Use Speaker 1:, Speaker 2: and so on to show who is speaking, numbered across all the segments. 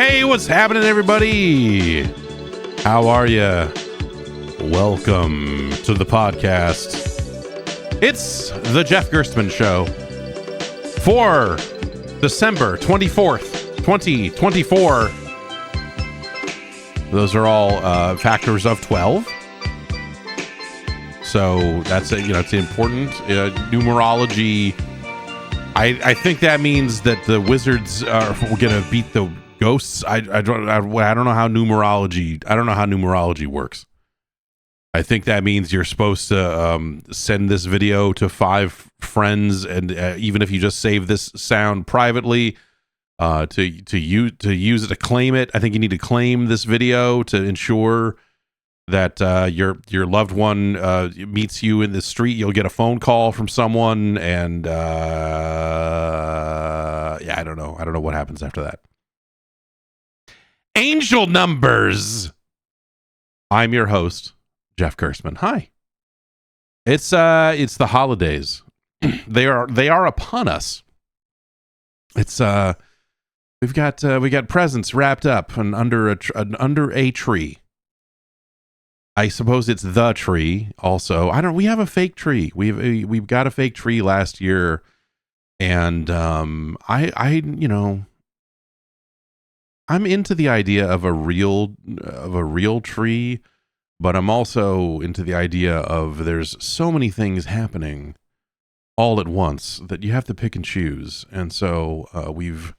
Speaker 1: Hey, what's happening, everybody? How are you? Welcome to the podcast. It's the Jeff Gerstmann Show for December 24th, 2024. Those are all factors of 12. So that's it's important numerology. I think that means that the wizards are going to beat the ghosts. I don't know how numerology works. I think that means you're supposed to send this video to 5 friends, and even if you just save this sound privately, to use it to claim it. I think you need to claim this video to ensure that your loved one meets you in the street. You'll get a phone call from someone, and I don't know what happens after that. Angel numbers. I'm your host, Jeff Gerstmann. Hi. It's the holidays. They are upon us. It's we got presents wrapped up and under a tree. I suppose it's the tree. Also, we have a fake tree. We've got a fake tree last year, and I'm into the idea of a real tree, but I'm also into the idea of there's so many things happening all at once that you have to pick and choose. And so we've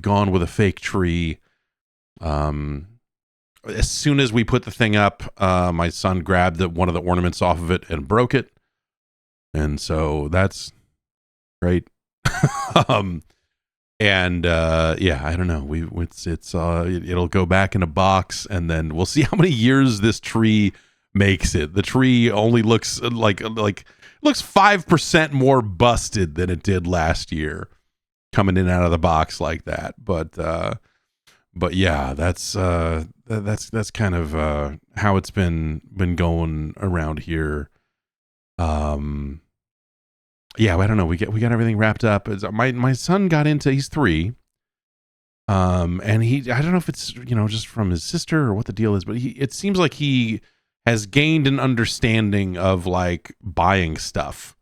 Speaker 1: gone with a fake tree. As soon as we put the thing up, my son grabbed one of the ornaments off of it and broke it. And so that's great. I don't know. It'll go back in a box, and then we'll see how many years this tree makes it. The tree only looks looks 5% more busted than it did last year, coming in out of the box like that. But yeah, that's kind of how it's been going around here. Yeah, I don't know. We got everything wrapped up. My son got into, he's 3. And I don't know if it's, just from his sister or what the deal is, but it seems like he has gained an understanding of like buying stuff,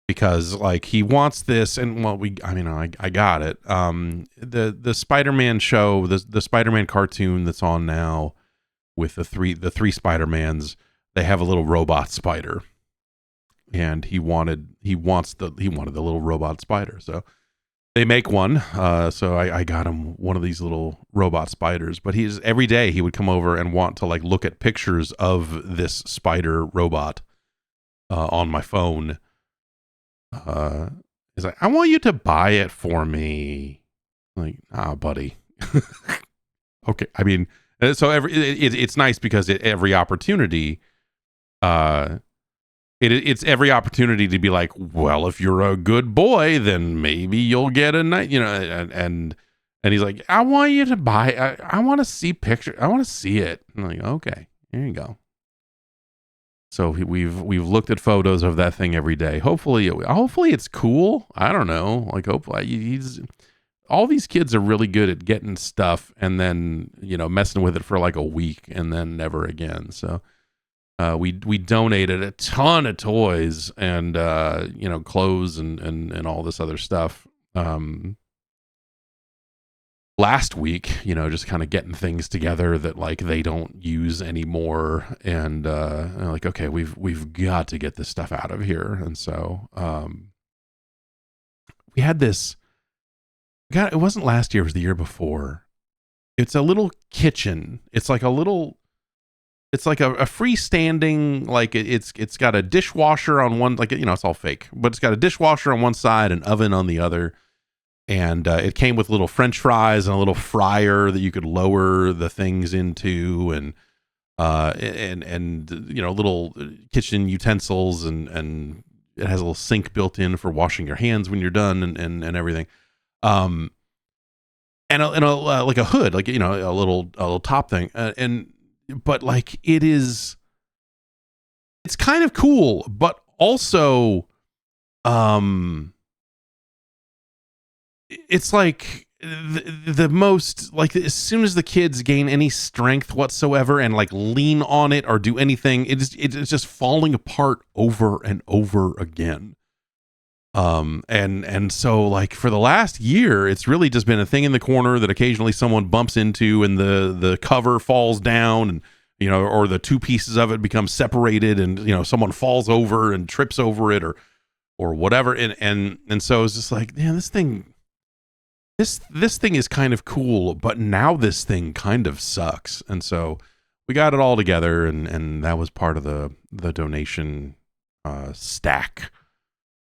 Speaker 1: because like he wants this, and I got it. The Spider-Man show, the Spider-Man cartoon that's on now with the three Spider-Mans, they have a little robot spider. And he wanted the little robot spider. So they make one. So I got him one of these little robot spiders. But every day he would come over and want to like look at pictures of this spider robot on my phone. He's like, I want you to buy it for me. I'm like, buddy. Okay. I mean, so it's nice because every opportunity, it's every opportunity to be like, well, if you're a good boy, then maybe you'll get a night, and he's like, I want you to buy, I want to see pictures. I want to see it. I'm like, okay, here you go. So we've looked at photos of that thing every day. Hopefully it's cool. I don't know. Like, hopefully all these kids are really good at getting stuff and then, messing with it for like a week and then never again. So, we donated a ton of toys and clothes and all this other stuff last week, just kind of getting things together that like they don't use anymore, and like, okay, we've got to get this stuff out of here. And so we had this, it wasn't last year, it was the year before. It's a little kitchen. It's like a freestanding, like it's got a dishwasher on one, like, it's all fake, but it's got a dishwasher on one side, an oven on the other. And it came with little French fries and a little fryer that you could lower the things into, and little kitchen utensils, and it has a little sink built in for washing your hands when you're done, and everything. And like a hood, like, a little top thing, but like it's kind of cool, but also it's like the most, like, as soon as the kids gain any strength whatsoever and like lean on it or do anything, it's just falling apart over and over again. And so, like, for the last year, it's really just been a thing in the corner that occasionally someone bumps into and the cover falls down, and or the two pieces of it become separated, and someone falls over and trips over it or whatever, and so it's just like, man, this thing is kind of cool, but now this thing kind of sucks. And so we got it all together, and that was part of the donation stack.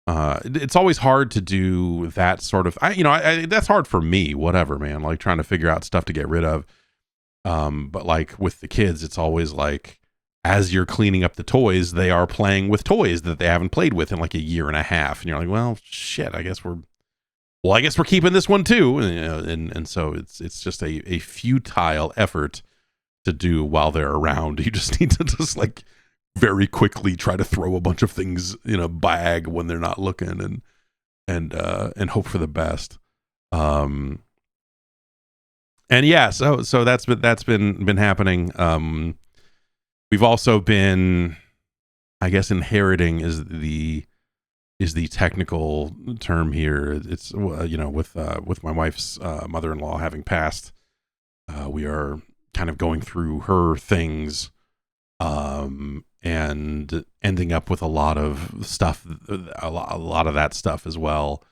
Speaker 1: It's always hard to do that sort of, that's hard for me, whatever, man, like trying to figure out stuff to get rid of. But like with the kids, it's always like, as you're cleaning up the toys, they are playing with toys that they haven't played with in like a year and a half. And you're like, well, shit, I guess we're keeping this one too. And so it's just a futile effort to do while they're around. You just need to just like very quickly try to throw a bunch of things in a bag when they're not looking, and hope for the best. And yeah, so that's been happening. We've also been, I guess, inheriting is the technical term here. It's with my wife's mother-in-law having passed, we are kind of going through her things, and ending up with a lot of stuff, a lot of that stuff as well.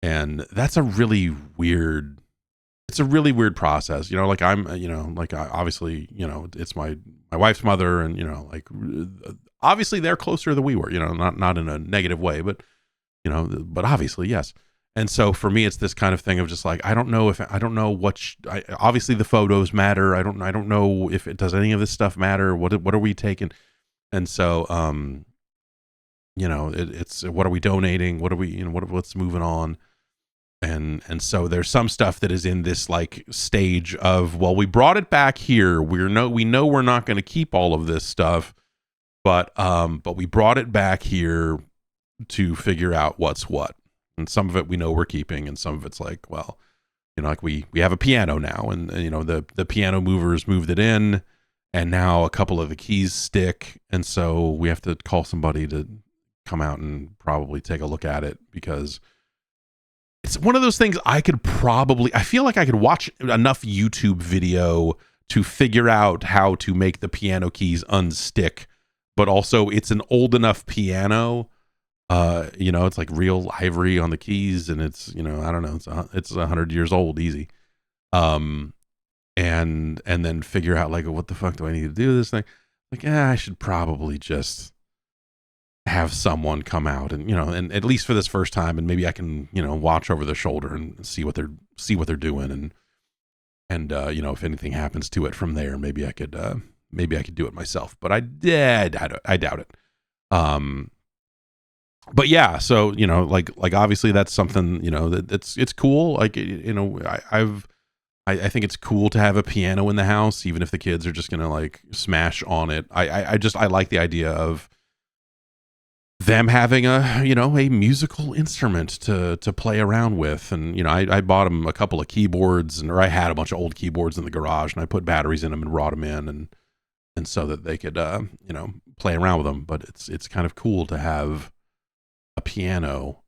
Speaker 1: And that's a really weird process, like I'm, like obviously, it's my wife's mother, and like obviously they're closer than we were, not in a negative way, but but obviously, yes. And so for me, it's this kind of thing of just like, I don't know obviously the photos matter. I don't know if it does any of this stuff matter. What are we taking? And so, it's what are we donating? What are we, what's moving on? And so there's some stuff that is in this like stage of, well, we brought it back here. We know we're not going to keep all of this stuff, but we brought it back here to figure out what's what. And some of it we know we're keeping, and some of it's like, well, like we have a piano now, and the piano movers moved it in, and now a couple of the keys stick, and so we have to call somebody to come out and probably take a look at it, because it's one of those things I feel like I could watch enough YouTube video to figure out how to make the piano keys unstick, but also it's an old enough piano, it's like real ivory on the keys, and it's, I don't know, it's 100 years old, easy. And then figure out like, what the fuck do I need to do with this thing? Like, I should probably just have someone come out and, and at least for this first time, and maybe I can, watch over their shoulder and see what they're doing. And if anything happens to it from there, maybe I could do it myself, but I doubt it. But yeah, so, like obviously that's something, that it's cool. Like, I think it's cool to have a piano in the house, even if the kids are just going to like smash on it. I like the idea of them having a musical instrument to play around with. And, I bought them a couple of keyboards, or I had a bunch of old keyboards in the garage, and I put batteries in them and brought them in, and so that they could, play around with them. But it's kind of cool to have a piano.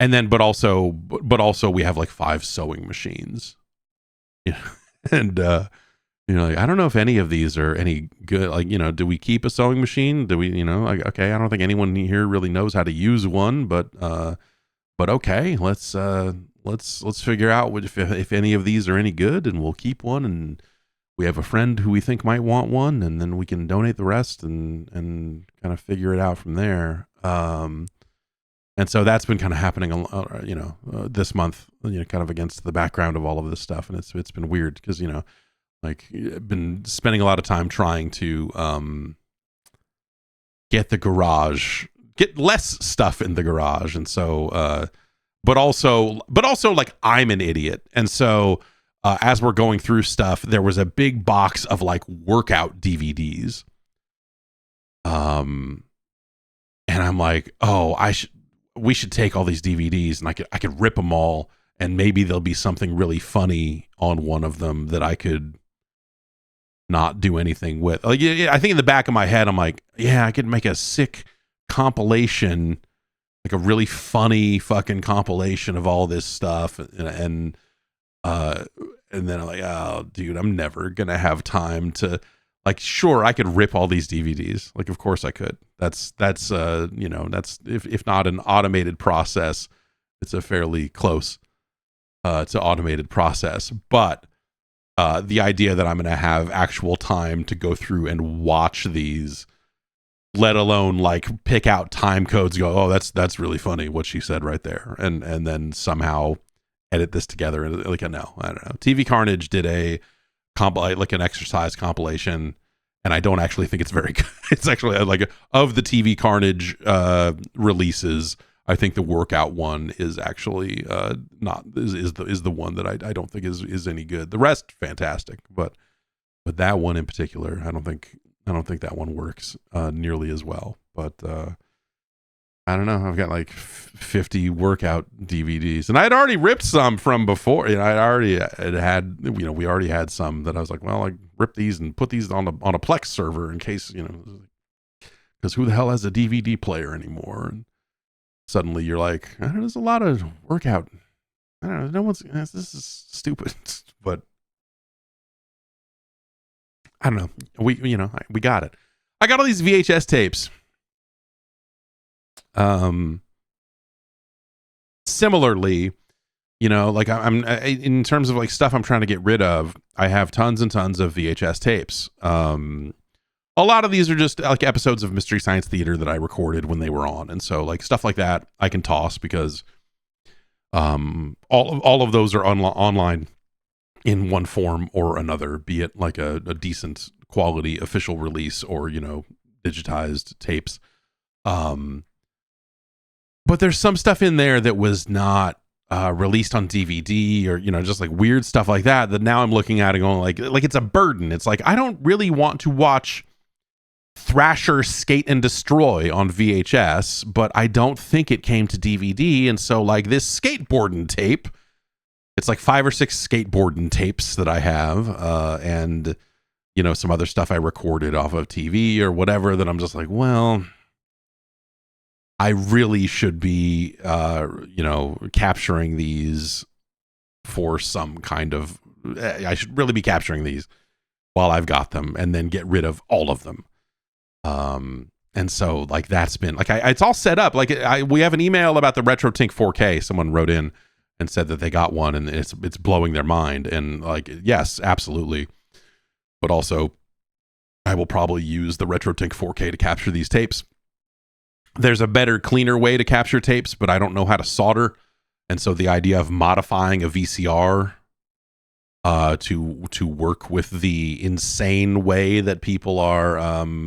Speaker 1: And then, but also we have like 5 sewing machines, and, like, I don't know if any of these are any good. Like, do we keep a sewing machine? Do we, like, okay, I don't think anyone here really knows how to use one, but okay, let's figure out if any of these are any good, and we'll keep one. And we have a friend who we think might want one, and then we can donate the rest and kind of figure it out from there. And so that's been kind of happening, this month, kind of against the background of all of this stuff. And it's been weird because, like, I've been spending a lot of time trying to get less stuff in the garage. And so, but also like, I'm an idiot. And so, as we're going through stuff, there was a big box of like workout DVDs. And I'm like, oh, we should take all these DVDs and I could rip them all, and maybe there'll be something really funny on one of them that I could not do anything with. Like, yeah, I think in the back of my head, I'm like, yeah, I could make a sick compilation, like a really funny fucking compilation of all this stuff, and then I'm like, oh, dude, I'm never gonna have time to. Like, sure, I could rip all these DVDs. Like, of course I could. That's that's if not an automated process, it's a fairly close to automated process. But the idea that I'm going to have actual time to go through and watch these, let alone like pick out time codes, go, oh, that's really funny what she said right there, and then somehow edit this together. Like, no, I don't know. TV Carnage did a like an exercise compilation, and I don't actually think it's very good. It's actually like, of the TV Carnage releases, I think the workout one is actually not is the one that I don't think is any good. The rest fantastic, but that one in particular, I don't think that one works nearly as well. But I don't know. I've got like 50 workout DVDs, and I'd already ripped some from before. You know, we already had some that I was like, well, I rip these and put these on a Plex server in case, because who the hell has a DVD player anymore? And suddenly you're like, there's a lot of workout. I don't know. This is stupid, but I don't know. We got it. I got all these VHS tapes. Similarly, like I'm in terms of like stuff I'm trying to get rid of, I have tons and tons of VHS tapes. A lot of these are just like episodes of Mystery Science Theater that I recorded when they were on, and so like stuff like that I can toss because all of those are online in one form or another, be it like a decent quality official release or digitized tapes. But there's some stuff in there that was not released on DVD or, just like weird stuff like that now I'm looking at it going like it's a burden. It's like, I don't really want to watch Thrasher Skate and Destroy on VHS, but I don't think it came to DVD. And so like this skateboarding tape, it's like 5 or 6 skateboarding tapes that I have, and, some other stuff I recorded off of TV or whatever that I'm just like, well, I really should be, capturing these for some kind of, I should really be capturing these while I've got them and then get rid of all of them. And so like, that's been like, it's all set up. Like we have an email about the RetroTink 4K. Someone wrote in and said that they got one and it's blowing their mind. And like, yes, absolutely. But also I will probably use the RetroTink 4K to capture these tapes. There's a better, cleaner way to capture tapes, but I don't know how to solder. And so the idea of modifying a VCR to work with the insane way that people are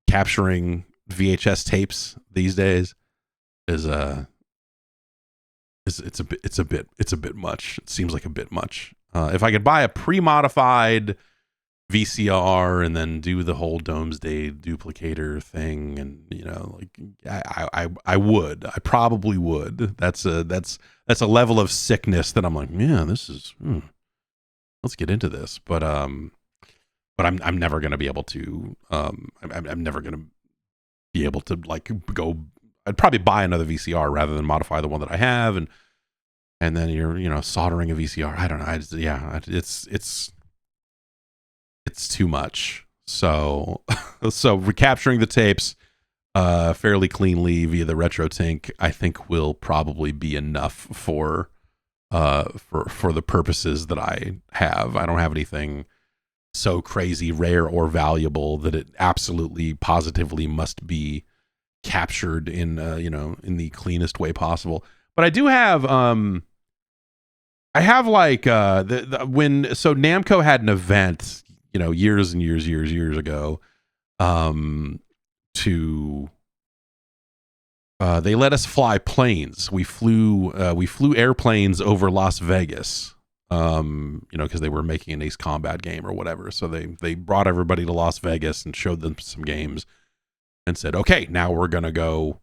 Speaker 1: capturing VHS tapes these days is it's a bit much. It seems like a bit much. If I could buy a pre-modified VCR and then do the whole Domesday duplicator thing, and I probably would. That's a level of sickness that I'm like, yeah, this is let's get into this. But I'm never gonna be able to I'm never gonna be able to like go. I'd probably buy another VCR rather than modify the one that I have, and then you're soldering a VCR. I don't know. It's too much. So recapturing the tapes fairly cleanly via the RetroTink, I think will probably be enough for the purposes that I have. I don't have anything so crazy rare or valuable that it absolutely positively must be captured in in the cleanest way possible. But I do have I have like when Namco had an event years and years ago, they let us fly planes. We flew airplanes over Las Vegas, because they were making an Ace Combat game or whatever. So they brought everybody to Las Vegas and showed them some games. and said, okay, now we're going to go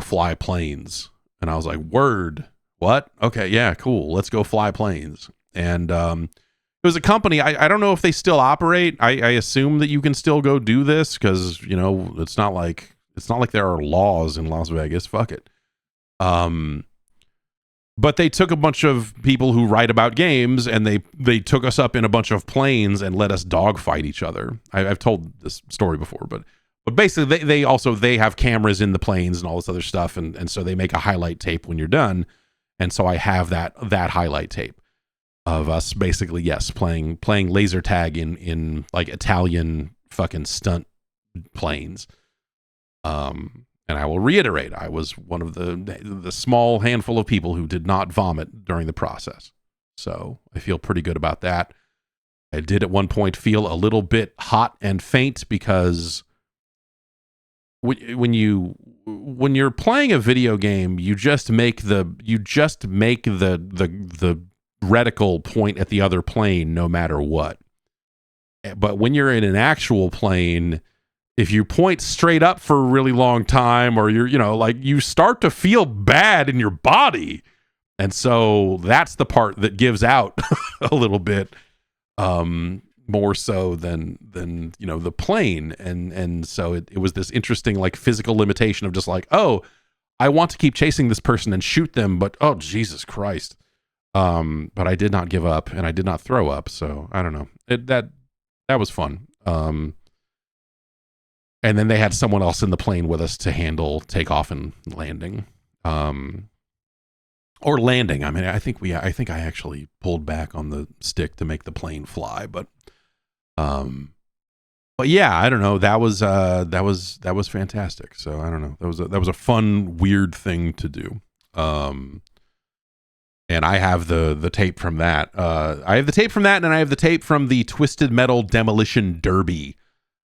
Speaker 1: fly planes. And I was like, word, what? Okay, yeah, cool. Let's go fly planes. And it was a company. I don't know if they still operate. I assume that you can still go do this because, you know, it's not like there are laws in Las Vegas. Fuck it. But they took a bunch of people who write about games and they took us up in a bunch of planes and let us dogfight each other. I've told this story before, but basically they have cameras in the planes and all this other stuff, and so they make a highlight tape when you're done. And so I have that highlight tape of us basically, yes, playing laser tag in like Italian fucking stunt planes. And I will reiterate, I was one of the small handful of people who did not vomit during the process. So I feel pretty good about that. I did at one point feel a little bit hot and faint because when you're playing a video game, you just make the reticle point at the other plane no matter what. But when you're in an actual plane, if you point straight up for a really long time, or you start to feel bad in your body. And so that's the part that gives out a little bit, more so than the plane. And so it was this interesting, like, physical limitation of just like, oh, I want to keep chasing this person and shoot them, but oh, Jesus Christ. But I did not give up and I did not throw up. So I don't know. That was fun. And then they had someone else in the plane with us to handle takeoff and landing. Or landing. I mean, I think I actually pulled back on the stick to make the plane fly, but yeah, I don't know. That was fantastic. So I don't know. That was a fun, weird thing to do. And I have the tape from that. I have the tape from that, and I have the tape from the Twisted Metal Demolition Derby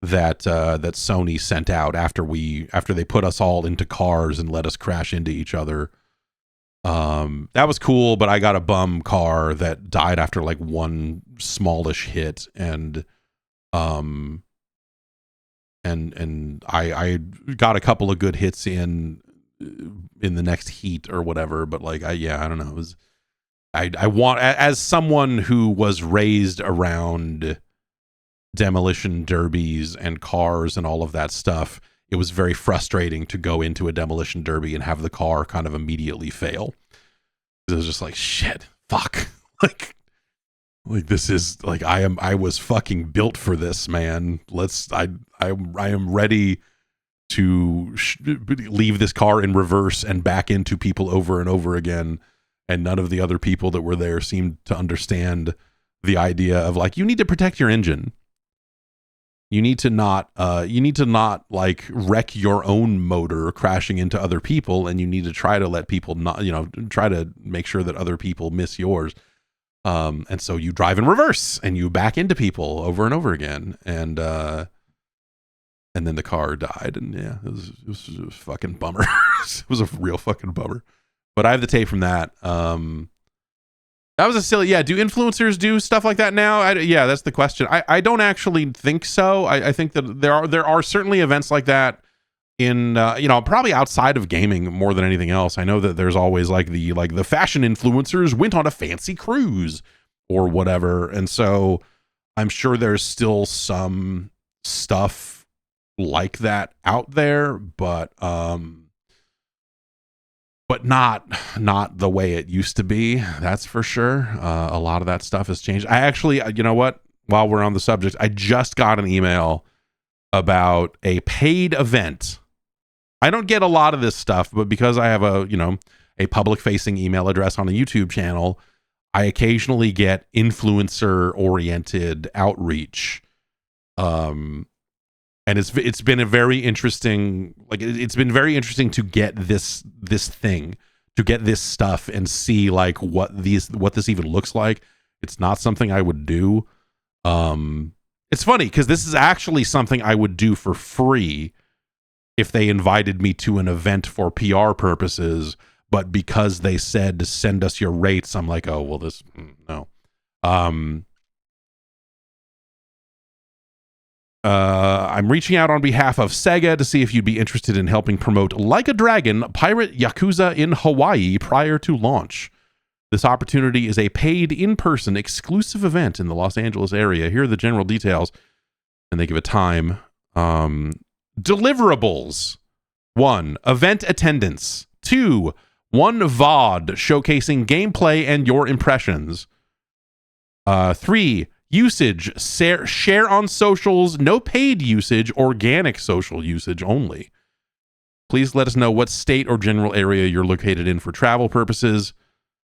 Speaker 1: that Sony sent out after they put us all into cars and let us crash into each other. That was cool, but I got a bum car that died after like one smallish hit, and I got a couple of good hits in the next heat or whatever, but like I don't know. It was I want, as someone who was raised around demolition derbies and cars and all of that stuff, it was very frustrating to go into a demolition derby and have the car kind of immediately fail. It was just like, shit, fuck. like this is like, I was fucking built for this, man. I am ready to leave this car in reverse and back into people over and over again. And none of the other people that were there seemed to understand the idea of like, you need to protect your engine. You need to not like wreck your own motor crashing into other people, and you need to try to let people not, try to make sure that other people miss yours. And so you drive in reverse and you back into people over and over again. And then the car died, and yeah, it was a fucking bummer. It was a real fucking bummer. But I have the tape from that. That was a silly, yeah. Do influencers do stuff like that now? Yeah, that's the question. I don't actually think so. I think that there are certainly events like that in probably outside of gaming more than anything else. I know that there's always like the fashion influencers went on a fancy cruise or whatever, and so I'm sure there's still some stuff like that out there, but not the way it used to be. That's for sure. A lot of that stuff has changed. I actually, you know what? While we're on the subject, I just got an email about a paid event. I don't get a lot of this stuff, but because I have a public facing email address on a YouTube channel, I occasionally get influencer oriented outreach. And it's been a very interesting, it's been very interesting to get this thing, to get this stuff and see like what this even looks like. It's not something I would do. It's funny because this is actually something I would do for free if they invited me to an event for PR purposes. But because they said to send us your rates, I'm like, oh well, no. I'm reaching out on behalf of Sega to see if you'd be interested in helping promote Like a Dragon Pirate Yakuza in Hawaii prior to launch. This opportunity is a paid, in-person, exclusive event in the Los Angeles area. Here are the general details, and they give a time. Deliverables. 1. Event attendance. 2. 1 VOD showcasing gameplay and your impressions. 3. Usage. Share on socials. No paid usage. Organic social usage only. Please let us know what state or general area you're located in for travel purposes.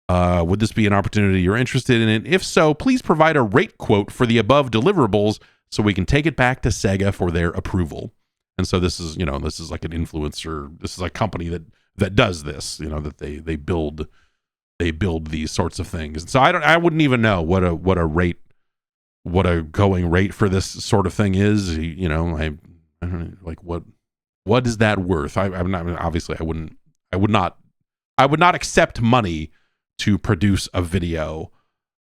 Speaker 1: Would this be an opportunity you're interested in? And if so, please provide a rate quote for the above deliverables so we can take it back to Sega for their approval. And so this is like an influencer. This is a company that does this, that they build these sorts of things. And so I wouldn't even know what a going rate for this sort of thing is. I don't know, like what is that worth? I'm not, obviously I would not accept money to produce a video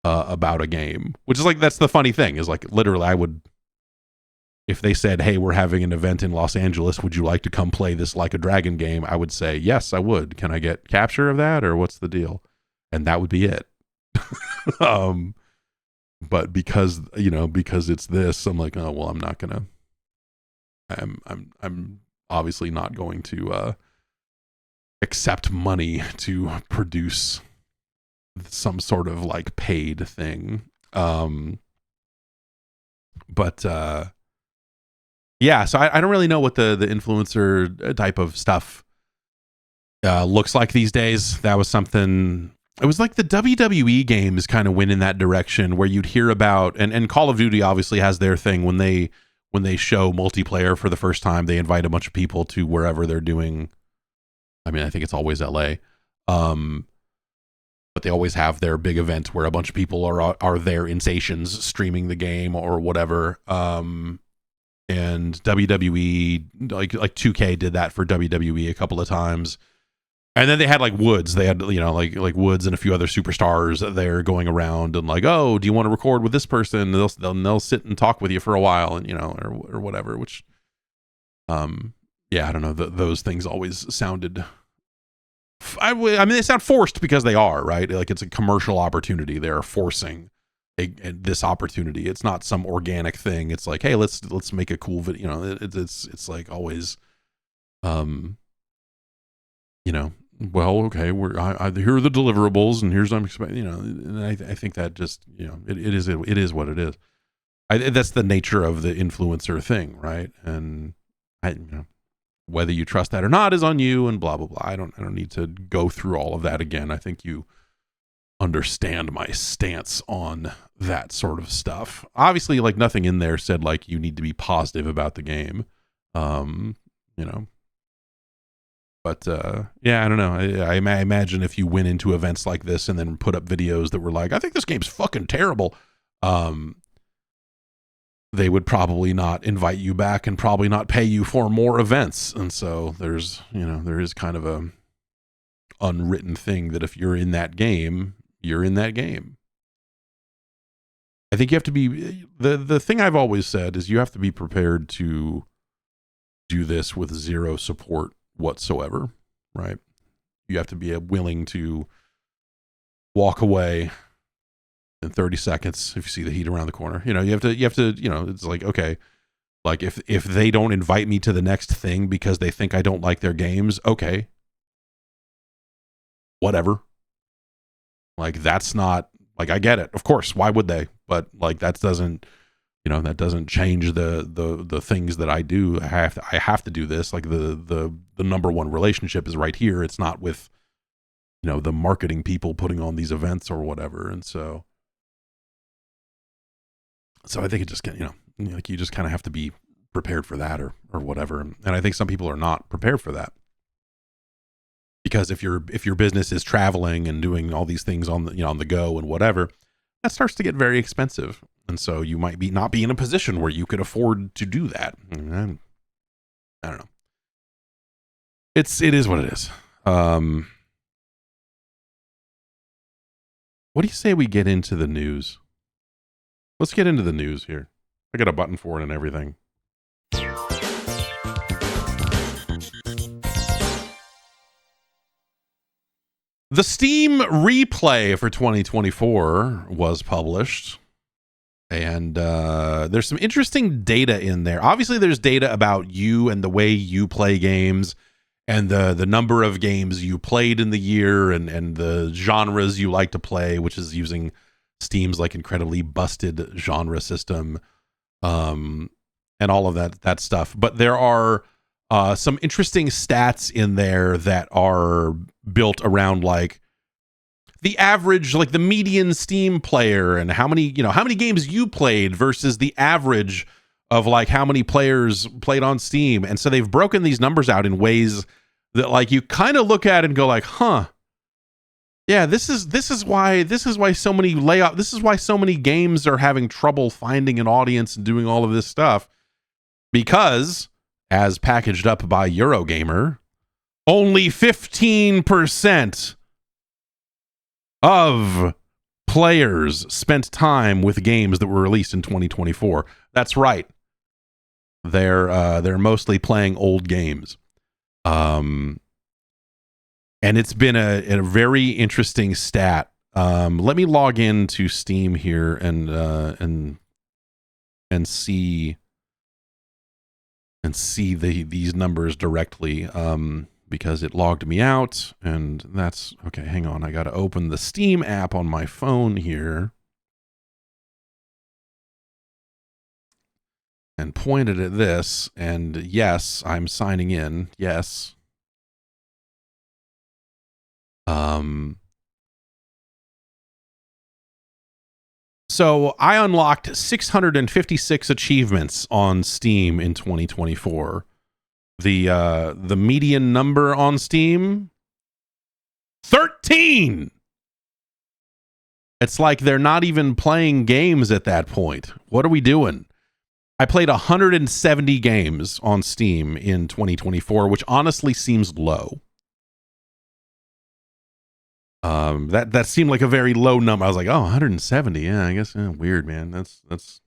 Speaker 1: about a game, which is like, that's the funny thing, is like, literally I would, if they said, hey, we're having an event in Los Angeles, would you like to come play this Like a Dragon game? I would say, yes, I would. Can I get capture of that, or what's the deal? And that would be it. But because it's this, I'm like, oh, well, I'm not gonna, I'm obviously not going to accept money to produce some sort of like paid thing. But yeah, so I don't really know what the influencer type of stuff looks like these days. That was something, it was like the WWE games kind of went in that direction, where you'd hear about, and Call of Duty obviously has their thing when they show multiplayer for the first time, they invite a bunch of people to wherever they're doing. I mean, I think it's always LA. But they always have their big event where a bunch of people are there in stations streaming the game or whatever. And WWE, like 2K did that for WWE a couple of times. And then they had like Woods. They had, like Woods and a few other superstars there going around and like, oh, do you want to record with this person? And they'll sit and talk with you for a while, and or whatever. Which, yeah, I don't know. Those things always sounded. I mean, they sound forced because they are, right? Like, it's a commercial opportunity. They're forcing this opportunity. It's not some organic thing. It's like, hey, let's make a cool video. It's like always, well, okay, here are the deliverables, and here's what I'm expecting, and I think that just, it is what it is. That's the nature of the influencer thing, right? And whether you trust that or not is on you, and blah blah blah. I don't need to go through all of that again. I think you understand my stance on that sort of stuff. Obviously, like, nothing in there said like you need to be positive about the game, But yeah, I don't know. I imagine if you went into events like this and then put up videos that were like, I think this game's fucking terrible, they would probably not invite you back and probably not pay you for more events. And so there is kind of a unwritten thing that if you're in that game, you're in that game. I think you have to be, the thing I've always said is you have to be prepared to do this with zero support whatsoever, right? You have to be willing to walk away in 30 seconds if you see the heat around the corner. You have to, it's like, okay, like if they don't invite me to the next thing because they think I don't like their games, okay, whatever. Like, that's not, like, I get it, of course, why would they? But like, that doesn't change the things that I do. I have to do this. Like, the number one relationship is right here. It's not with the marketing people putting on these events or whatever. And so I think it just like, you just kind of have to be prepared for that or whatever. And I think some people are not prepared for that, because if your business is traveling and doing all these things on the go and whatever, that starts to get very expensive. And so you might not be in a position where you could afford to do that. I don't know. It is what it is. What do you say we get into the news? Let's get into the news here. I got a button for it and everything. The Steam replay for 2024 was published. And there's some interesting data in there. Obviously, there's data about you and the way you play games and the number of games you played in the year and the genres you like to play, which is using Steam's like incredibly busted genre system, and all of that stuff. But there are some interesting stats in there that are built around like the average, like the median Steam player and how many games you played versus the average of like how many players played on Steam. And so they've broken these numbers out in ways that like you kind of look at and go like, huh, yeah, this is why so many games are having trouble finding an audience and doing all of this stuff, because as packaged up by Eurogamer, only 15% of players spent time with games that were released in 2024. That's right. They're mostly playing old games. And it's been a very interesting stat. Let me log into Steam here and see these numbers directly. Because it logged me out, and that's okay. Hang on, I got to open the Steam app on my phone here and pointed at this, and yes, I'm signing in. Yes. So I unlocked 656 achievements on Steam in 2024. The median number on Steam, 13. It's like they're not even playing games at that point. What are we doing? I played 170 games on Steam in 2024, which honestly seems low. That seemed like a very low number. I was like, oh, 170. Yeah, I guess weird, man. That's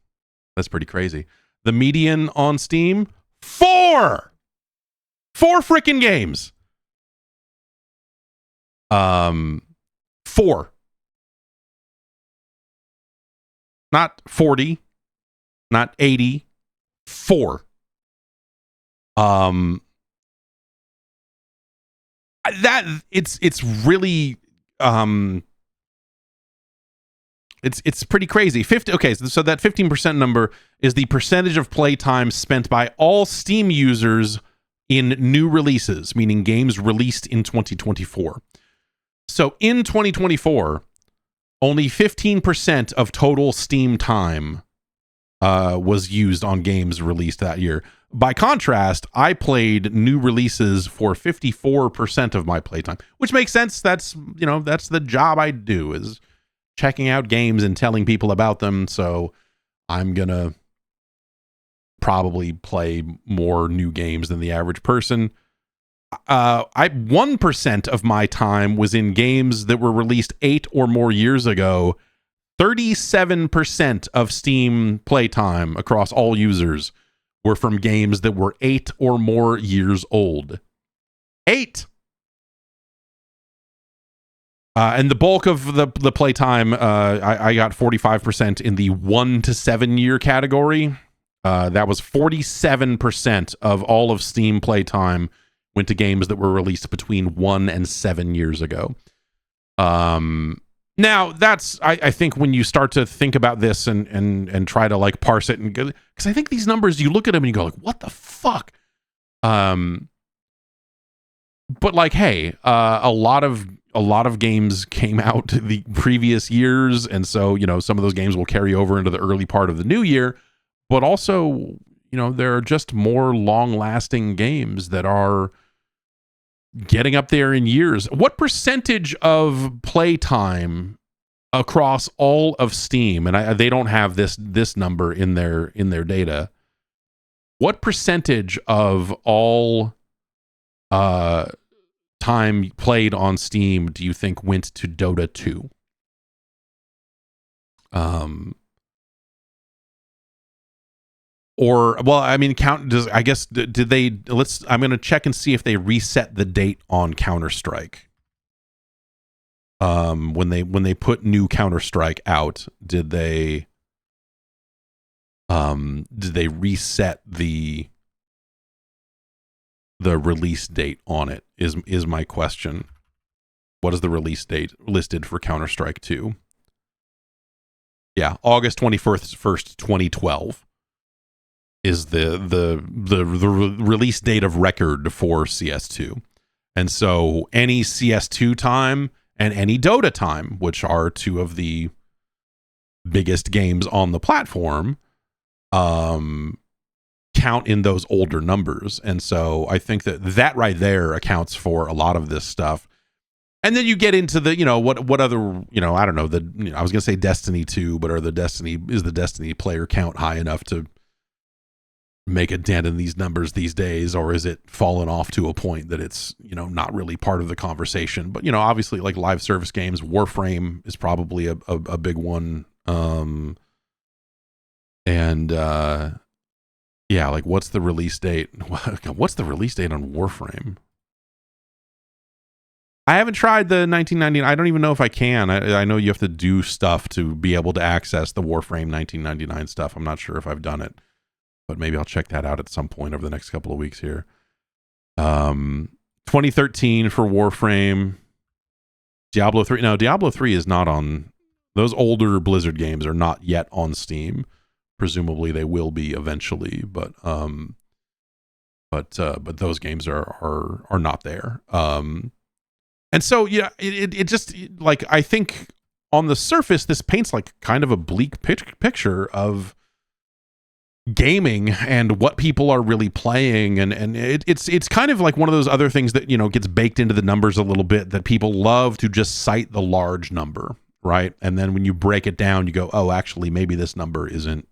Speaker 1: pretty crazy. The median on Steam, 4 freaking games. 4. Not 40, not 80, 4. That it's really it's pretty crazy. 50. Okay, so that 15% number is the percentage of playtime spent by all Steam users in new releases, meaning games released in 2024. So in 2024, only 15% of total Steam time was used on games released that year. By contrast, I played new releases for 54% of my playtime, which makes sense. That's the job I do, is checking out games and telling people about them. So I'm gonna probably play more new games than the average person. 1% of my time was in games that were released 8 or more years ago. 37% of Steam playtime across all users were from games that were 8 or more years old. 8. And the bulk of the playtime, I got 45% in the 1 to 7 year category. That was 47% of all of Steam playtime went to games that were released between 1 and 7 years ago. Now that's, I think when you start to think about this and try to like parse it and go, because I think these numbers, you look at them and you go like, what the fuck? But like, hey, a lot of games came out the previous years, and so some of those games will carry over into the early part of the new year. But also, there are just more long-lasting games that are getting up there in years. What percentage of playtime across all of Steam, and they don't have this number in their data, what percentage of all time played on Steam do you think went to Dota 2? Or, well, I mean, I'm going to check and see if they reset the date on Counter-Strike. when they put new Counter-Strike out, did they reset the release date on it is my question. What is the release date listed for Counter-Strike 2? Yeah, August 21st, 2012 is the release date of record for CS2. And so any CS2 time and any Dota time, which are two of the biggest games on the platform, count in those older numbers. And so I think that right there accounts for a lot of this stuff. And then you get into the, what other, I don't know, I was going to say Destiny 2, but is the Destiny player count high enough to make a dent in these numbers these days? Or is it fallen off to a point that it's, not really part of the conversation? But, obviously like live service games, Warframe is probably a big one. Yeah, like what's the release date? What's the release date on Warframe? I haven't tried the 1999. I don't even know if I can. I know you have to do stuff to be able to access the Warframe 1999 stuff. I'm not sure if I've done it, but maybe I'll check that out at some point over the next couple of weeks here. 2013 for Warframe. Diablo 3. No, Diablo 3 is not on. Those older Blizzard games are not yet on Steam. Presumably they will be eventually, but those games are not there. And so, yeah, it just, like, I think on the surface, this paints like kind of a bleak picture of gaming and what people are really playing. And it's kind of like one of those other things that, gets baked into the numbers a little bit, that people love to just cite the large number, right? And then when you break it down, you go, oh, actually, maybe this number isn't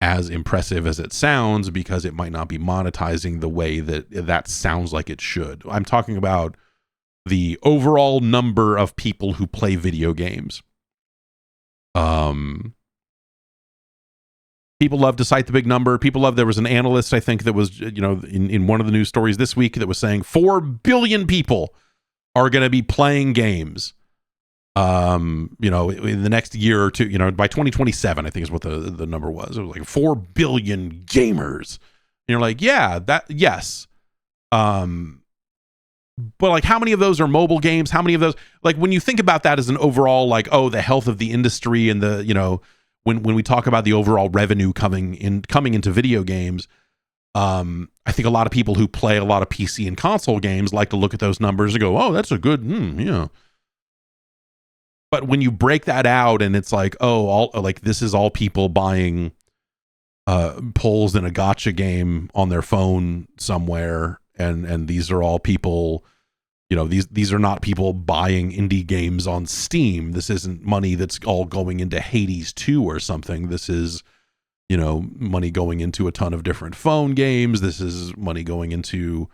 Speaker 1: as impressive as it sounds because it might not be monetizing the way that sounds like it should. I'm talking about the overall number of people who play video games. People love to cite the big number. There was an analyst, I think, that was, in one of the news stories this week that was saying 4 billion people are going to be playing games. In the next year or two, by 2027, I think is what the number was. It was like 4 billion gamers. And you're like, yeah, yes. But like, how many of those are mobile games? How many of those, like, when you think about that as an overall, like, oh, the health of the industry and the, when we talk about the overall revenue coming into video games, I think a lot of people who play a lot of PC and console games like to look at those numbers and go, oh, that's a good, yeah. But when you break that out and it's like, oh, this is all people buying polls in a gotcha game on their phone somewhere, and these are all people, these are not people buying indie games on Steam. This isn't money that's all going into Hades 2 or something. This is, money going into a ton of different phone games. This is money going into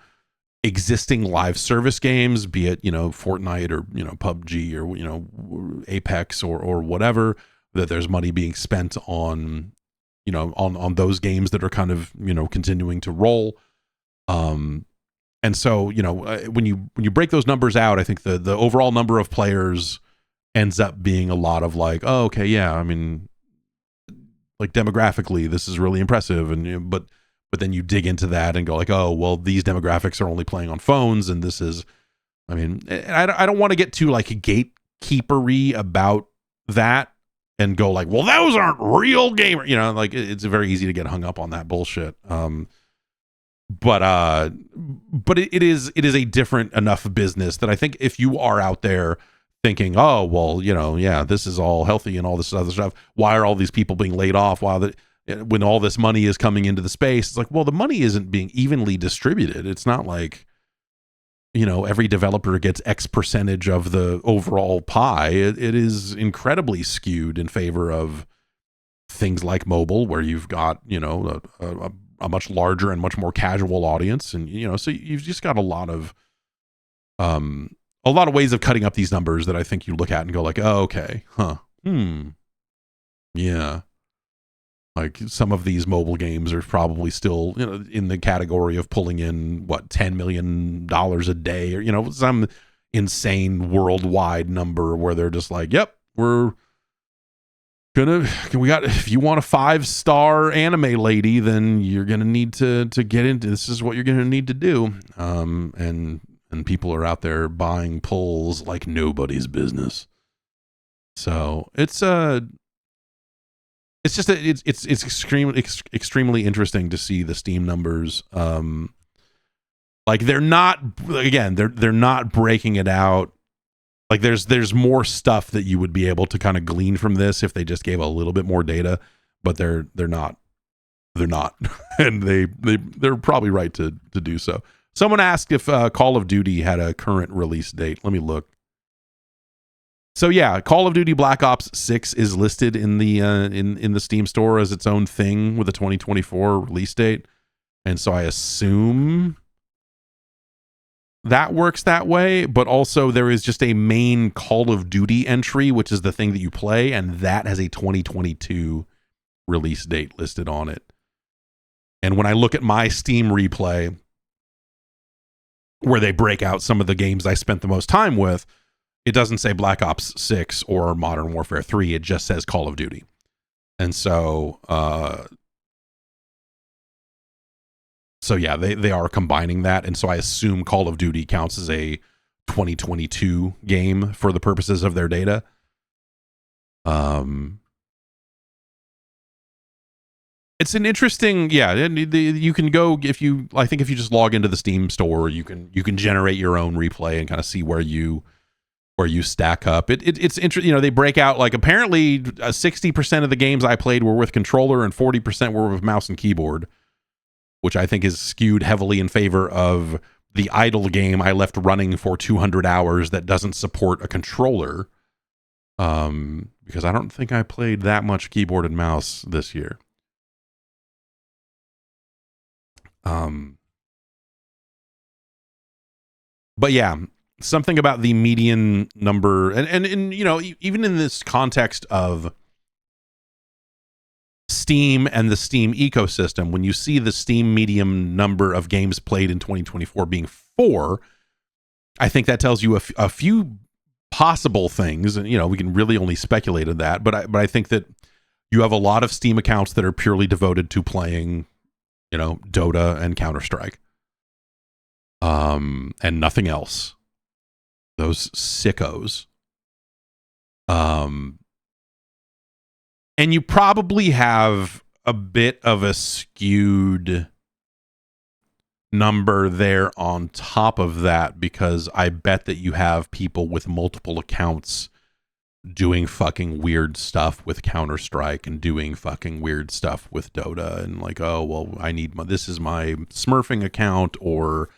Speaker 1: existing live service games, be it, Fortnite or, PUBG or, Apex or whatever, that there's money being spent on, on those games that are kind of, continuing to roll. And so, when you break those numbers out, I think the overall number of players ends up being a lot of like, oh, okay, yeah, I mean, like demographically, this is really impressive. And, but then you dig into that and go like, oh, well, these demographics are only playing on phones. And this is, I mean, I don't want to get too like gatekeepery about that and go like, well, those aren't real gamers, like it's very easy to get hung up on that bullshit. But it is a different enough business that I think if you are out there thinking, oh, well, yeah, this is all healthy and all this other stuff, why are all these people being laid off when all this money is coming into the space? It's like, well, the money isn't being evenly distributed. It's not like, every developer gets X percentage of the overall pie. It is incredibly skewed in favor of things like mobile, where you've got, a much larger and much more casual audience. And, so you've just got a lot of ways of cutting up these numbers that I think you look at and go like, oh, okay, yeah. Like some of these mobile games are probably still, in the category of pulling in $10 million a day, or, some insane worldwide number where they're just like, yep, if you want a 5-star anime lady, then you're gonna need to get into this. Is what you're gonna need to do. And people are out there buying pulls like nobody's business. So it's extremely interesting to see the Steam numbers. Like they're not breaking it out. Like there's more stuff that you would be able to kind of glean from this if they just gave a little bit more data, but they're not, and they're probably right to do so. Someone asked if Call of Duty had a current release date. Let me look. So yeah, Call of Duty Black Ops 6 is listed in the in the Steam store as its own thing with a 2024 release date, and so I assume that works that way. But also there is just a main Call of Duty entry, which is the thing that you play, and that has a 2022 release date listed on it. And when I look at my Steam replay, where they break out some of the games I spent the most time with, it doesn't say Black Ops 6 or Modern Warfare 3. It just says Call of Duty. And so yeah, they are combining that. And so I assume Call of Duty counts as a 2022 game for the purposes of their data. It's an interesting, you can go, I think if you just log into the Steam store, you can generate your own replay and kind of see where you stack up. It's interesting. They break out, like, apparently 60% of the games I played were with controller and 40% were with mouse and keyboard, which I think is skewed heavily in favor of the idle game I left running for 200 hours that doesn't support a controller. Because I don't think I played that much keyboard and mouse this year. But yeah, something about the median number, and even in this context of Steam and the Steam ecosystem, when you see the Steam median number of games played in 2024 being 4, I think that tells you a few possible things, and we can really only speculate on that, but I think that you have a lot of Steam accounts that are purely devoted to playing Dota and Counter-Strike, and nothing else. Those sickos. And you probably have a bit of a skewed number there on top of that, because I bet that you have people with multiple accounts doing fucking weird stuff with Counter-Strike and doing fucking weird stuff with Dota, and like, oh, well, this is my smurfing account, or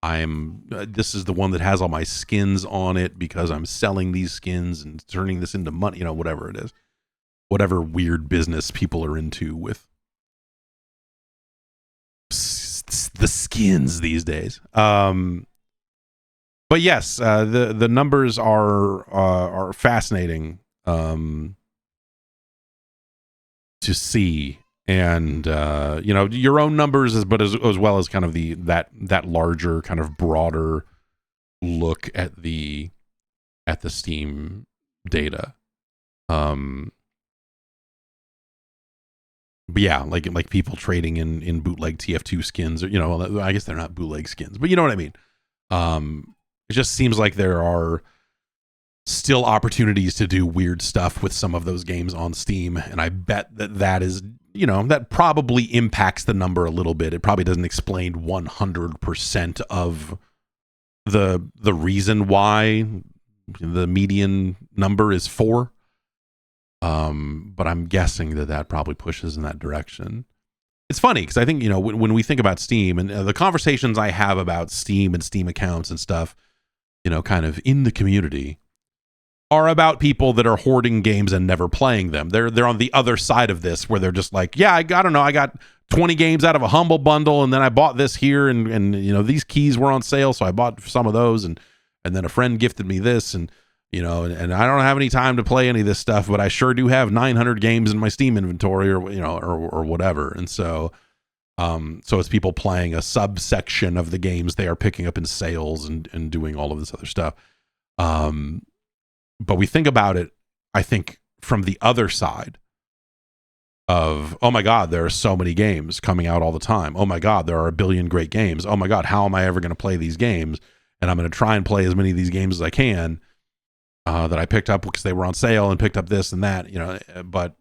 Speaker 1: this is the one that has all my skins on it because I'm selling these skins and turning this into money, whatever it is. Whatever weird business people are into with the skins these days. But yes, the numbers are fascinating to see, and your own numbers, but as well as kind of that larger, kind of broader look at the Steam data. But yeah, like people trading in bootleg TF2 skins, or I guess they're not bootleg skins, but you know what I mean. It just seems like there are still opportunities to do weird stuff with some of those games on Steam, and I bet that is, that probably impacts the number a little bit. It probably doesn't explain 100% of the reason why the median number is 4. But I'm guessing that probably pushes in that direction. It's funny because I think, when we think about Steam and the conversations I have about Steam and Steam accounts and stuff, kind of in the community, are about people that are hoarding games and never playing them. They're on the other side of this, where they're just like, yeah, I don't know, I got 20 games out of a Humble Bundle, and then I bought this here, and these keys were on sale, so I bought some of those, and then a friend gifted me this, and and I don't have any time to play any of this stuff, but I sure do have 900 games in my Steam inventory, or whatever. And so, So it's people playing a subsection of the games they are picking up in sales and doing all of this other stuff. But we think about it, I think, from the other side of, oh my God, there are so many games coming out all the time. Oh my God, there are a billion great games. Oh my God, how am I ever going to play these games? And I'm going to try and play as many of these games as I can that I picked up because they were on sale and picked up this and that, but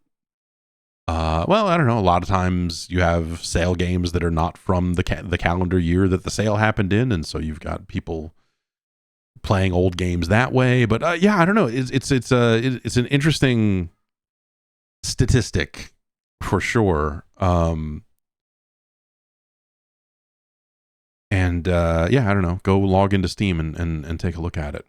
Speaker 1: well, I don't know. A lot of times you have sale games that are not from the calendar year that the sale happened in. And so you've got people playing old games that way. But yeah, I don't know. It's an interesting statistic for sure. And yeah, I don't know. Go log into Steam and take a look at it.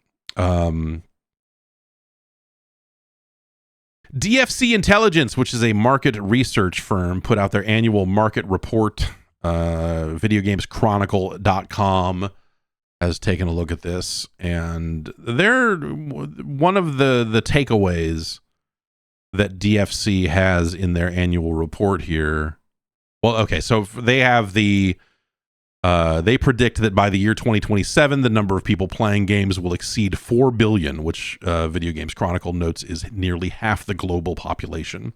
Speaker 1: DFC Intelligence, which is a market research firm, put out their annual market report. VideoGamesChronicle.com has taken a look at this, and they're one of the takeaways that DFC has in their annual report here. Well, okay, so they have they predict that by the year 2027, the number of people playing games will exceed 4 billion, which Video Games Chronicle notes is nearly half the global population.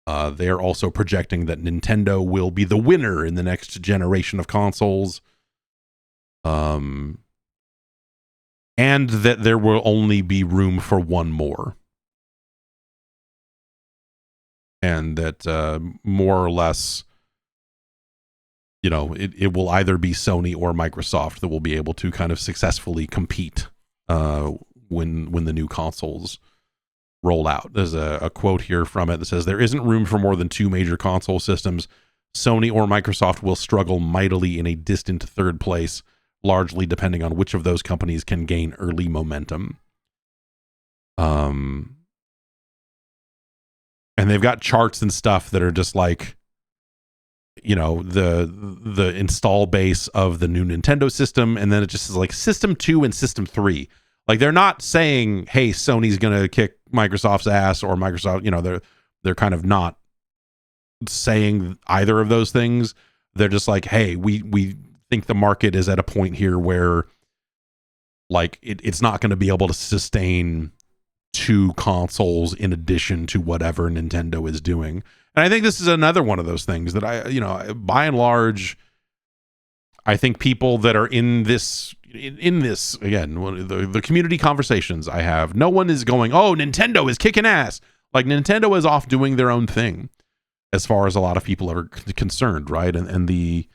Speaker 1: They're also projecting that Nintendo will be the winner in the next generation of consoles. And that there will only be room for one more. And that more or less, it will either be Sony or Microsoft that will be able to kind of successfully compete when the new consoles roll out. There's a quote here from it that says, "There isn't room for more than two major console systems. Sony or Microsoft will struggle mightily in a distant third place, largely depending on which of those companies can gain early momentum." And they've got charts and stuff that are just like, the install base of the new Nintendo system, and then it just is like System 2 and System 3. Like, they're not saying, hey, Sony's gonna kick Microsoft's ass, or Microsoft, they're kind of not saying either of those things. They're just like, hey, we think the market is at a point here where, like, it's not going to be able to sustain two consoles in addition to whatever Nintendo is doing. And I think this is another one of those things that by and large, I think people that are in this, again, the community conversations I have, no one is going, oh, Nintendo is kicking ass. Like, Nintendo is off doing their own thing as far as a lot of people are concerned, right? And the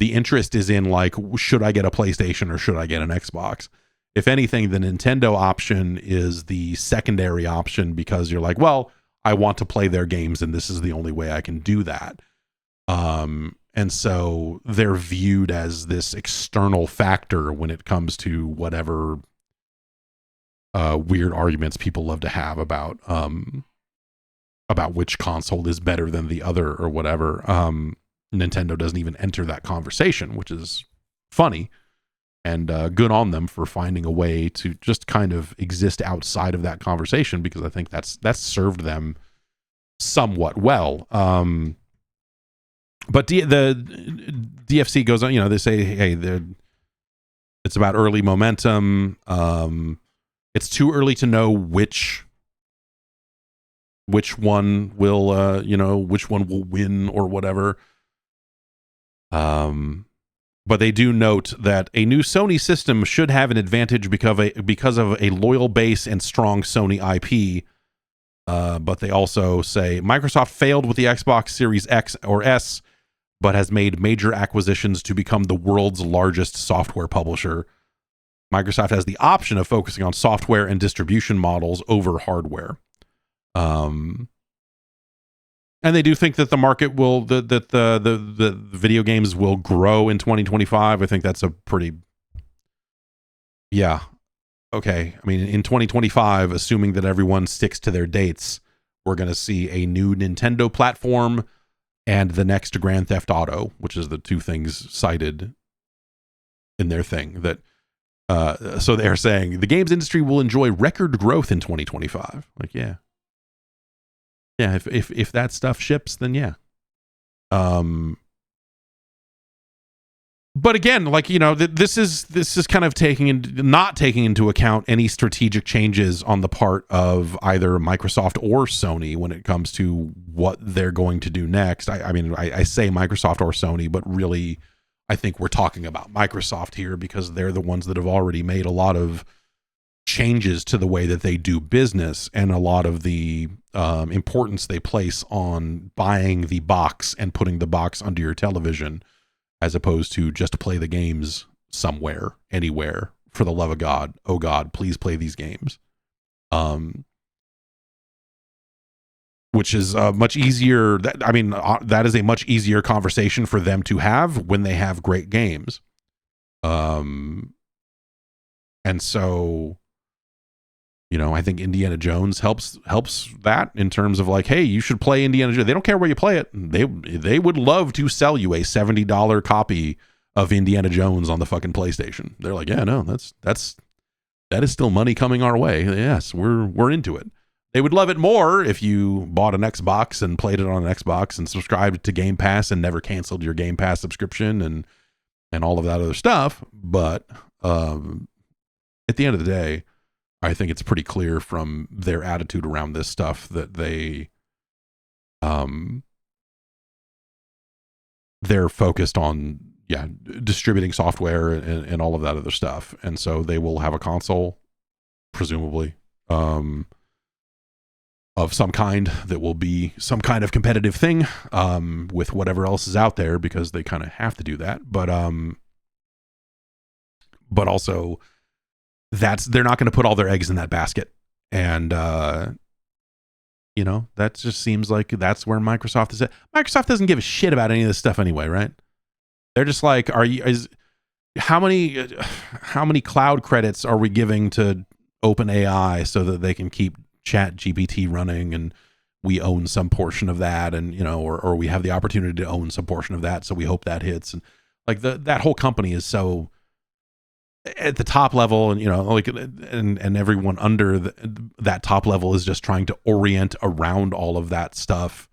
Speaker 1: interest is in, like, should I get a PlayStation or should I get an Xbox? If anything, the Nintendo option is the secondary option, because you're like, well, I want to play their games and this is the only way I can do that. And so they're viewed as this external factor when it comes to whatever weird arguments people love to have about which console is better than the other or whatever. Nintendo doesn't even enter that conversation, which is funny, and good on them for finding a way to just kind of exist outside of that conversation, because I think that's served them somewhat well. But the DFC goes on, they say, hey, it's about early momentum. It's too early to know which one will, which one will win or whatever. But they do note that a new Sony system should have an advantage because of a loyal base and strong Sony IP. But they also say Microsoft failed with the Xbox Series X or S, but has made major acquisitions to become the world's largest software publisher. Microsoft has the option of focusing on software and distribution models over hardware. And they do think that the market will, that the video games will grow in 2025. I think that's a pretty, yeah. Okay. I mean, in 2025, assuming that everyone sticks to their dates, we're going to see a new Nintendo platform and the next Grand Theft Auto, which is the two things cited in their thing. That so they're saying the games industry will enjoy record growth in 2025. Like, yeah. Yeah, if that stuff ships, then yeah. but again, like, you know, this is kind of not taking into account any strategic changes on the part of either Microsoft or Sony when it comes to what they're going to do next. I mean, I say Microsoft or Sony, but really, I think we're talking about Microsoft here because they're the ones that have already made a lot of changes to the way that they do business and a lot of the importance they place on buying the box and putting the box under your television, as opposed to just play the games somewhere, anywhere. For the love of God, oh God, please play these games. Which is much easier. That is a much easier conversation for them to have when they have great games. And so, you know, I think Indiana Jones helps that in terms of like, hey, you should play Indiana Jones. They don't care where you play it. They would love to sell you a $70 copy of Indiana Jones on the fucking PlayStation. They're like, yeah, no, that is still money coming our way. Yes, we're into it. They would love it more if you bought an Xbox and played it on an Xbox and subscribed to Game Pass and never canceled your Game Pass subscription and all of that other stuff. But at the end of the day, I think it's pretty clear from their attitude around this stuff that they're focused on distributing software and all of that other stuff. And so they will have a console, presumably, of some kind that will be some kind of competitive thing with whatever else is out there, because they kind of have to do that. But also, they're not going to put all their eggs in that basket. And, you know, that just seems like that's where Microsoft is at. Microsoft doesn't give a shit about any of this stuff anyway, right? They're just like, how many cloud credits are we giving to OpenAI so that they can keep Chat GPT running and we own some portion of that, and, you know, or we have the opportunity to own some portion of that, so we hope that hits. And like that whole company is so at the top level, and, you know, like, and everyone under that top level is just trying to orient around all of that stuff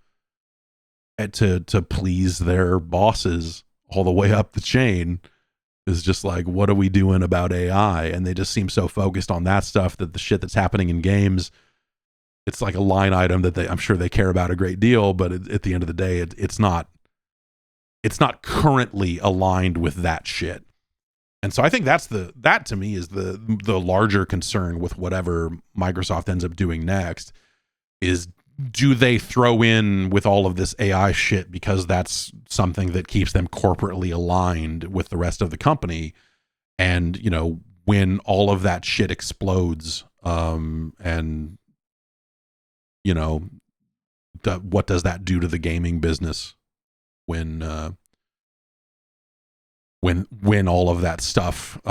Speaker 1: to please their bosses all the way up the chain. Is just like, what are we doing about AI? And they just seem so focused on that stuff that the shit that's happening in games, it's like a line item that I'm sure they care about a great deal, but at the end of the day, it's not currently aligned with that shit. And so I think that to me is the larger concern with whatever Microsoft ends up doing next. Is, do they throw in with all of this AI shit because that's something that keeps them corporately aligned with the rest of the company? And, you know, when all of that shit explodes, and, you know, what does that do to the gaming business when all of that stuff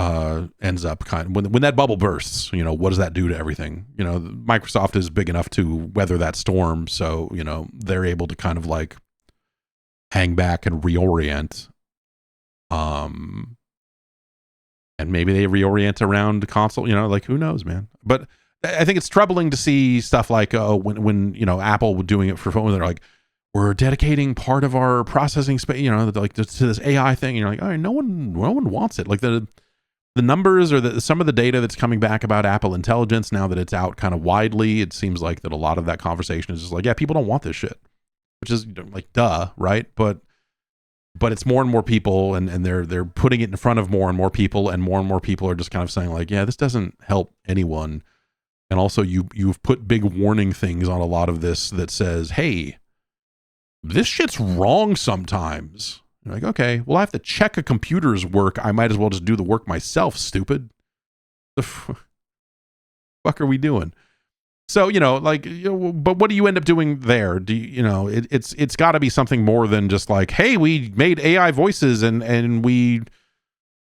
Speaker 1: ends up when that bubble bursts? You know, what does that do to everything? You know, Microsoft is big enough to weather that storm, so, you know, they're able to kind of like hang back and reorient. And maybe they reorient around console, you know, like, who knows, man. But I think it's troubling to see stuff like when you know, Apple doing it for phone, they're like, we're dedicating part of our processing space, you know, like to this AI thing. And you're like, all right, no one wants it. Like the numbers or some of the data that's coming back about Apple Intelligence now that it's out kind of widely, it seems like that a lot of that conversation is just like, yeah, people don't want this shit, which is like, duh, right? But it's more and more people, and they're putting it in front of more and more people are just kind of saying like, yeah, this doesn't help anyone. And also you've put big warning things on a lot of this that says, hey, this shit's wrong sometimes. You're like, okay, well, I have to check a computer's work. I might as well just do the work myself, stupid. The fuck are we doing? So, you know, like, you know, but what do you end up doing there? Do you know, it's got to be something more than just like, hey, we made AI voices and we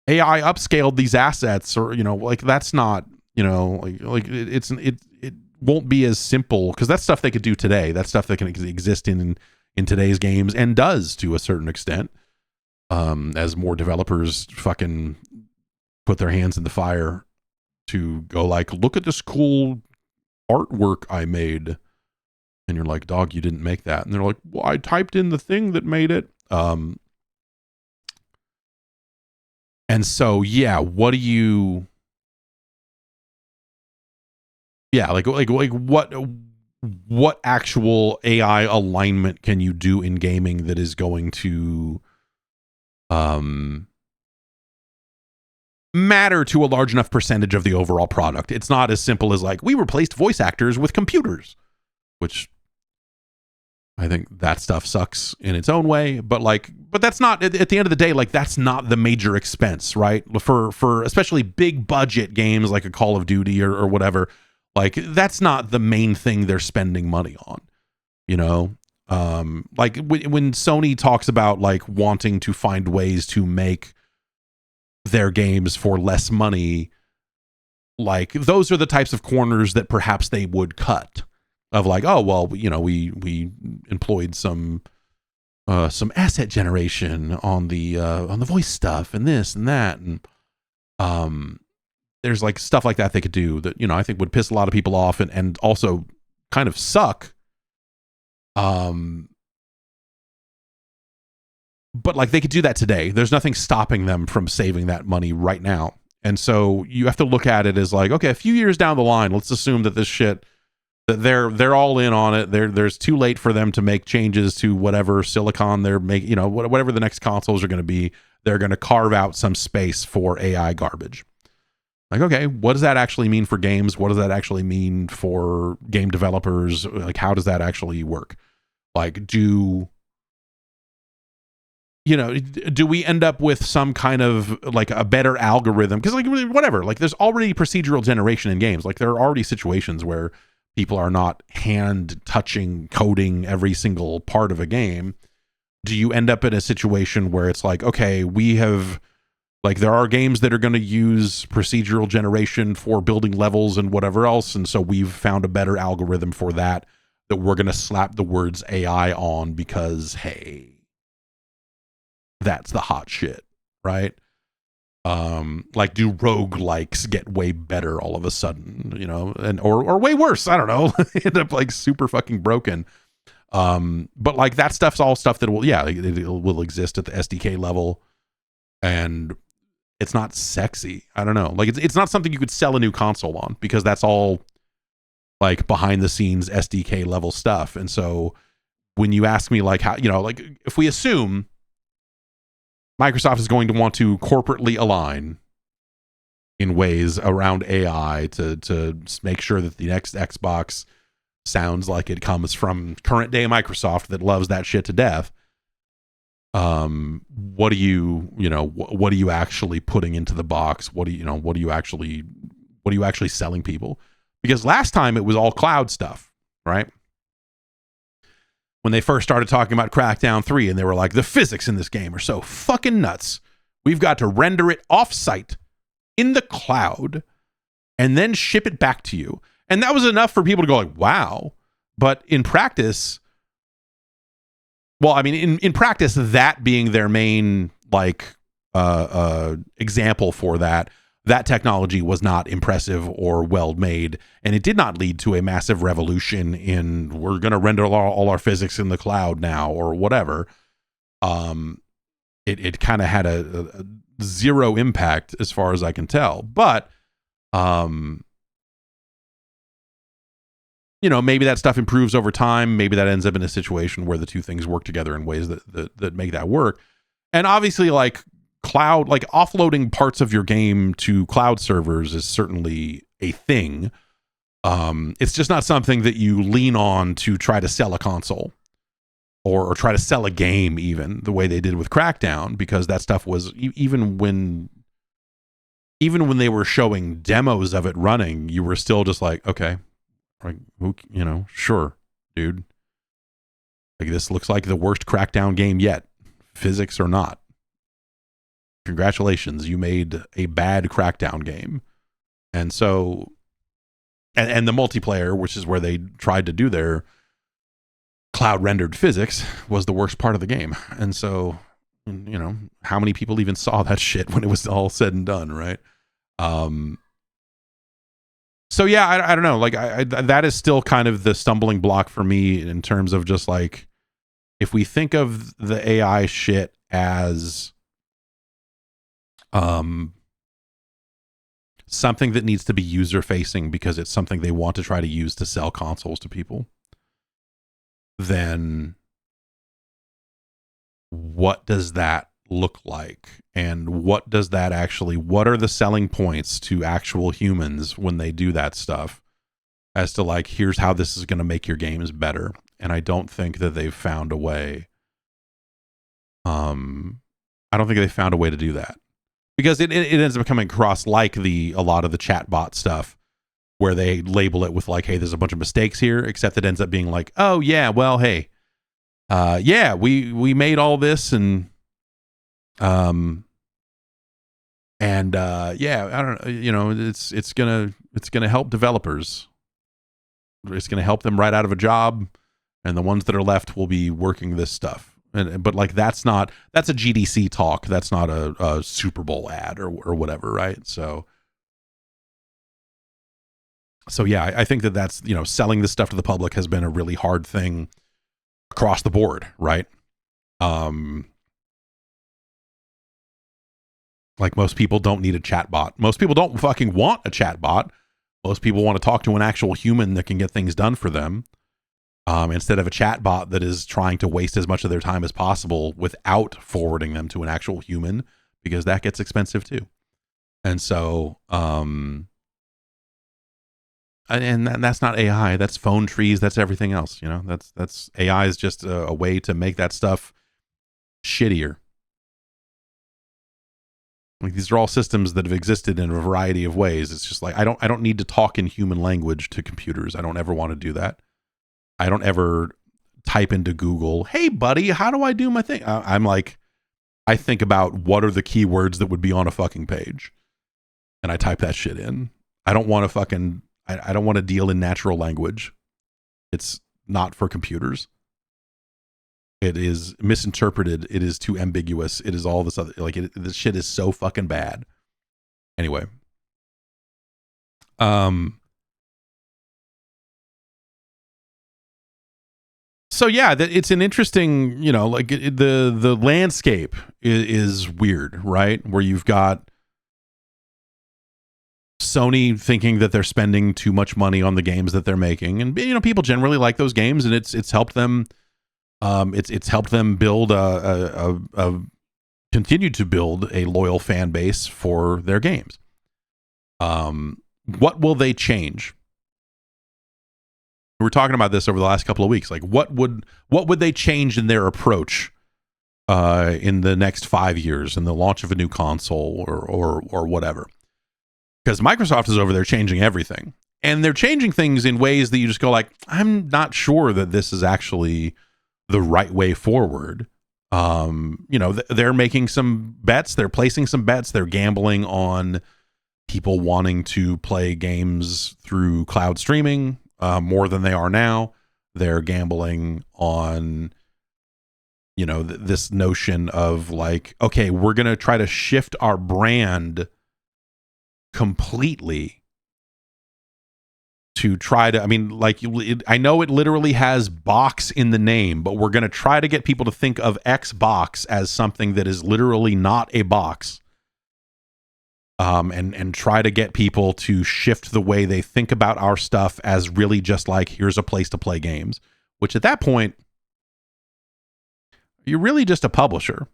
Speaker 1: AI upscaled these assets, or, you know, like, that's not, you know, like it won't be as simple, because that's stuff they could do today. That's stuff that can exist in today's games, and does to a certain extent, as more developers fucking put their hands in the fire to go like, look at this cool artwork I made. And you're like, dog, you didn't make that. And they're like, well, I typed in the thing that made it. And so, yeah, what do you, yeah, like what actual AI alignment can you do in gaming that is going to matter to a large enough percentage of the overall product? It's not as simple as like, we replaced voice actors with computers, which I think that stuff sucks in its own way, but that's not, at the end of the day, like, that's not the major expense, right? For especially big budget games like a Call of Duty or whatever, like, that's not the main thing they're spending money on, you know? Like when Sony talks about like wanting to find ways to make their games for less money, like, those are the types of corners that perhaps they would cut. Of like, oh well, you know, we employed some asset generation on the voice stuff and this and that, and there's like stuff like that they could do that, you know, I think would piss a lot of people off and also kind of suck. But like, they could do that today. There's nothing stopping them from saving that money right now. And so you have to look at it as like, okay, a few years down the line, let's assume that this shit, that they're all in on it. There's too late for them to make changes to whatever silicon they're making, you know, whatever the next consoles are going to be. They're going to carve out some space for AI garbage. Like, okay, what does that actually mean for games? What does that actually mean for game developers? Like, how does that actually work? Like, do we end up with some kind of like a better algorithm? Because like, whatever, like, there's already procedural generation in games. Like, there are already situations where people are not hand touching coding every single part of a game. Do you end up in a situation where it's like, okay, we have, like, there are games that are going to use procedural generation for building levels and whatever else, and so we've found a better algorithm for that we're going to slap the words AI on because, hey, that's the hot shit, right? Like, do roguelikes get way better all of a sudden, you know, and or way worse? I don't know. End up like super fucking broken. But like, that stuff's all stuff that will, yeah, it will exist at the SDK level, and it's not sexy. I don't know. Like, it's not something you could sell a new console on, because that's all like behind the scenes SDK level stuff. And so when you ask me like, how, you know, like, if we assume Microsoft is going to want to corporately align in ways around AI to make sure that the next Xbox sounds like it comes from current day Microsoft that loves that shit to death. What are you actually putting into the box? What are you actually selling people? Because last time it was all cloud stuff, right? When they first started talking about Crackdown 3, and they were like, the physics in this game are so fucking nuts. We've got to render it off-site in the cloud and then ship it back to you. And that was enough for people to go like, wow. But in practice, well, I mean, in practice, that being their main like example for that technology was not impressive or well made, and it did not lead to a massive revolution in, we're going to render all our physics in the cloud now or whatever. It kind of had a zero impact as far as I can tell. But you know, maybe that stuff improves over time. Maybe that ends up in a situation where the two things work together in ways that make that work. And obviously, like, cloud, like, offloading parts of your game to cloud servers is certainly a thing. It's just not something that you lean on to try to sell a console or try to sell a game, even the way they did with Crackdown, because that stuff was, even when they were showing demos of it running, you were still just like, okay, like, you know, sure, dude, like, this looks like the worst Crackdown game yet, physics or not. Congratulations, you made a bad Crackdown game. And so, and the multiplayer, which is where they tried to do their cloud rendered physics, was the worst part of the game. And so, you know, how many people even saw that shit when it was all said and done, right? So yeah, I don't know. Like, I that is still kind of the stumbling block for me in terms of just like, if we think of the AI shit as something that needs to be user facing because it's something they want to try to use to sell consoles to people, then what does that look like? And what does that actually, what are the selling points to actual humans when they do that stuff as to like, here's how this is going to make your games better? And I don't think that they've found a way. I don't think they found a way to do that, because it ends up becoming across like a lot of the chatbot stuff where they label it with like, hey, there's a bunch of mistakes here, except it ends up being like, oh yeah, well, hey, yeah, we made all this and yeah, I don't, you know, it's gonna help developers. It's gonna help them right out of a job, and the ones that are left will be working this stuff. But like that's a GDC talk. That's not a Super Bowl ad or whatever, right? So yeah, I think that's, you know, selling this stuff to the public has been a really hard thing across the board, right? Like most people don't need a chatbot. Most people don't fucking want a chatbot. Most people want to talk to an actual human that can get things done for them. Instead of a chatbot that is trying to waste as much of their time as possible without forwarding them to an actual human, because that gets expensive too. And so, and that's not AI. That's phone trees. That's everything else. You know, that's AI is just a way to make that stuff shittier. Like these are all systems that have existed in a variety of ways. It's just like I don't need to talk in human language to computers. I don't ever want to do that. I don't ever type into Google, hey buddy, how do I do my thing? I'm like, I think about what are the keywords that would be on a fucking page, and I type that shit in. I don't want to fucking, I don't want to deal in natural language. It's not for computers. It is misinterpreted. It is too ambiguous. It is all this other, like this shit is so fucking bad. Anyway. So yeah, it's an interesting, you know, like the landscape is weird, right? Where you've got Sony thinking that they're spending too much money on the games that they're making, and you know, people generally like those games, and it's helped them, it's helped them build continue to build a loyal fan base for their games. What will they change? We were talking about this over the last couple of weeks. Like, what would they change in their approach in the next 5 years in the launch of a new console or whatever? Because Microsoft is over there changing everything, and they're changing things in ways that you just go like, I'm not sure that this is actually the right way forward. You know, they're making some bets. They're placing some bets. They're gambling on people wanting to play games through cloud streaming. More than they are now. They're gambling on, you know, this notion of like, okay, we're going to try to shift our brand completely to try to, I mean, like, I know it literally has box in the name, but we're going to try to get people to think of Xbox as something that is literally not a box. And try to get people to shift the way they think about our stuff as really just like, here's a place to play games, which at that point, you're really just a publisher,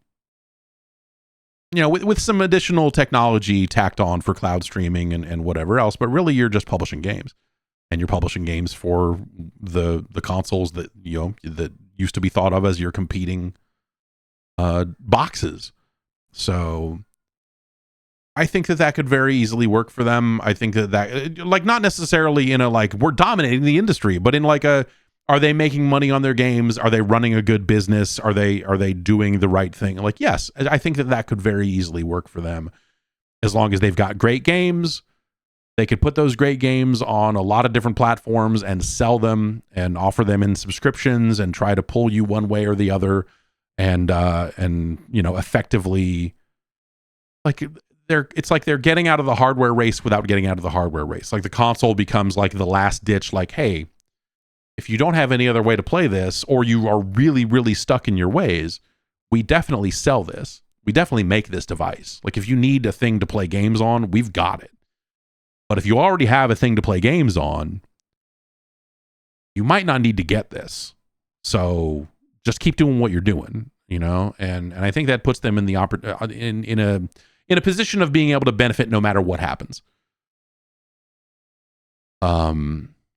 Speaker 1: you know, with some additional technology tacked on for cloud streaming and whatever else, but really you're just publishing games, and you're publishing games for the consoles that, you know, that used to be thought of as your competing boxes. So I think that could very easily work for them. I think that like, not necessarily in a like we're dominating the industry, but in like are they making money on their games? Are they running a good business? Are they doing the right thing? Like, yes, I think that could very easily work for them, as long as they've got great games. They could put those great games on a lot of different platforms and sell them and offer them in subscriptions and try to pull you one way or the other, and you know, effectively, like, it's like they're getting out of the hardware race without getting out of the hardware race. Like the console becomes like the last ditch, like, hey, if you don't have any other way to play this, or you are really, really stuck in your ways, we definitely sell this. We definitely make this device. Like if you need a thing to play games on, we've got it. But if you already have a thing to play games on, you might not need to get this. So just keep doing what you're doing, you know? And I think that puts them in the in a position of being able to benefit no matter what happens.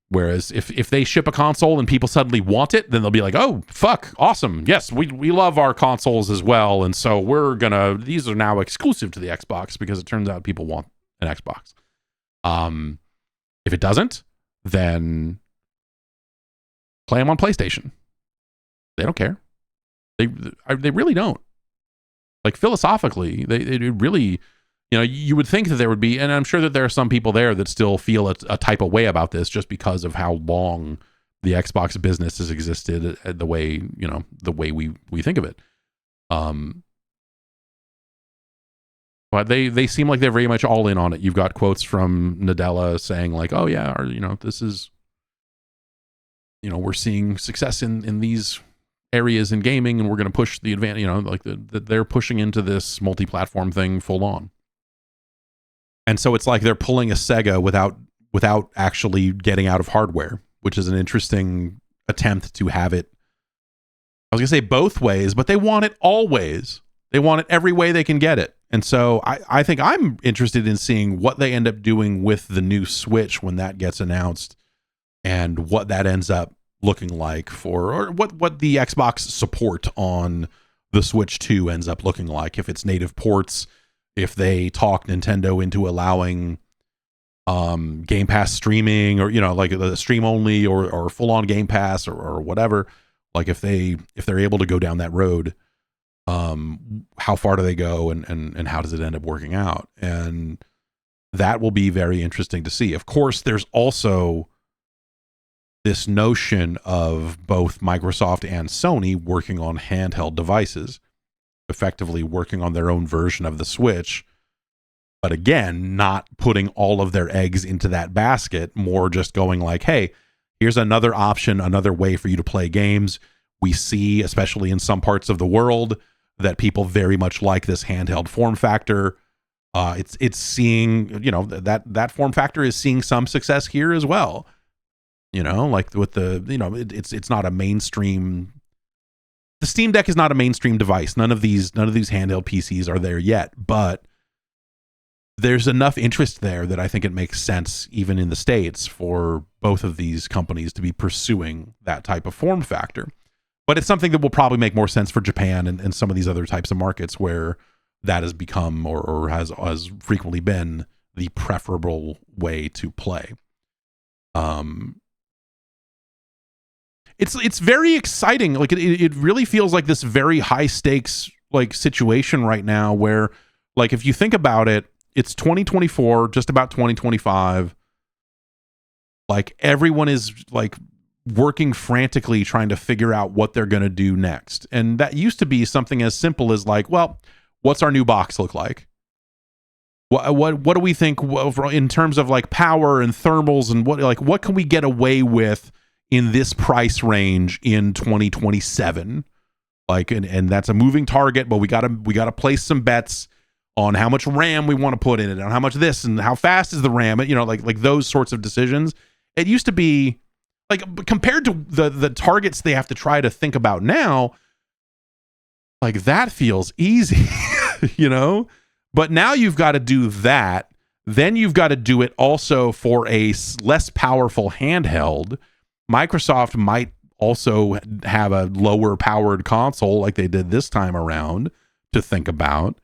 Speaker 1: Whereas if they ship a console and people suddenly want it, then they'll be like, oh, fuck, awesome. Yes, we love our consoles as well. And so these are now exclusive to the Xbox because it turns out people want an Xbox. If it doesn't, then play them on PlayStation. They don't care. They really don't. Like philosophically, they really, you know, you would think that there would be, and I'm sure that there are some people there that still feel a type of way about this just because of how long the Xbox business has existed, the way, you know, the way we think of it. But they seem like they're very much all in on it. You've got quotes from Nadella saying like, oh yeah, or, you know, this is, you know, we're seeing success in these areas in gaming and we're going to push the advantage, you know, like they're pushing into this multi-platform thing full on. And so it's like they're pulling a Sega without actually getting out of hardware, which is an interesting attempt to have it, I was going to say both ways, but they want it all ways. They want it every way they can get it. And so I think I'm interested in seeing what they end up doing with the new Switch when that gets announced and what that ends up looking like or what the Xbox support on the Switch 2 ends up looking like. If it's native ports, if they talk Nintendo into allowing Game Pass streaming or, you know, like the stream only or full on Game Pass or whatever, like if they're able to go down that road, how far do they go and how does it end up working out? And that will be very interesting to see. Of course, there's also this notion of both Microsoft and Sony working on handheld devices, effectively working on their own version of the Switch, but again, not putting all of their eggs into that basket, more just going like, hey, here's another option, another way for you to play games. We see, especially in some parts of the world, that people very much like this handheld form factor. It's seeing, you know, that form factor is seeing some success here as well. You know, like with the, you know, it's not a mainstream. The Steam Deck is not a mainstream device. None of these handheld PCs are there yet, but there's enough interest there that I think it makes sense, even in the States, for both of these companies to be pursuing that type of form factor. But it's something that will probably make more sense for Japan and some of these other types of markets where that has become or has frequently been the preferable way to play. It's very exciting. Like it really feels like this very high stakes like situation right now where, like, if you think about it, it's 2024, just about 2025. Like everyone is like working frantically trying to figure out what they're going to do next. And that used to be something as simple as like, well, what's our new box look like? What do we think in terms of like power and thermals and what can we get away with in this price range in 2027? Like, and that's a moving target, but we gotta place some bets on how much RAM we want to put in it and how much this and how fast is the RAM, you know, like those sorts of decisions. It used to be like, compared to the targets they have to try to think about now, like that feels easy, you know? But now you've got to do that. Then you've got to do it also for a less powerful handheld. Microsoft might also have a lower powered console like they did this time around to think about.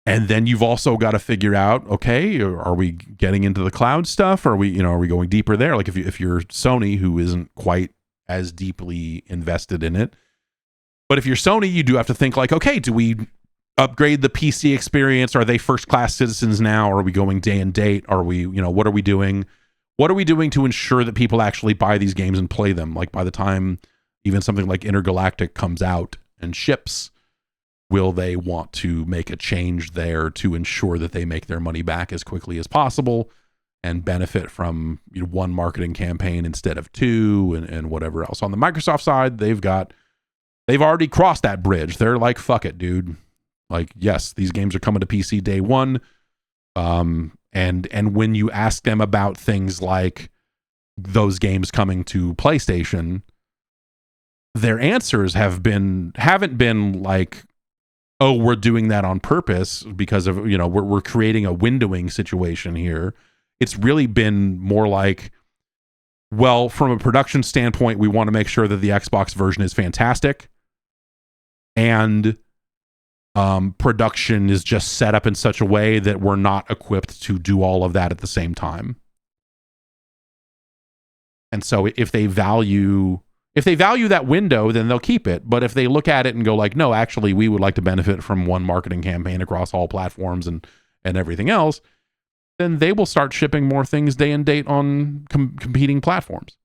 Speaker 1: And then you've also got to figure out, okay, are we getting into the cloud stuff? Are we going deeper there? Like if you're Sony, who isn't quite as deeply invested in it, but if you're Sony, you do have to think like, okay, do we upgrade the PC experience? Are they first class citizens now? Are we going day and date? Are we, what are we doing? What are we doing to ensure that people actually buy these games and play them? Like by the time even something like Intergalactic comes out and ships, will they want to make a change there to ensure that they make their money back as quickly as possible and benefit from one marketing campaign instead of two and whatever else? On the Microsoft side, they've already crossed that bridge. They're like, fuck it, dude. Like, yes, these games are coming to PC day one. And when you ask them about things like those games coming to PlayStation, their answers haven't been like, oh, we're doing that on purpose because of, we're creating a windowing situation here. It's really been more like, well, from a production standpoint, we want to make sure that the Xbox version is fantastic, and production is just set up in such a way that we're not equipped to do all of that at the same time. And so if they value that window, then they'll keep it. But if they look at it and go like, no, actually, we would like to benefit from one marketing campaign across all platforms and everything else, then they will start shipping more things day and date on competing platforms.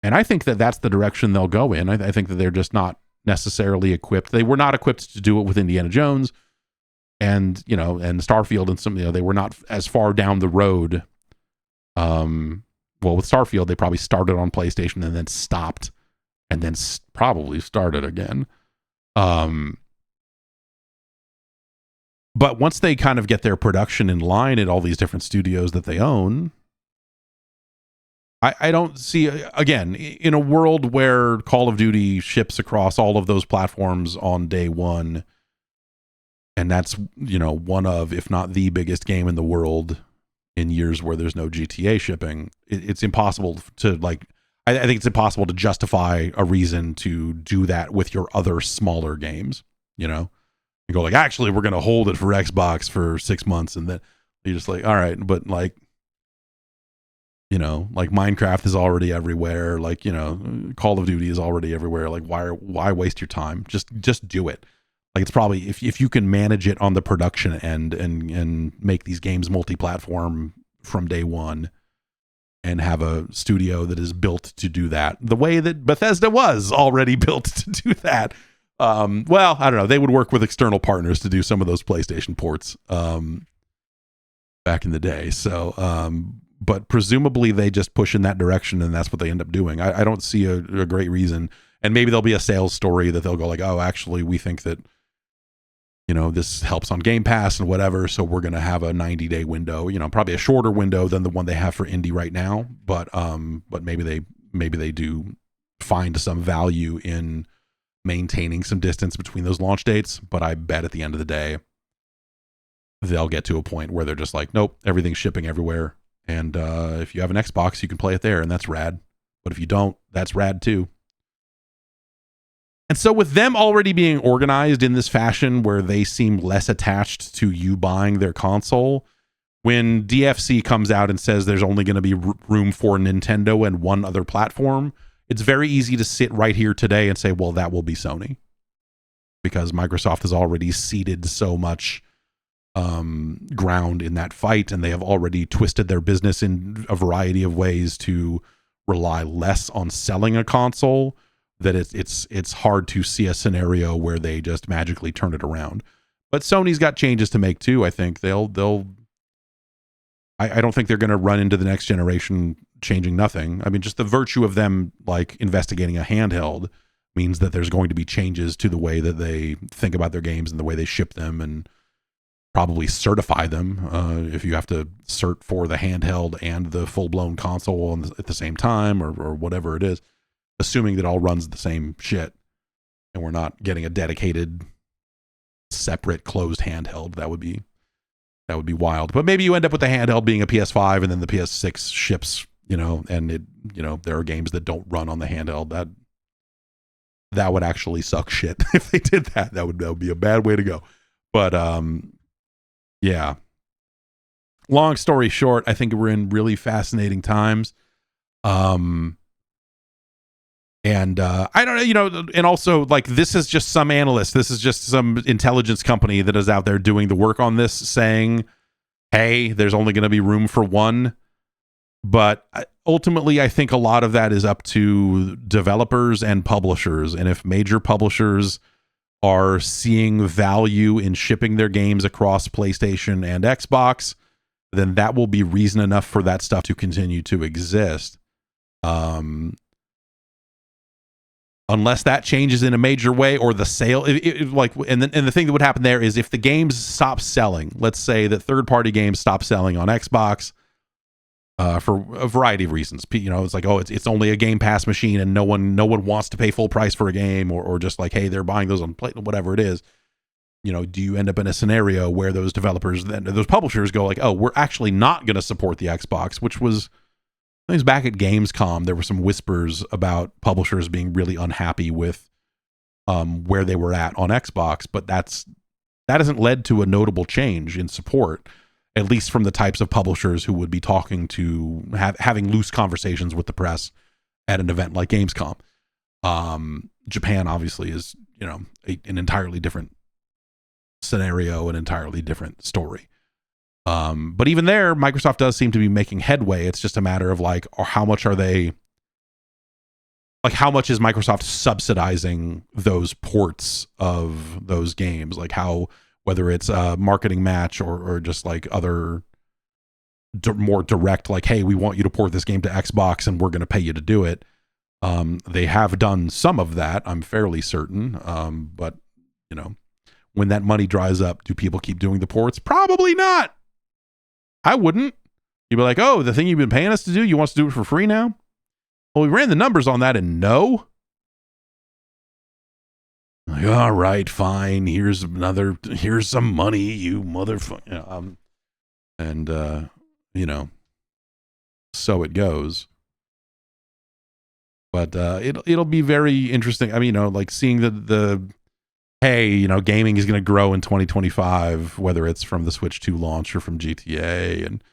Speaker 1: And I think that that's the direction they'll go in. I think that they're just not necessarily equipped. They were not equipped to do it with Indiana Jones and Starfield and some, they were not as far down the road. Well, with Starfield, they probably started on PlayStation and then stopped and then probably started again. But once they kind of get their production in line at all these different studios that they own, I don't see, again, in a world where Call of Duty ships across all of those platforms on day one, and that's, one of, if not the biggest game in the world in years where there's no GTA shipping, it's impossible to I think it's impossible to justify a reason to do that with your other smaller games, You go like, actually, we're going to hold it for Xbox for 6 months. And then you're just like, all right, but Minecraft is already everywhere. Call of Duty is already everywhere. Like, why waste your time? Just do it. Like, it's probably, if you can manage it on the production end and make these games multi-platform from day one and have a studio that is built to do that the way that Bethesda was already built to do that. Well, I don't know. They would work with external partners to do some of those PlayStation ports back in the day. So, but presumably they just push in that direction, and that's what they end up doing. I don't see a great reason. And maybe there'll be a sales story that they'll go like, oh, actually, we think that this helps on Game Pass and whatever, so we're going to have a 90-day window, probably a shorter window than the one they have for indie right now, but maybe they do find some value in maintaining some distance between those launch dates. But I bet at the end of the day, they'll get to a point where they're just like, nope, everything's shipping everywhere, and if you have an Xbox, you can play it there, and that's rad. But if you don't, that's rad too. And so with them already being organized in this fashion where they seem less attached to you buying their console, when DFC comes out and says there's only going to be room for Nintendo and one other platform, it's very easy to sit right here today and say, well, that will be Sony. Because Microsoft has already ceded so much ground in that fight, and they have already twisted their business in a variety of ways to rely less on selling a console, that it's hard to see a scenario where they just magically turn it around. But Sony's got changes to make too. I think I don't think they're going to run into the next generation changing nothing. I mean, just the virtue of them investigating a handheld means that there's going to be changes to the way that they think about their games and the way they ship them, and probably certify them if you have to cert for the handheld and the full-blown console at the same time, or whatever it is. Assuming that all runs the same shit and we're not getting a dedicated, separate, closed handheld. That would be wild. But maybe you end up with the handheld being a PS5 and then the PS6 ships, and there are games that don't run on the handheld. That would actually suck shit if they did that. That would be a bad way to go. But yeah. Long story short, I think we're in really fascinating times. And I don't know, and also this is just some analyst. This is just some intelligence company that is out there doing the work on this, saying, hey, there's only going to be room for one. But ultimately, I think a lot of that is up to developers and publishers. And if major publishers are seeing value in shipping their games across PlayStation and Xbox, then that will be reason enough for that stuff to continue to exist. unless that changes in a major way, or the sale, and the thing that would happen there is if the games stop selling, let's say that third-party games stop selling on Xbox for a variety of reasons. It's like, oh, it's only a Game Pass machine, and no one wants to pay full price for a game, or just like, hey, they're buying those on play, whatever it is. Do you end up in a scenario where those developers, those publishers go like, oh, we're actually not going to support the Xbox, which was. I think back at Gamescom, there were some whispers about publishers being really unhappy with where they were at on Xbox, but that hasn't led to a notable change in support, at least from the types of publishers who would be talking to, having loose conversations with the press at an event like Gamescom. Japan obviously is, an entirely different scenario, an entirely different story. But even there, Microsoft does seem to be making headway. It's just a matter of like, or how much is Microsoft subsidizing those ports of those games? Like whether it's a marketing match or just like other more direct, like, hey, we want you to port this game to Xbox and we're going to pay you to do it. They have done some of that, I'm fairly certain. But when that money dries up, do people keep doing the ports? Probably not. I wouldn't. You'd be like, oh, the thing you've been paying us to do, you want us to do it for free now? Well, we ran the numbers on that and no. Like, all right, fine. Here's some money, you motherfucker. So it goes. But it'll be very interesting. I mean, like seeing the hey, gaming is going to grow in 2025, whether it's from the Switch 2 launch or from GTA, and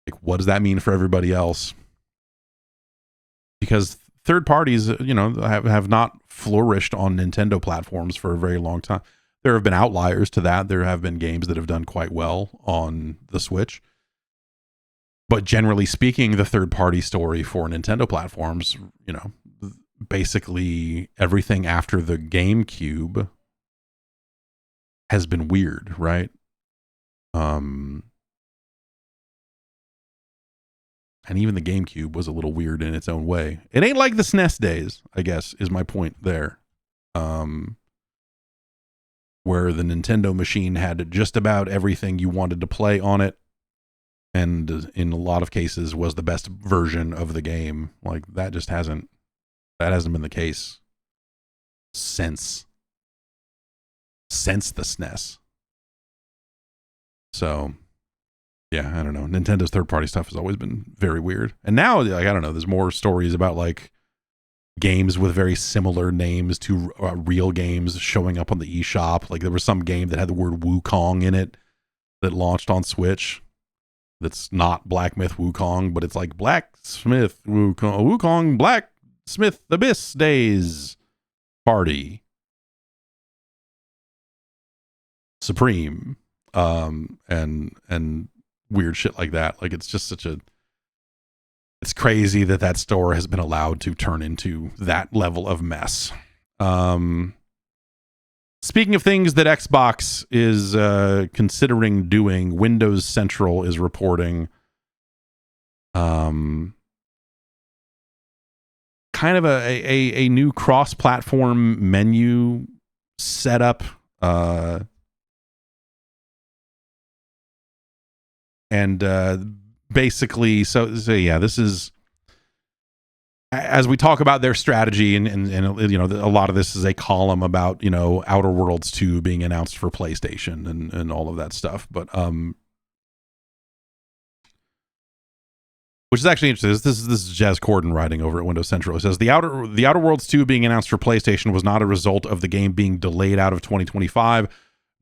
Speaker 1: like, what does that mean for everybody else? Because third parties, have not flourished on Nintendo platforms for a very long time. There have been outliers to that. There have been games that have done quite well on the Switch. But generally speaking, the third party story for Nintendo platforms, basically everything after the GameCube has been weird, right? And even the GameCube was a little weird in its own way. It ain't like the SNES days, I guess, is my point there. Where the Nintendo machine had just about everything you wanted to play on it, and in a lot of cases was the best version of the game. Like that hasn't been the case since the SNES. So yeah, I don't know. Nintendo's third party stuff has always been very weird. And now, like, I don't know, there's more stories about like games with very similar names to real games showing up on the eShop. Like there was some game that had the word Wukong in it that launched on Switch. That's not Black Myth Wukong, but it's like Blacksmith Wukong Blacksmith Abyss Days Party Supreme, and weird shit like that. Like it's just it's crazy that store has been allowed to turn into that level of mess. Speaking of things that Xbox is considering doing, Windows Central is reporting kind of a new cross-platform menu setup. Basically, so yeah, this is, as we talk about their strategy, and a lot of this is a column about Outer Worlds 2 being announced for PlayStation and all of that stuff, but which is actually interesting. This is Jazz Corden writing over at Windows Central. It says the Outer Worlds 2 being announced for PlayStation was not a result of the game being delayed out of 2025,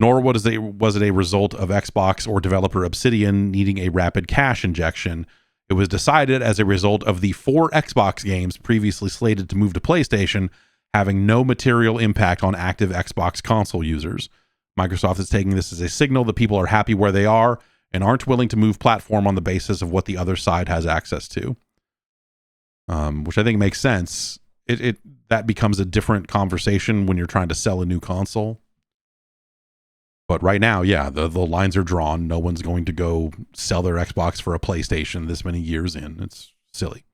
Speaker 1: nor was it a result of Xbox or developer Obsidian needing a rapid cash injection. It was decided as a result of the 4 Xbox games previously slated to move to PlayStation having no material impact on active Xbox console users. Microsoft is taking this as a signal that people are happy where they are and aren't willing to move platform on the basis of what the other side has access to. Which I think makes sense. That becomes a different conversation when you're trying to sell a new console. But right now, yeah, the lines are drawn. No one's going to go sell their Xbox for a PlayStation this many years in. It's silly.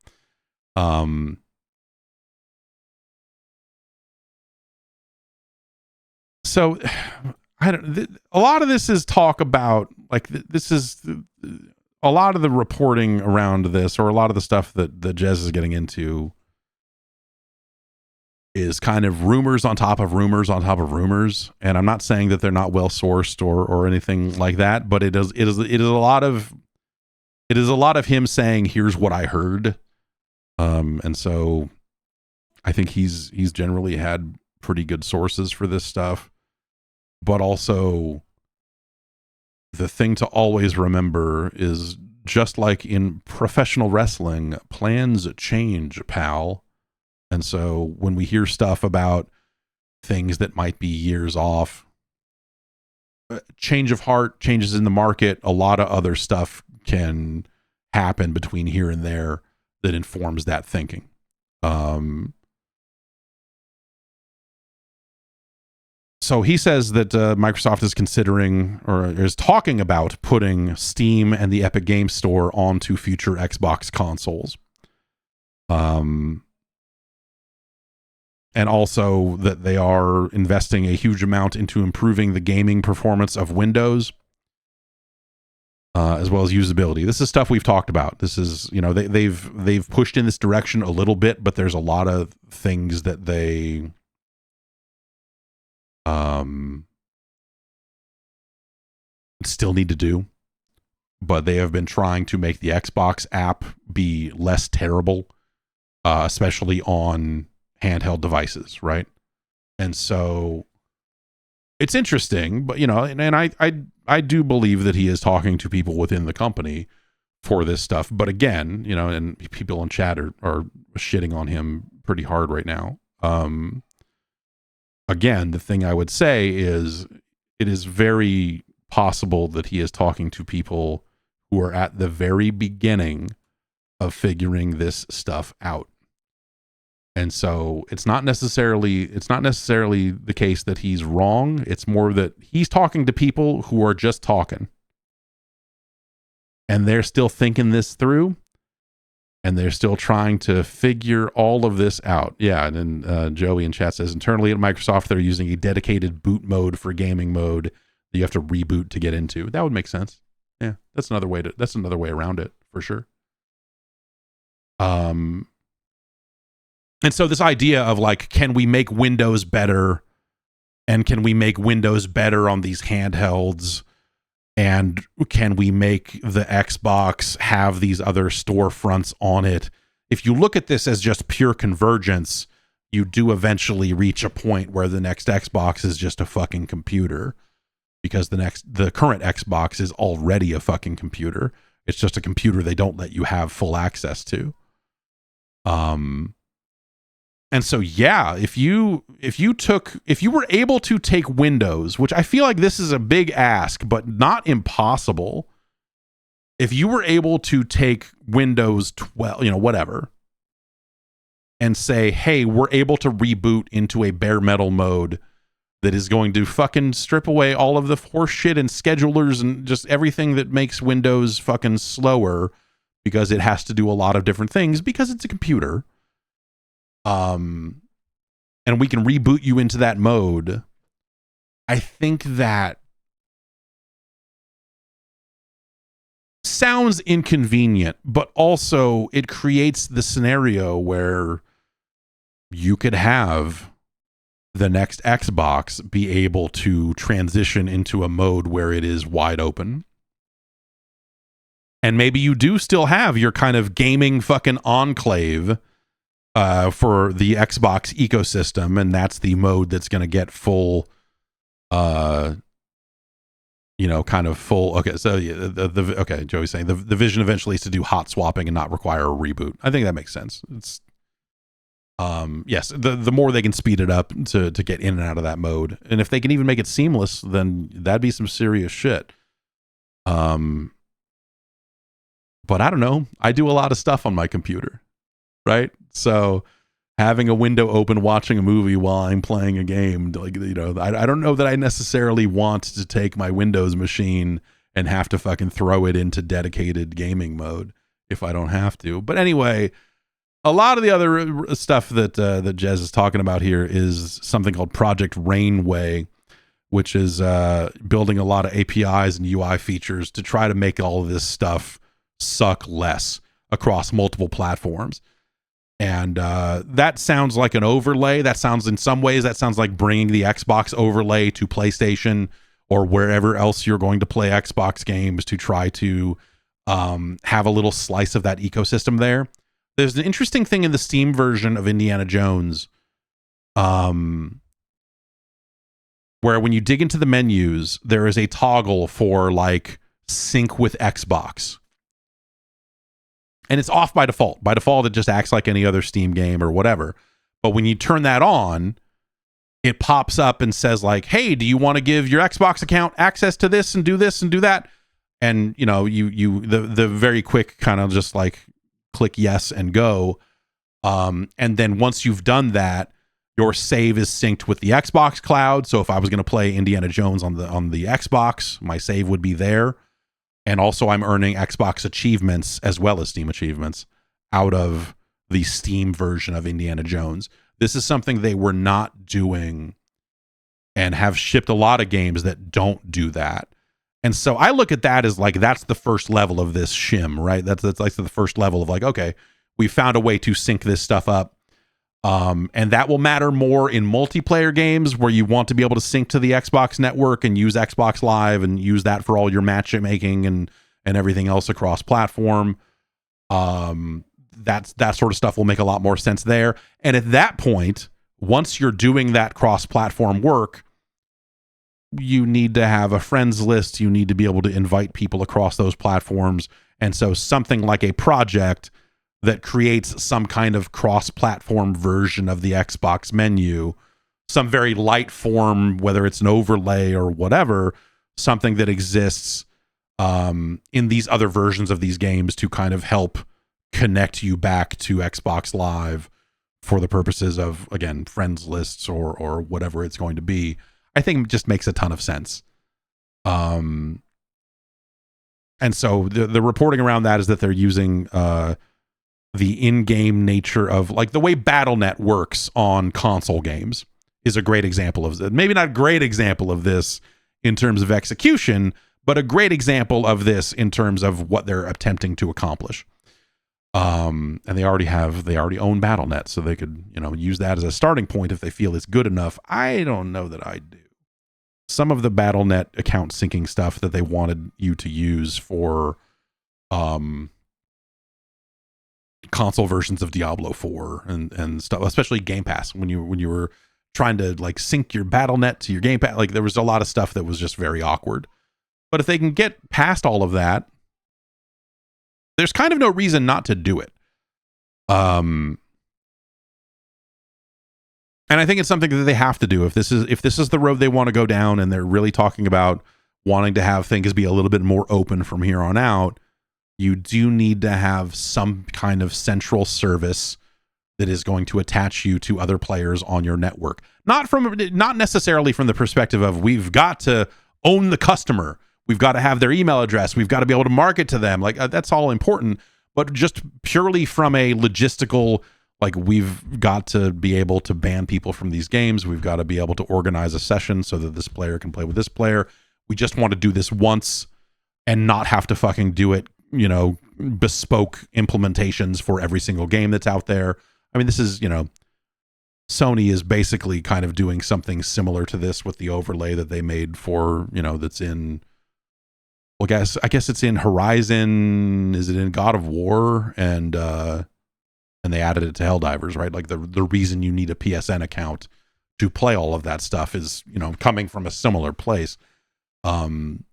Speaker 1: So a lot of this is talk about like this is a lot of the reporting around this, or a lot of the stuff that Jez is getting into, is kind of rumors on top of rumors on top of rumors. And I'm not saying that they're not well sourced or anything like that, but it is a lot of him saying, here's what I heard. And so I think he's generally had pretty good sources for this stuff. But also, the thing to always remember is, just like in professional wrestling, plans change, pal. And so when we hear stuff about things that might be years off, change of heart, changes in the market, a lot of other stuff can happen between here and there that informs that thinking. So he says that Microsoft is considering, or is talking about, putting Steam and the Epic Games Store onto future Xbox consoles. And also that they are investing a huge amount into improving the gaming performance of Windows, as well as usability. This is stuff we've talked about. This is, they've pushed in this direction a little bit, but there's a lot of things that they still need to do. But they have been trying to make the Xbox app be less terrible, especially on handheld devices, right? And so it's interesting, but and I do believe that he is talking to people within the company for this stuff. But again, and people in chat are shitting on him pretty hard right now. Again, the thing I would say is, it is very possible that he is talking to people who are at the very beginning of figuring this stuff out. And so it's not necessarily the case that he's wrong. It's more that he's talking to people who are just talking, and they're still thinking this through, and they're still trying to figure all of this out. Yeah. And then Joey in chat says, internally at Microsoft, they're using a dedicated boot mode for gaming mode that you have to reboot to get into. That would make sense. Yeah. That's another way around it, for sure. And so this idea of like, can we make Windows better, and can we make Windows better on these handhelds, and can we make the Xbox have these other storefronts on it? If you look at this as just pure convergence, you do eventually reach a point where the next Xbox is just a fucking computer, because the current Xbox is already a fucking computer. It's just a computer they don't let you have full access to. And so, yeah, if you were able to take Windows, which I feel like this is a big ask, but not impossible. If you were able to take Windows 12, whatever, and say, hey, we're able to reboot into a bare metal mode that is going to fucking strip away all of the horse shit and schedulers and just everything that makes Windows fucking slower, because it has to do a lot of different things because it's a computer. And we can reboot you into that mode. I think that sounds inconvenient, but also it creates the scenario where you could have the next Xbox be able to transition into a mode where it is wide open. And maybe you do still have your kind of gaming fucking enclave for the Xbox ecosystem, and that's the mode that's going to get full, kind of full. Okay, so yeah, okay, Joey's saying the vision eventually is to do hot swapping and not require a reboot. I think that makes sense. It's yes, the more they can speed it up to get in and out of that mode, and if they can even make it seamless, then that'd be some serious shit. But I don't know. I do a lot of stuff on my computer, right? So having a window open, watching a movie while I'm playing a game, like, I don't know that I necessarily want to take my Windows machine and have to fucking throw it into dedicated gaming mode if I don't have to. But anyway, a lot of the other stuff that Jez is talking about here is something called Project Rainway, which is building a lot of APIs and UI features to try to make all of this stuff suck less across multiple platforms. And that sounds like an overlay. That sounds, in some ways, that sounds like bringing the Xbox overlay to PlayStation or wherever else you're going to play Xbox games to try to have a little slice of that ecosystem there. There's an interesting thing in the Steam version of Indiana Jones, where when you dig into the menus, there is a toggle for like sync with Xbox. And it's off by default. By default, it just acts like any other Steam game or whatever. But when you turn that on, it pops up and says like, hey, do you want to give your Xbox account access to this and do that? And, you know, the very quick kind of just like click yes and go. And then once you've done that, your save is synced with the Xbox cloud. So if I was going to play Indiana Jones on the Xbox, my save would be there. And also I'm earning Xbox achievements as well as Steam achievements out of the Steam version of Indiana Jones. This is something they were not doing and have shipped a lot of games that don't do that. And so I look at that as like, that's the first level of this shim, right? That's like the first level of like, okay, we found a way to sync this stuff up. And that will matter more in multiplayer games where you want to be able to sync to the Xbox network and use Xbox Live and use that for all your matchmaking and everything else across platform. That sort of stuff will make a lot more sense there. And at that point, once you're doing that cross-platform work, you need to have a friends list. You need to be able to invite people across those platforms. And so something like a project that creates some kind of cross-platform version of the Xbox menu, some very light form, whether it's an overlay or whatever, something that exists in these other versions of these games to kind of help connect you back to Xbox Live for the purposes of, again, friends lists or whatever it's going to be. I think it just makes a ton of sense. And so the reporting around that is that they're using the in-game nature of like the way BattleNet works on console games is a great example of, maybe not a great example of this in terms of execution, but a great example of this in terms of what they're attempting to accomplish. And they already own BattleNet, so they could, you know, use that as a starting point if they feel it's good enough. I don't know that I do. Some of the BattleNet account syncing stuff that they wanted you to use for console versions of Diablo 4 and stuff, especially Game Pass, when you were trying to like sync your BattleNet to your Game Pass, like there was a lot of stuff that was just very awkward. But if they can get past all of that, there's kind of no reason not to do it. And I think it's something that they have to do. If this is the road they want to go down, and they're really talking about wanting to have things be a little bit more open from here on out, you do need to have some kind of central service that is going to attach you to other players on your network. Not necessarily from the perspective of we've got to own the customer, we've got to have their email address, we've got to be able to market to them. Like that's all important, but just purely from a logistical, like we've got to be able to ban people from these games. We've got to be able to organize a session so that this player can play with this player. We just want to do this once and not have to fucking do it, you know, bespoke implementations for every single game that's out there. I mean, this is, you know, Sony is basically kind of doing something similar to this with the overlay that they made for, you know, that's in, well, I guess it's in Horizon. Is it in God of War? And they added it to Helldivers, right? Like the reason you need a PSN account to play all of that stuff is, you know, coming from a similar place. And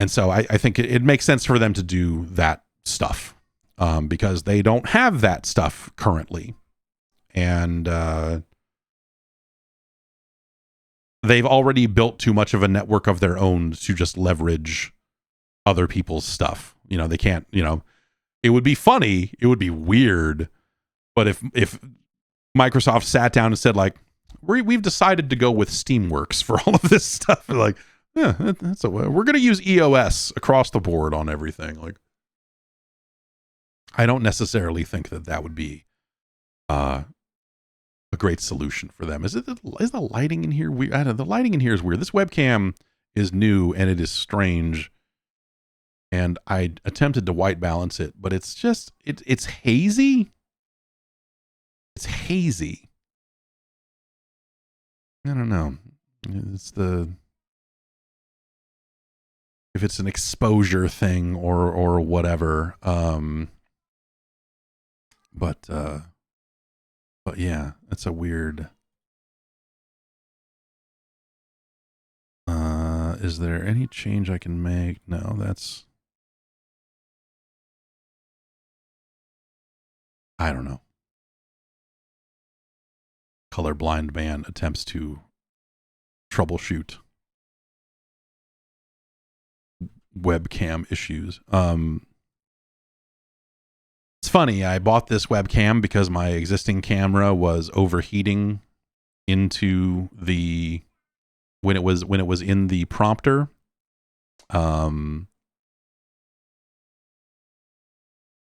Speaker 1: so I think it makes sense for them to do that stuff because they don't have that stuff currently. And they've already built too much of a network of their own to just leverage other people's stuff. You know, they can't, you know, it would be funny, it would be weird, but if Microsoft sat down and said like, we've decided to go with Steamworks for all of this stuff, like, yeah, that's a way. We're going to use EOS across the board on everything. Like, I don't necessarily think that would be a great solution for them. Is the lighting in here weird? I don't know. The lighting in here is weird. This webcam is new and it is strange. And I attempted to white balance it, but it's just it's hazy. It's hazy. I don't know. It's if it's an exposure thing or whatever. But yeah, that's a weird. Is there any change I can make? No, that's. I don't know. Colorblind man attempts to troubleshoot webcam issues. It's funny. I bought this webcam because my existing camera was overheating into the when it was in the prompter.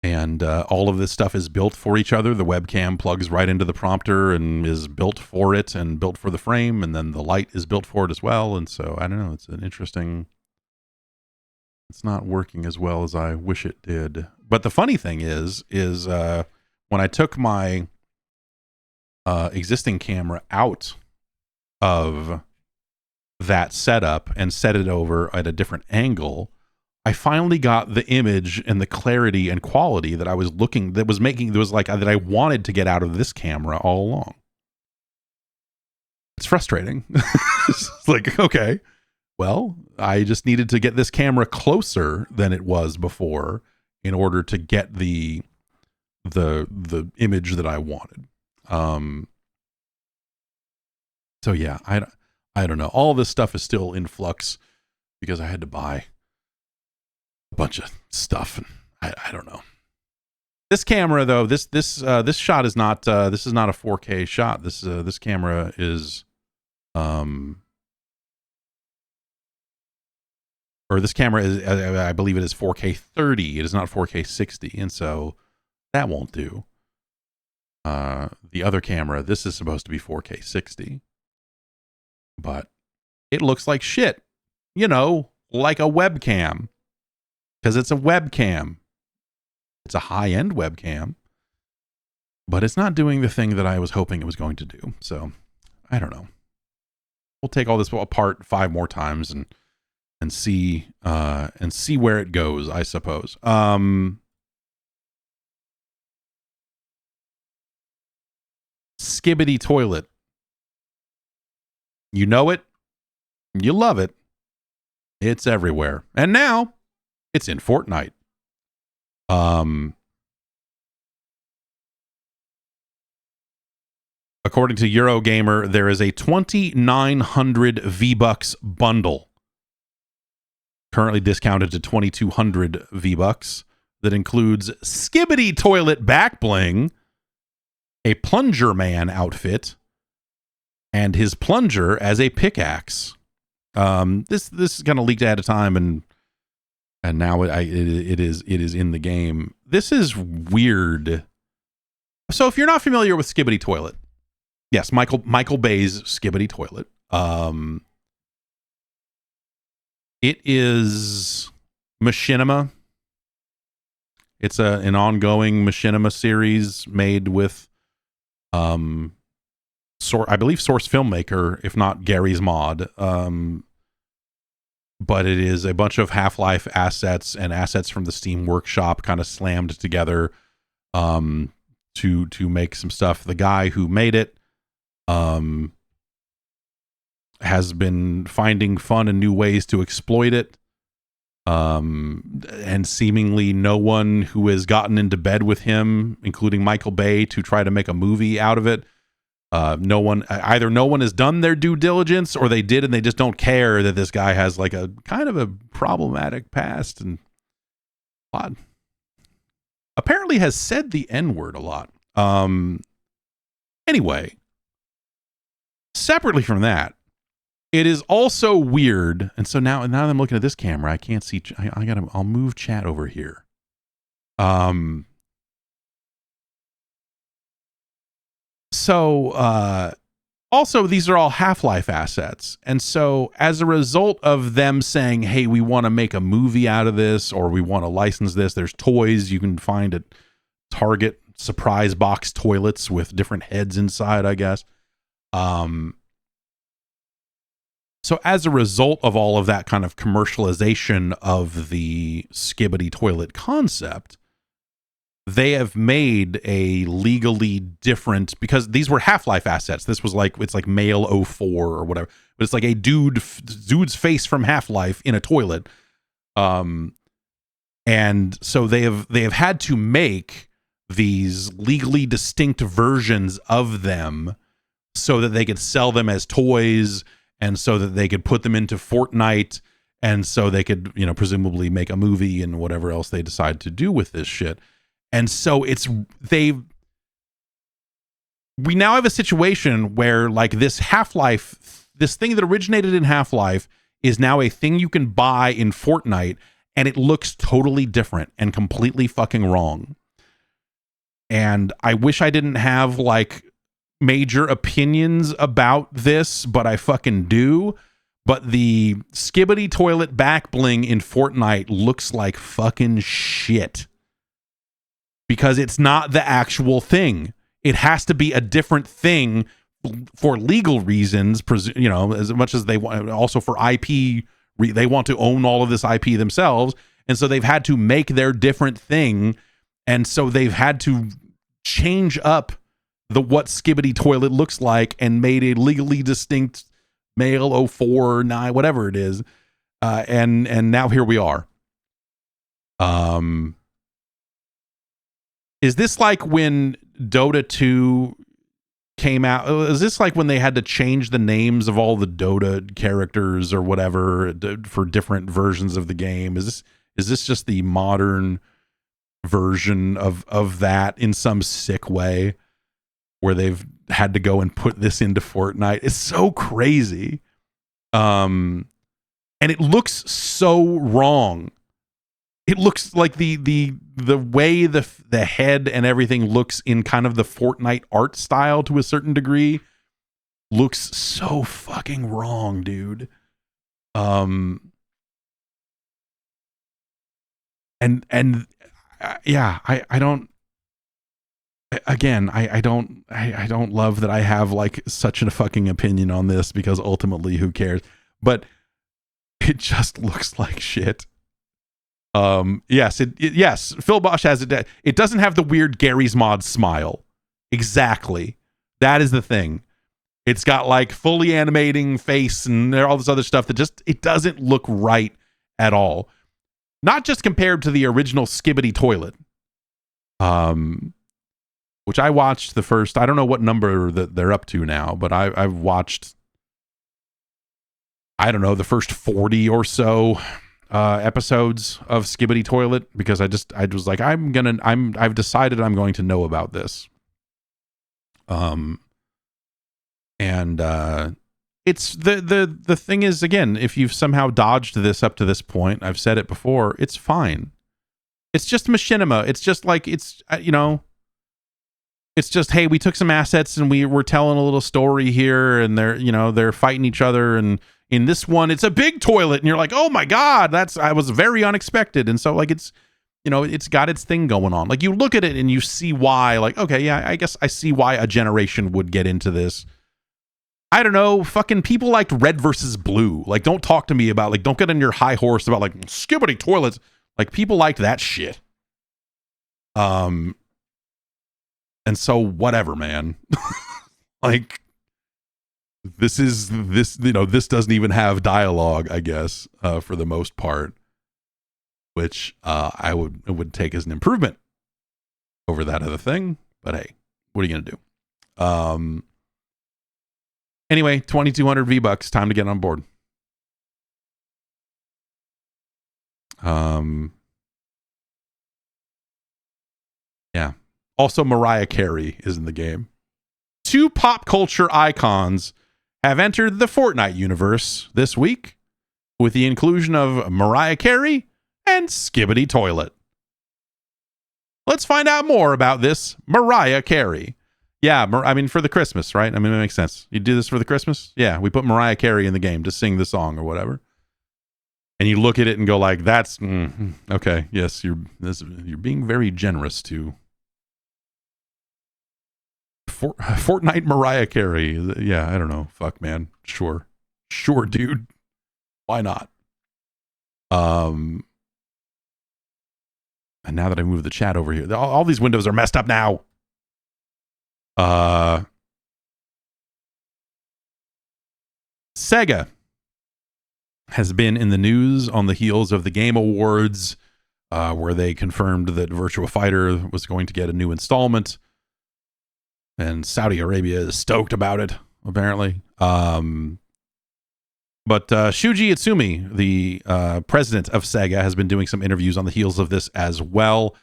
Speaker 1: And all of this stuff is built for each other. The webcam plugs right into the prompter and is built for it and built for the frame, and then the light is built for it as well. And so I don't know. It's an interesting. It's not working as well as I wish it did. But the funny thing is when I took my existing camera out of that setup and set it over at a different angle, I finally got the image and the clarity and quality that I was looking, that was like that I wanted to get out of this camera all along. It's frustrating. It's like, okay, well, I just needed to get this camera closer than it was before in order to get the image that I wanted. So yeah, I don't know. All this stuff is still in flux because I had to buy a bunch of stuff, and I don't know. This camera though, this shot is not this is not a 4K shot. This camera is or this camera is, I believe it is 4K 30. It is not 4K 60, and so that won't do. The other camera, this is supposed to be 4K 60, but it looks like shit. You know, like a webcam. Because it's a webcam. It's a high-end webcam. But it's not doing the thing that I was hoping it was going to do. So, I don't know. We'll take all this apart 5 more times and see where it goes, I suppose. Skibidi toilet. You know it. You love it. It's everywhere. And now it's in Fortnite. According to Eurogamer, there is a 2,900 V-Bucks bundle, currently discounted to 2,200 V-Bucks, that includes Skibidi toilet back bling, a plunger man outfit, and his plunger as a pickaxe. This is kind of leaked ahead of time, and now it is in the game. This is weird. So if you're not familiar with Skibidi toilet, yes, Michael Bay's Skibidi toilet. It is machinima. It's an ongoing machinima series made with I believe Source filmmaker, if not Gary's Mod. But it is a bunch of Half-Life assets and assets from the Steam Workshop kind of slammed together to make some stuff. The guy who made it has been finding fun and new ways to exploit it. And seemingly no one who has gotten into bed with him, including Michael Bay, to try to make a movie out of it. No one has done their due diligence, or they did and they just don't care that this guy has like a kind of a problematic past and apparently has said the N-word a lot. Anyway, separately from that, it is also weird. And so now that I'm looking at this camera, I can't see. I'll move chat over here. so also, these are all Half-Life assets. And so as a result of them saying, hey, we want to make a movie out of this, or we want to license this, there's toys you can find at Target, surprise box toilets with different heads inside, I guess. So as a result of all of that kind of commercialization of the Skibidi toilet concept, they have made a legally different, because these were Half-Life assets. This was like, it's like male 04 or whatever, but it's like a dude's face from Half-Life in a toilet. And so they have had to make these legally distinct versions of them so that they could sell them as toys, and so that they could put them into Fortnite, and so they could, you know, presumably make a movie and whatever else they decide to do with this shit. And so we now have a situation where, like, this Half-Life, this thing that originated in Half-Life is now a thing you can buy in Fortnite, and it looks totally different and completely fucking wrong. And I wish I didn't have, like, major opinions about this, but I fucking do. But the Skibidi toilet back bling in Fortnite looks like fucking shit, because it's not the actual thing. It has to be a different thing for legal reasons, you know, as much as they want, also for IP. They want to own all of this IP themselves. And so they've had to make their different thing. And so they've had to change up what Skibidi toilet looks like and made a legally distinct male 04, 9, whatever it is. And now here we are. Is this like when Dota 2 came out? Is this like when they had to change the names of all the Dota characters or whatever for different versions of the game? Is this just the modern version of that in some sick way, where they've had to go and put this into Fortnite? It's so crazy. And it looks so wrong. It looks like the way the head and everything looks in kind of the Fortnite art style to a certain degree looks so fucking wrong, dude. Yeah, I don't. Again, I don't love that I have like such a fucking opinion on this, because ultimately, who cares? But it just looks like shit. Yes, yes, Phil Bosch has it. It doesn't have the weird Gary's Mod smile. Exactly. That is the thing. It's got like fully animating face and all this other stuff that just, it doesn't look right at all. Not just compared to the original Skibidi toilet. Which I watched the first, I don't know what number that they're up to now, but I've watched, I don't know, the first 40 or so episodes of Skibidi toilet, because I was like, I've decided I'm going to know about this. It's the thing is, again, if you've somehow dodged this up to this point, I've said it before, it's fine. It's just machinima. It's just like, it's, you know, it's just, hey, we took some assets and we were telling a little story here, and they're fighting each other, and in this one it's a big toilet, and you're like, oh my god, I was very unexpected. And so like, it's, you know, it's got its thing going on. Like, you look at it and you see why, like, okay, yeah, I guess I see why a generation would get into this. I don't know, fucking people liked Red versus Blue. Like, don't talk to me about, like, don't get on your high horse about like Skibidi toilets. Like, people liked that shit. And so whatever, man. Like, this, you know, this doesn't even have dialogue, I guess, for the most part, which I would take as an improvement over that other thing. But hey, what are you gonna do? Anyway, 2,200 V-Bucks, time to get on board. Yeah. Also, Mariah Carey is in the game. 2 pop culture icons have entered the Fortnite universe this week with the inclusion of Mariah Carey and Skibidi Toilet. Let's find out more about this Mariah Carey. Yeah, I mean, for the Christmas, right? I mean, it makes sense. You do this for the Christmas? Yeah, we put Mariah Carey in the game to sing the song or whatever. And you look at it and go like, "That's okay. Yes, you're being very generous to Fortnite Mariah Carey." Yeah, I don't know. Fuck, man. Sure, dude. Why not? And now that I move the chat over here, all these windows are messed up now. Sega has been in the news on the heels of the Game Awards, where they confirmed that Virtua Fighter was going to get a new installment, and Saudi Arabia is stoked about it, apparently. But Shuji Itsumi, the president of Sega, has been doing some interviews on the heels of this as well.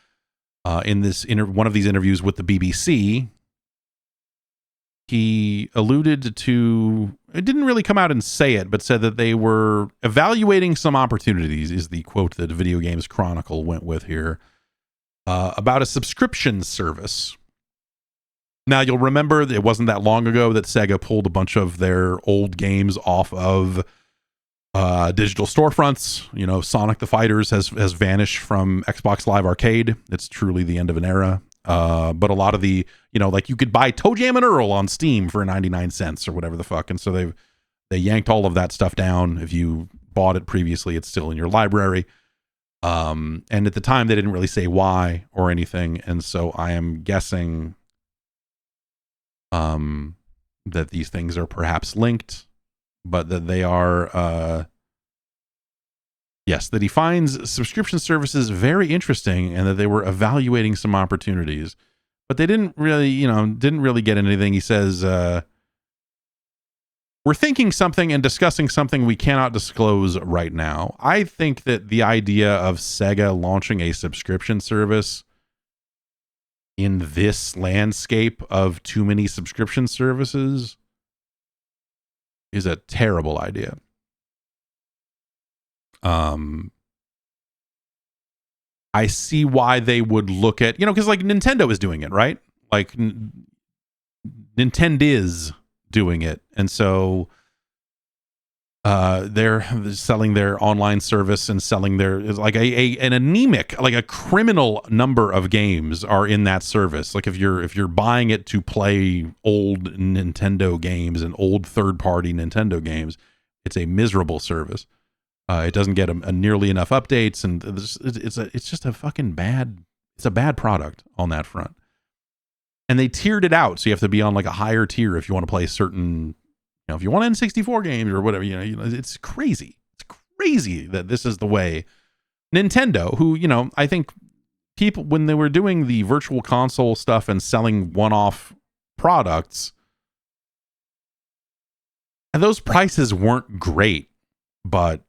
Speaker 1: In this one of these interviews with the BBC, he alluded to, it didn't really come out and say it, but said that they were evaluating some opportunities, is the quote that Video Games Chronicle went with here, about a subscription service. Now, you'll remember that it wasn't that long ago that Sega pulled a bunch of their old games off of digital storefronts. You know, Sonic the Fighters has vanished from Xbox Live Arcade. It's truly the end of an era. But a lot of the, you know, like you could buy Toe Jam and Earl on Steam for 99 cents or whatever the fuck. And so they yanked all of that stuff down. If you bought it previously, it's still in your library. And at the time, they didn't really say why or anything. And so I am guessing that these things are perhaps linked, but that they are, yes, that he finds subscription services very interesting and that they were evaluating some opportunities, but they didn't really get anything. He says, we're thinking something and discussing something we cannot disclose right now. I think that the idea of Sega launching a subscription service in this landscape of too many subscription services is a terrible idea. I see why they would look at, you know, because like Nintendo is doing it, right? Like Nintendo is doing it, and so they're selling their online service and selling their, like an anemic, like a criminal number of games are in that service. Like if you're buying it to play old Nintendo games and old third-party Nintendo games, it's a miserable service. It doesn't get a nearly enough updates, and it's just a fucking bad. It's a bad product on that front. And they tiered it out, so you have to be on like a higher tier if you want to play certain. You know, if you want N64 games or whatever, you know, it's crazy. It's crazy that this is the way Nintendo, who, you know, I think people, when they were doing the virtual console stuff and selling one-off products, and those prices weren't great, but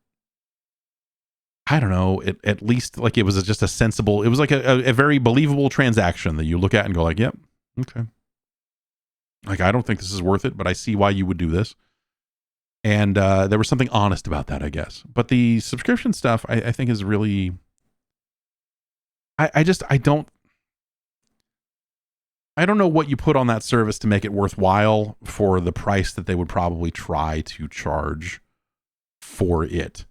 Speaker 1: I don't know, at least like it was just a sensible, it was like a very believable transaction that you look at and go like, yep, okay. Like, I don't think this is worth it, but I see why you would do this. And there was something honest about that, I guess. But the subscription stuff, I think is really, I don't know what you put on that service to make it worthwhile for the price that they would probably try to charge for it.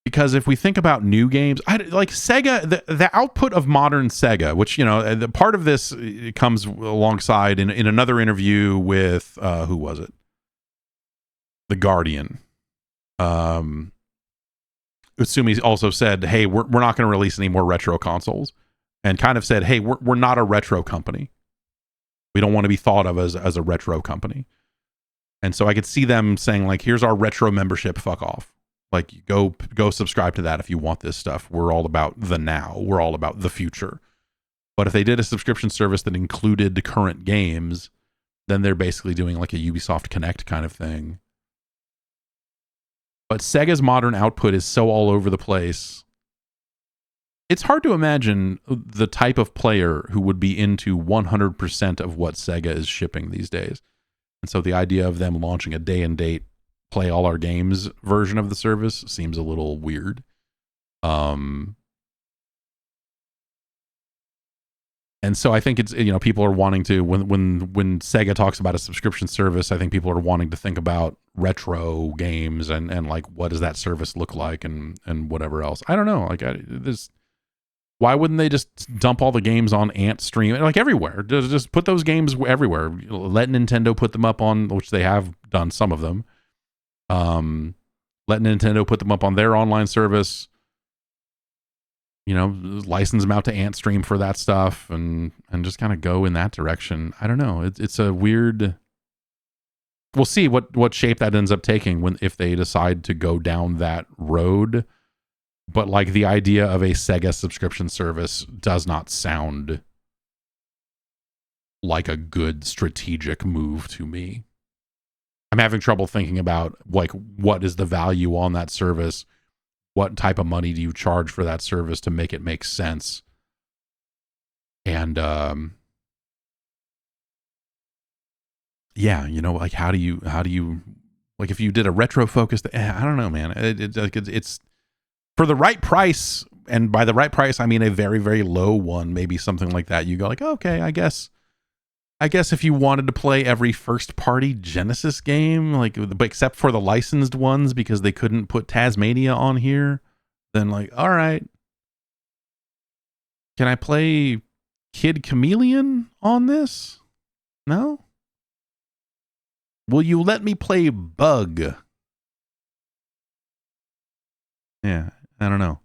Speaker 1: Because if we think about new games, like Sega, the output of modern Sega, which, you know, the part of this comes alongside in another interview with, who was it? The Guardian. Utsumi also said, hey, we're not going to release any more retro consoles, and kind of said, hey, we're not a retro company. We don't want to be thought of as a retro company. And so I could see them saying, like, here's our retro membership, fuck off. Like, go subscribe to that if you want this stuff. We're all about the now. We're all about the future. But if they did a subscription service that included current games, then they're basically doing like a Ubisoft Connect kind of thing. But Sega's modern output is so all over the place. It's hard to imagine the type of player who would be into 100% of what Sega is shipping these days. And so the idea of them launching a day and date play all our games version of the service seems a little weird. And so I think it's, people are wanting to, when Sega talks about a subscription service, I think people are wanting to think about retro games and like, what does that service look like and whatever else. I don't know. Like, why wouldn't they just dump all the games on Ant Stream, like everywhere? Just put those games everywhere. Let Nintendo put them up on, which they have done some of them. Let Nintendo put them up on their online service. License them out to Ant Stream for that stuff, and just kind of go in that direction. I don't know. It's a weird. We'll see what shape that ends up taking if they decide to go down that road. But like the idea of a Sega subscription service does not sound like a good strategic move to me. I'm having trouble thinking about like what is the value on that service. What type of money do you charge for that service to make it make sense? And like how do you like if you did a retro focused? I don't know, man. It's for the right price, and by the right price I mean a very, very low one, maybe something like that. You go like, okay, I guess if you wanted to play every first party Genesis game, like, but except for the licensed ones because they couldn't put Tasmania on here, then like, all right. Can I play Kid Chameleon on this? No? Will you let me play Bug? Yeah, I don't know.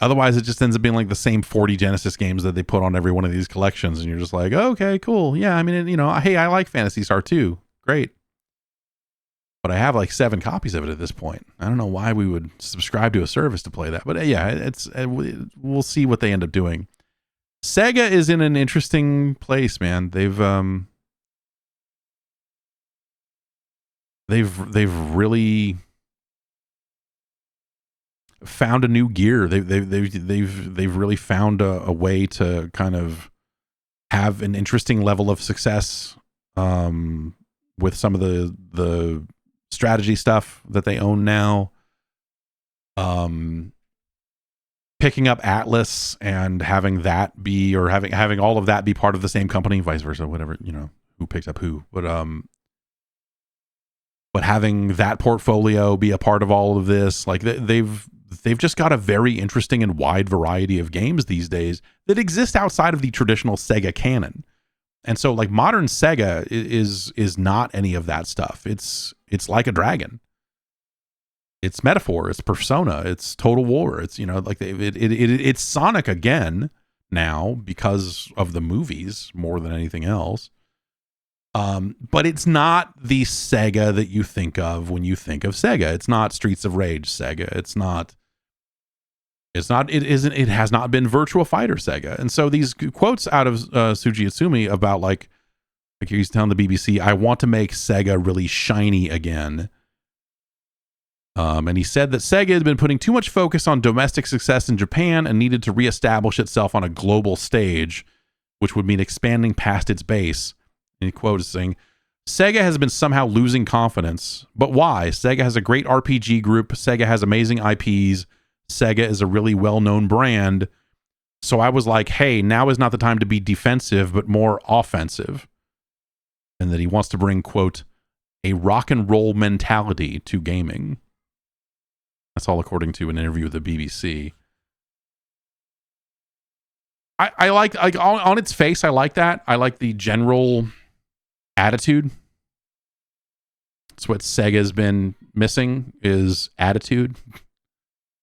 Speaker 1: Otherwise, it just ends up being like the same 40 Genesis games that they put on every one of these collections. And you're just like, okay, cool. Yeah, I mean, hey, I like Phantasy Star 2. Great. But I have like 7 copies of it at this point. I don't know why we would subscribe to a service to play that. But yeah, we'll see what they end up doing. Sega is in an interesting place, man. They've really found a new gear. They've really found a way to kind of have an interesting level of success with some of the strategy stuff that they own now. Picking up Atlas and having that be, or having all of that be part of the same company, vice versa, whatever, who picked up who, but having that portfolio be a part of all of this, like they've just got a very interesting and wide variety of games these days that exist outside of the traditional Sega canon. And so like modern Sega is not any of that stuff. It's Like a Dragon. It's Metaphor, it's Persona, it's Total War. It's, like it's Sonic again now because of the movies more than anything else. But it's not the Sega that you think of when you think of Sega. It's not Streets of Rage Sega. It has not been Virtua Fighter Sega. And so these quotes out of Suji Itsumi about like he's telling the BBC, I want to make Sega really shiny again. And he said that Sega had been putting too much focus on domestic success in Japan and needed to reestablish itself on a global stage, which would mean expanding past its base. And he quotes saying, Sega has been somehow losing confidence. But why? Sega has a great RPG group. Sega has amazing IPs. Sega is a really well-known brand. So I was like, hey, now is not the time to be defensive, but more offensive. And that he wants to bring, quote, a rock and roll mentality to gaming. That's all according to an interview with the BBC. I like on its face, I like that. I like the general attitude. It's what Sega's been missing, is attitude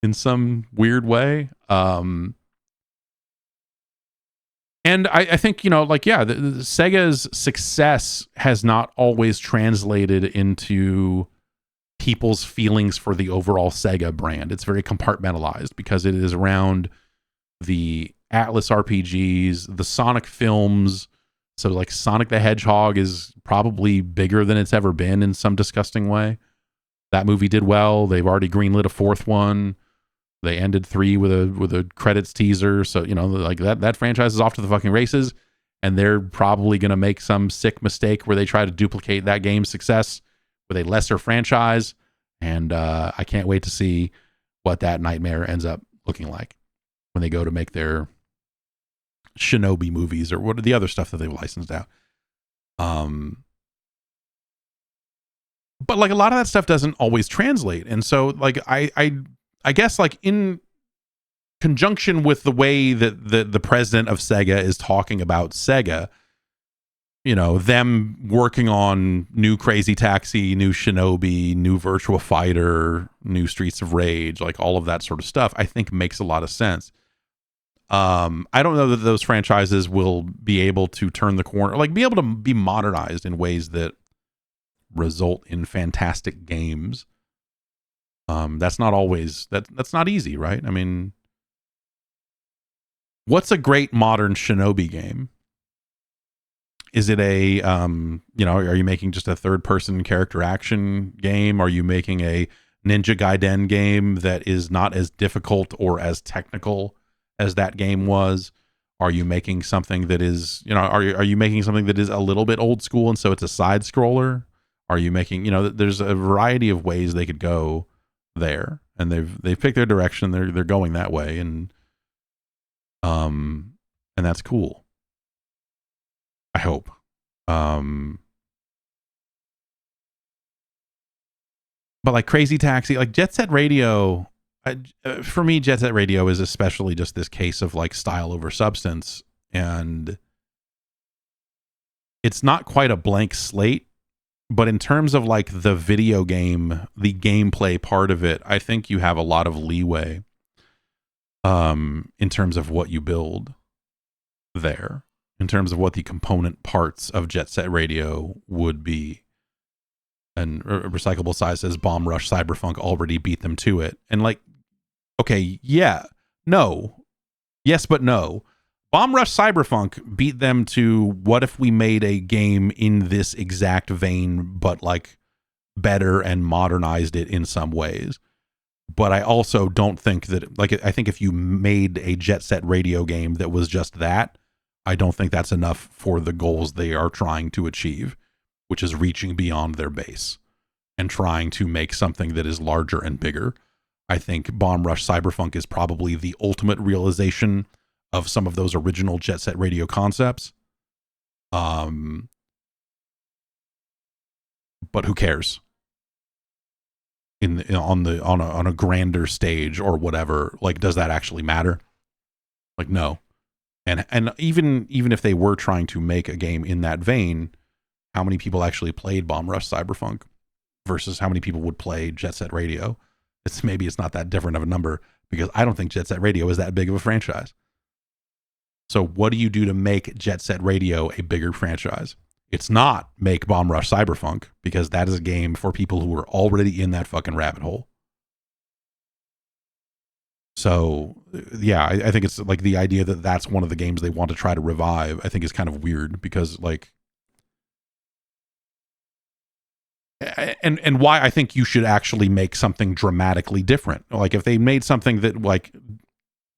Speaker 1: in some weird way. And I think, the Sega's success has not always translated into people's feelings for the overall Sega brand. It's very compartmentalized because it is around the Atlas RPGs, the Sonic films. So like Sonic the Hedgehog is probably bigger than it's ever been in some disgusting way. That movie did well. They've already greenlit a 4th one. They ended 3 with a credits teaser. So, like that franchise is off to the fucking races, and they're probably going to make some sick mistake where they try to duplicate that game's success with a lesser franchise. And I can't wait to see what that nightmare ends up looking like when they go to make their Shinobi movies or what are the other stuff that they've licensed out. But like a lot of that stuff doesn't always translate. And so like I guess like in conjunction with the way that the president of Sega is talking about Sega, you know, them working on new Crazy Taxi, new Shinobi, new Virtua Fighter, new Streets of Rage, like all of that sort of stuff, I think makes a lot of sense. I don't know that those franchises will be able to turn the corner, like be able to be modernized in ways that result in fantastic games. That's not always that's not easy, right? I mean, what's a great modern Shinobi game? Is it a you know, are you making just a third person character action game? Are you making a Ninja Gaiden game that is not as difficult or as technical as that game was? Are you making something that is, you know, are you making something that is a little bit old school and so it's a side scroller? Are you making, you know, there's a variety of ways they could go there, and they've picked their direction. They're going that way, and that's cool. I hope. But like Crazy Taxi, like Jet Set Radio, for me, Jet Set Radio is especially just this case of like style over substance, and it's not quite a blank slate. But in terms of like the video game, the gameplay part of it, I think you have a lot of leeway in terms of what you build there, in terms of what the component parts of Jet Set Radio would be. And Recyclable Size says Bomb Rush Cyberpunk already beat them to it. And like, okay, yeah, no, yes, but no. Bomb Rush Cyberpunk beat them to what if we made a game in this exact vein, but like better and modernized it in some ways. But I also don't think that, like, I think if you made a Jet Set Radio game that was just that, I don't think that's enough for the goals they are trying to achieve, which is reaching beyond their base and trying to make something that is larger and bigger. I think Bomb Rush Cyberpunk is probably the ultimate realization of some of those original Jet Set Radio concepts. But who cares? On a grander stage or whatever, like, does that actually matter? Like, no. And even if they were trying to make a game in that vein, how many people actually played Bomb Rush Cyberpunk versus how many people would play Jet Set Radio? Maybe it's not that different of a number, because I don't think Jet Set Radio is that big of a franchise. So what do you do to make Jet Set Radio a bigger franchise? It's not make Bomb Rush Cyberpunk, because that is a game for people who are already in that fucking rabbit hole. So, yeah, I think it's like the idea that that's one of the games they want to try to revive, I think is kind of weird, because like, and why I think you should actually make something dramatically different. Like if they made something that like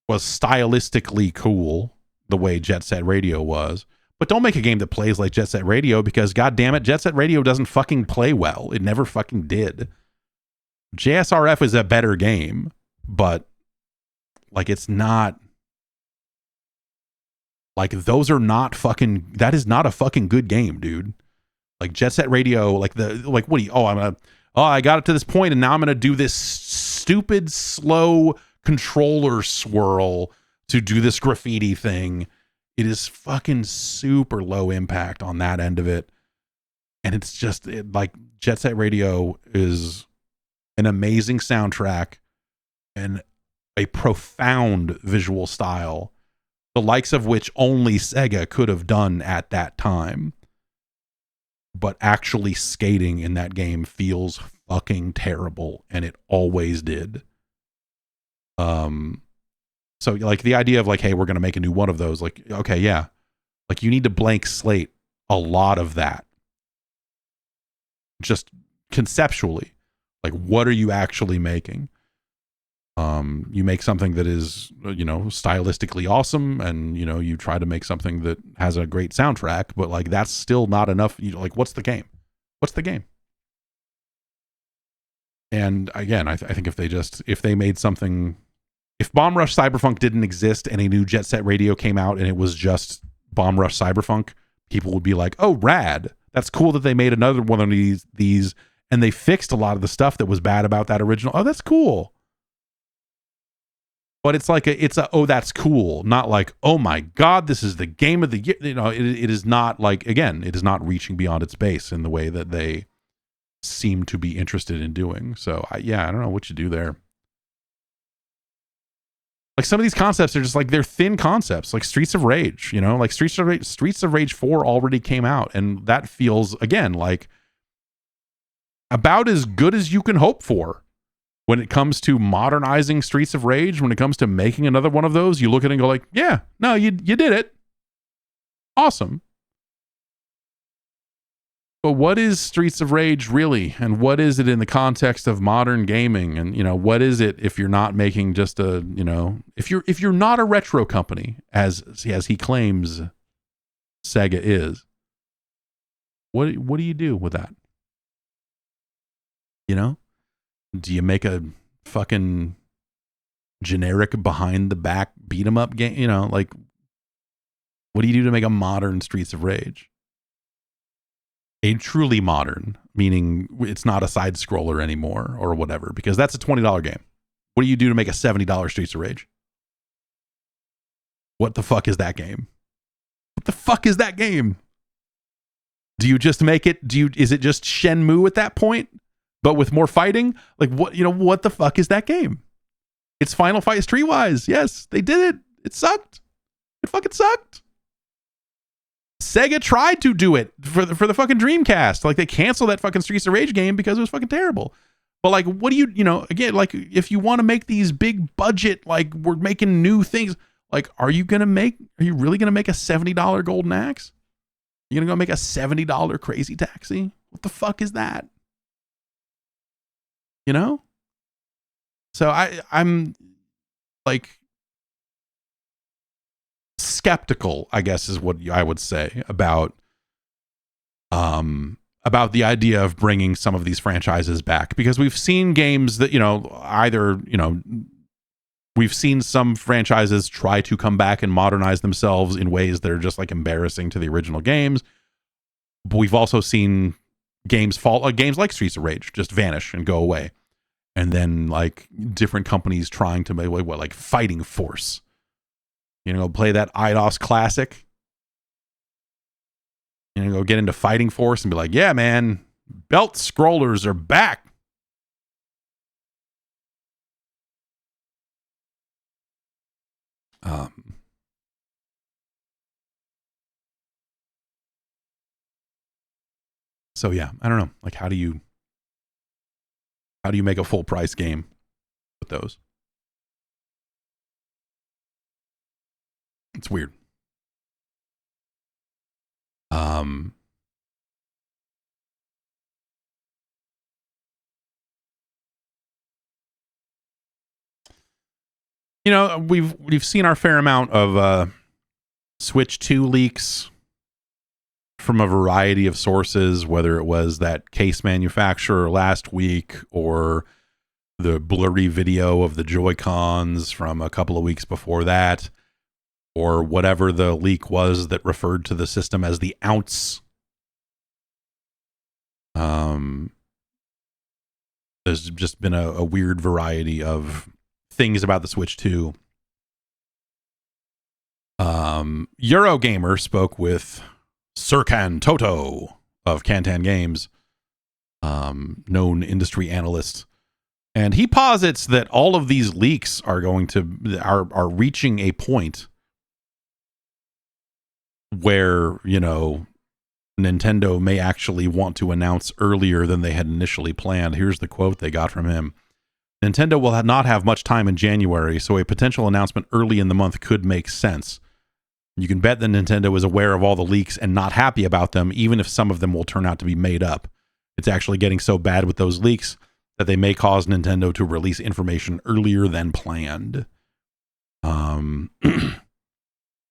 Speaker 1: was stylistically cool the way Jet Set Radio was, but don't make a game that plays like Jet Set Radio, because god damn it, Jet Set Radio doesn't fucking play well. It never fucking did. JSRF is a better game, but like it's not like those are not fucking, that is not a fucking good game, dude. Like Jet Set Radio, like what do you, I got it to this point and now I'm gonna do this stupid slow controller swirl to do this graffiti thing. It is fucking super low impact on that end of it. And it's just like Jet Set Radio is an amazing soundtrack and a profound visual style, the likes of which only Sega could have done at that time. But actually skating in that game feels fucking terrible, and it always did. So like the idea of like, hey, we're going to make a new one of those, like, okay, yeah. Like you need to blank slate a lot of that. Just conceptually. Like what are you actually making? You make something that is, you know, stylistically awesome, and, you know, you try to make something that has a great soundtrack, but like that's still not enough. You know, like what's the game? What's the game? And again, I think if they made something if Bomb Rush Cyberpunk didn't exist and a new Jet Set Radio came out and it was just Bomb Rush Cyberpunk, people would be like, oh, rad. That's cool that they made another one of these and they fixed a lot of the stuff that was bad about that original. Oh, that's cool. But it's like oh, that's cool. Not like, oh my God, this is the game of the year. You know, it is not like, again, it is not reaching beyond its base in the way that they seem to be interested in doing. So I don't know what you do there. Like some of these concepts are just like, they're thin concepts, like Streets of Rage, you know, like Streets of Rage 4 already came out. And that feels, again, like about as good as you can hope for when it comes to modernizing Streets of Rage. When it comes to making another one of those, you look at it and go like, yeah, no, you did it. Awesome. But what is Streets of Rage really? And what is it in the context of modern gaming? And, you know, what is it if you're not making just a, you know, if you're not a retro company, as he claims Sega is, what do you do with that? You know? Do you make a fucking generic behind the back beat 'em up game? You know, like, what do you do to make a modern Streets of Rage? A truly modern, meaning it's not a side scroller anymore or whatever, because that's a $20 game. What do you do to make a $70 Streets of Rage? What the fuck is that game? What the fuck is that game? Do you just make it? Is it just Shenmue at that point, but with more fighting? Like, what, you know, what the fuck is that game? It's Final Fight Streetwise. Yes, they did it. It sucked. It fucking sucked. Sega tried to do it for the fucking Dreamcast. Like, they canceled that fucking Streets of Rage game because it was fucking terrible. But like, what do you know, again, like, if you want to make these big budget, like, we're making new things, like, are you really going to make a $70 Golden Axe? You're going to go make a $70 Crazy Taxi? What the fuck is that? You know? So I'm like skeptical, I guess is what I would say about the idea of bringing some of these franchises back, because we've seen games that, you know, either, you know, we've seen some franchises try to come back and modernize themselves in ways that are just like embarrassing to the original games. But we've also seen games like Streets of Rage just vanish and go away. And then like different companies trying to make like Fighting Force, you know, play that IDOS classic, you know, go get into Fighting Force and be like, yeah, man, belt scrollers are back. So yeah, I don't know. Like, how do you make a full price game with those? It's weird. You know, we've seen our fair amount of Switch 2 leaks from a variety of sources, whether it was that case manufacturer last week or the blurry video of the Joy-Cons from a couple of weeks before that, or whatever the leak was that referred to the system as the ounce. There's just been a weird variety of things about the Switch 2. Eurogamer spoke with Serkan Toto of Kantan Games, known industry analyst, and he posits that all of these leaks are are reaching a point where, you know, Nintendo may actually want to announce earlier than they had initially planned. Here's the quote they got from him. Nintendo will not have much time in January, so a potential announcement early in the month could make sense. You can bet that Nintendo is aware of all the leaks and not happy about them, even if some of them will turn out to be made up. It's actually getting so bad with those leaks that they may cause Nintendo to release information earlier than planned.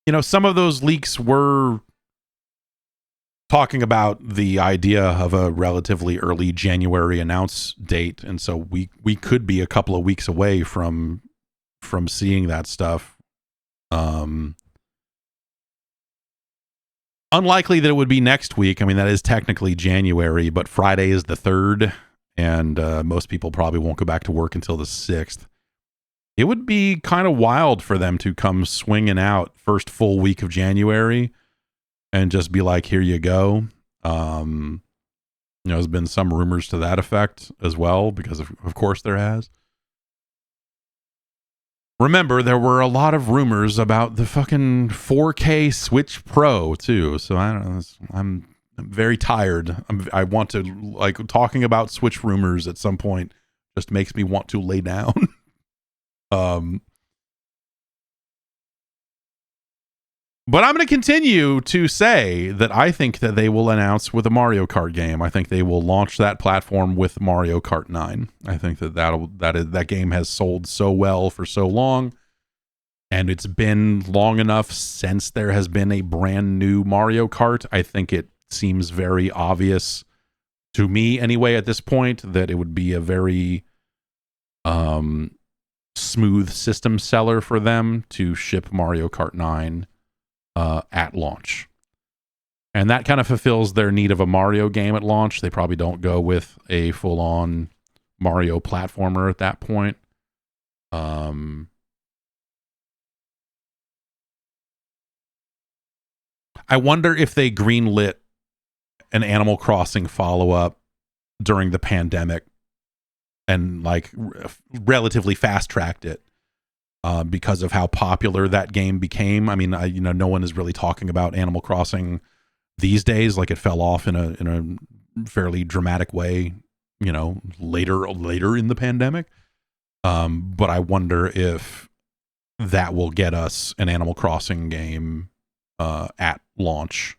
Speaker 1: You know, some of those leaks were talking about the idea of a relatively early January announce date, and so we could be a couple of weeks away from from seeing that stuff. Unlikely that it would be next week. I mean, that is technically January, but Friday is the 3rd, and most people probably won't go back to work until the 6th. It would be kind of wild for them to come swinging out first full week of January and just be like, here you go. There's been some rumors to that effect as well, because of course there has. Remember, there were a lot of rumors about the fucking 4K Switch Pro too. So I don't know. I'm very tired. I want to, like, talking about Switch rumors at some point just makes me want to lay down. But I'm going to continue to say that I think that they will announce with a Mario Kart game. I think they will launch that platform with Mario Kart 9. I think that game has sold so well for so long, and it's been long enough since there has been a brand new Mario Kart. I think it seems very obvious to me anyway at this point that it would be a very smooth system seller for them to ship Mario Kart 9 at launch. And that kind of fulfills their need of a Mario game at launch. They probably don't go with a full-on Mario platformer at that point. I wonder if they greenlit an Animal Crossing follow-up during the pandemic and like relatively fast-tracked it. Because of how popular that game became. I mean, no one is really talking about Animal Crossing these days. Like, it fell off in a fairly dramatic way, later in the pandemic. But I wonder if that will get us an Animal Crossing game at launch.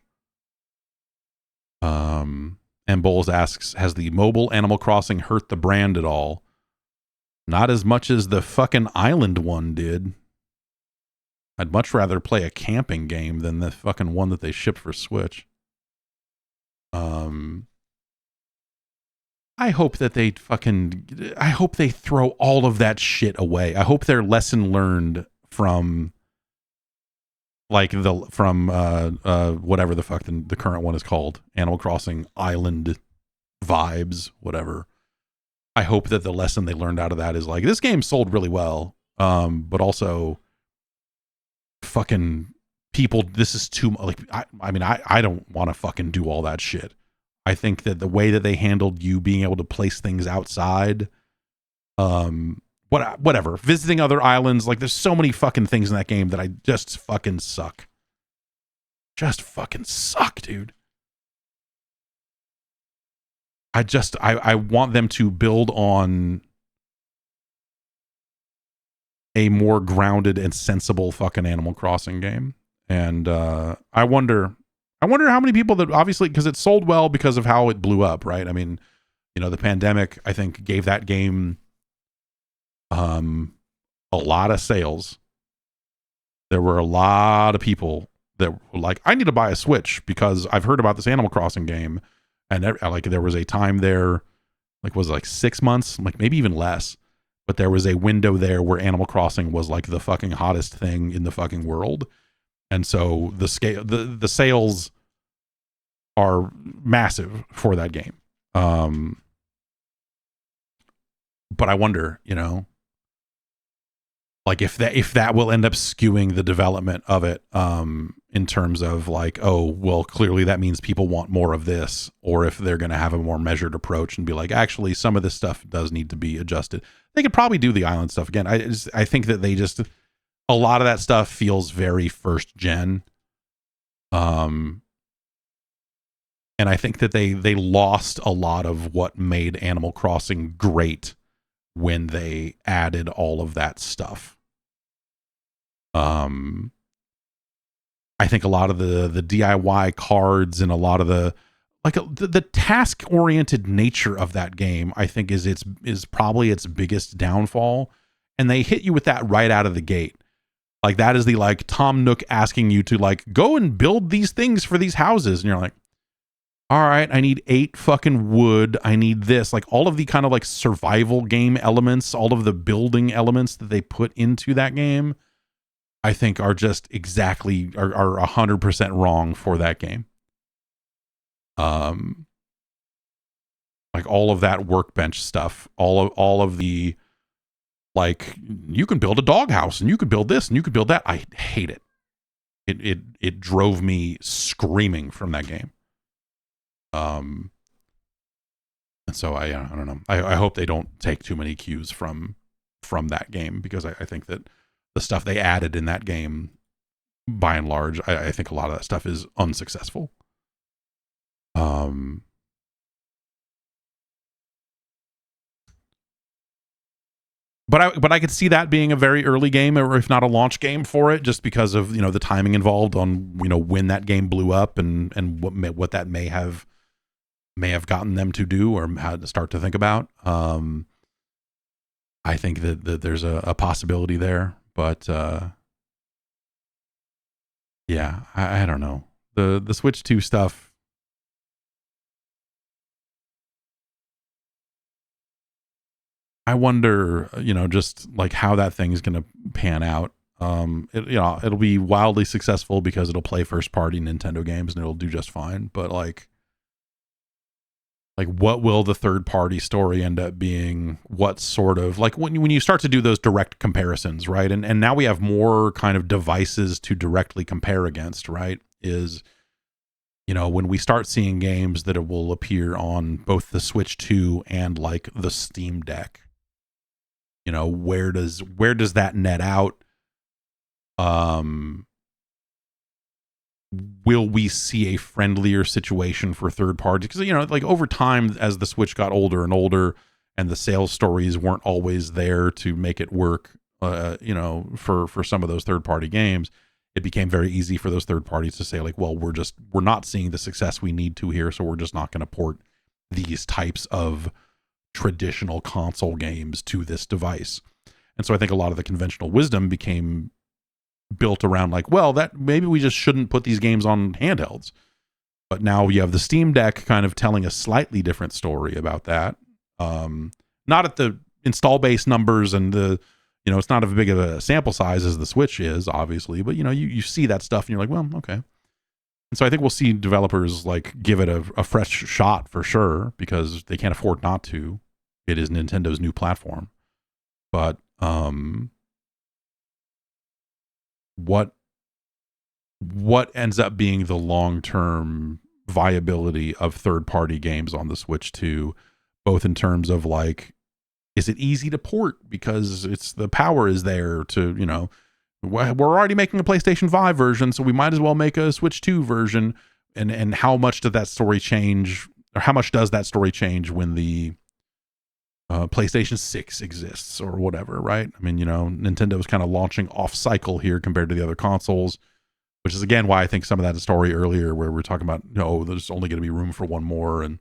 Speaker 1: And Bowles asks, has the mobile Animal Crossing hurt the brand at all? Not as much as the fucking island one did. I'd much rather play a camping game than the fucking one that they shipped for Switch. I hope that I hope they throw all of that shit away. I hope their lesson learned from whatever the fuck the current one is called, Animal Crossing Island Vibes, whatever. I hope that the lesson they learned out of that is like, this game sold really well, but also fucking people, this is too like, I don't want to fucking do all that shit. I think that the way that they handled you being able to place things outside, whatever, visiting other islands, like there's so many fucking things in that game that I just fucking suck. Just fucking suck, dude. I want them to build on a more grounded and sensible fucking Animal Crossing game. And I wonder how many people that, obviously, because it sold well because of how it blew up, right? I mean, the pandemic, I think, gave that game a lot of sales. There were a lot of people that were like, I need to buy a Switch because I've heard about this Animal Crossing game. And there was a time there, was it 6 months, like maybe even less, but there was a window there where Animal Crossing was like the fucking hottest thing in the fucking world. And so the sales are massive for that game. But I wonder, like if that will end up skewing the development of it, in terms of like, oh, well, clearly that means people want more of this, or if they're going to have a more measured approach and be like, actually, some of this stuff does need to be adjusted. They could probably do the island stuff again. I think that a lot of that stuff feels very first gen. And I think that they lost a lot of what made Animal Crossing great when they added all of that stuff. I think a lot of the DIY cards and a lot of the task oriented nature of that game, I think is probably its biggest downfall. And they hit you with that right out of the gate. Like, that is the Tom Nook asking you to go and build these things for these houses. And you're like, all right, I need 8 fucking wood. I need this. Like all of the kind of like survival game elements, all of the building elements that they put into that game, I think are just exactly are 100% wrong for that game. Like all of that workbench stuff, all of the like you can build a doghouse and you could build this and you could build that. I hate it. It drove me screaming from that game. And so I don't know. I hope they don't take too many cues from that game, because I think that the stuff they added in that game, by and large, I think a lot of that stuff is unsuccessful. But I could see that being a very early game, or if not a launch game for it, just because of the timing involved on when that game blew up and what that may have gotten them to do or had to start to think about. I think that there's a possibility there, but yeah, I don't know. The Switch 2 stuff. I wonder, just like how that thing's going to pan out. It'll be wildly successful because it'll play first party Nintendo games and it'll do just fine. But like what will the third party story end up being? What sort of like when you start to do those direct comparisons, right? And now we have more kind of devices to directly compare against, right? Is when we start seeing games that will appear on both the Switch 2 and like the Steam Deck. Where does that net out? Will we see a friendlier situation for third parties? Because like over time, as the Switch got older and older, and the sales stories weren't always there to make it work, for some of those third party games, it became very easy for those third parties to say like, well, we're not seeing the success we need to here, so we're just not going to port these types of traditional console games to this device. And so I think a lot of the conventional wisdom became built around like, well, that maybe we just shouldn't put these games on handhelds. But now you have the Steam Deck kind of telling a slightly different story about that. Not at the install base numbers and the it's not as big of a sample size as the Switch is, obviously, but you see that stuff and you're like, well, okay. And so I think we'll see developers like give it a fresh shot for sure, because they can't afford not to. It is Nintendo's new platform. But what ends up being the long-term viability of third-party games on the Switch 2, both in terms of like, is it easy to port because the power is there to, we're already making a PlayStation 5 version, so we might as well make a Switch 2 version. And how much did that story change, or how much does that story change when the PlayStation 6 exists or whatever, right? I mean, Nintendo is kind of launching off cycle here compared to the other consoles, which is again why I think some of that story earlier where we're talking about, there's only going to be room for one more, and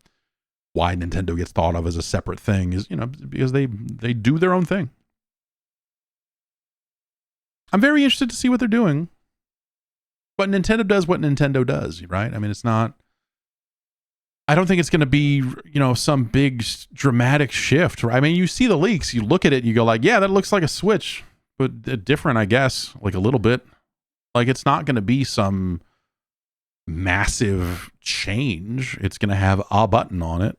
Speaker 1: why Nintendo gets thought of as a separate thing is, because they do their own thing. I'm very interested to see what they're doing, but Nintendo does what Nintendo does, right? I mean, I don't think it's going to be, some big dramatic shift, right? I mean, you see the leaks, you look at it, you go like, yeah, that looks like a Switch, but different, I guess, like a little bit. Like, it's not going to be some massive change. It's going to have a button on it,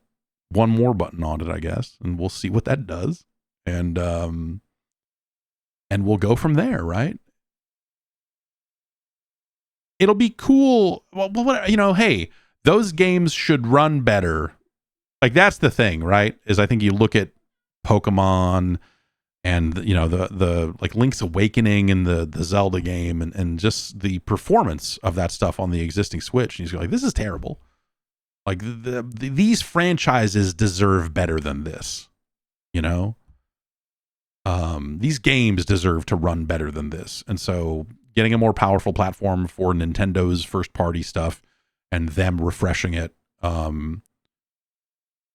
Speaker 1: one more button on it, I guess, and we'll see what that does. And we'll go from there, right? It'll be cool. Well, hey, those games should run better. Like, that's the thing, right? Is I think you look at Pokemon and the like Link's Awakening and the Zelda game and just the performance of that stuff on the existing Switch, and you're like, this is terrible. Like these franchises deserve better than this, these games deserve to run better than this. And so getting a more powerful platform for Nintendo's first party stuff and them refreshing it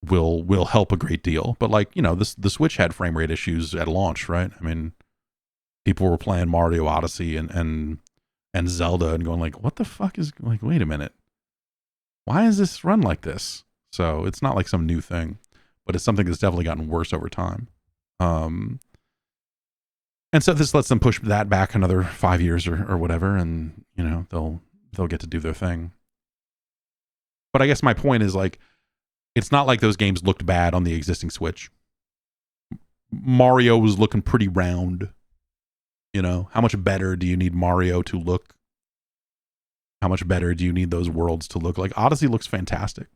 Speaker 1: will help a great deal. But like, the Switch had frame rate issues at launch, right? I mean, people were playing Mario Odyssey and Zelda and going like, what the fuck is, like, wait a minute. why is this run like this? So it's not like some new thing, but it's something that's definitely gotten worse over time. And so this lets them push that back another 5 years or whatever, and you know they'll get to do their thing. But I guess my point is, like, it's not like those games looked bad on the existing Switch. Mario was looking pretty round. You know, how much better do you need Mario to look? How much better do you need those worlds to look? Like, Odyssey looks fantastic.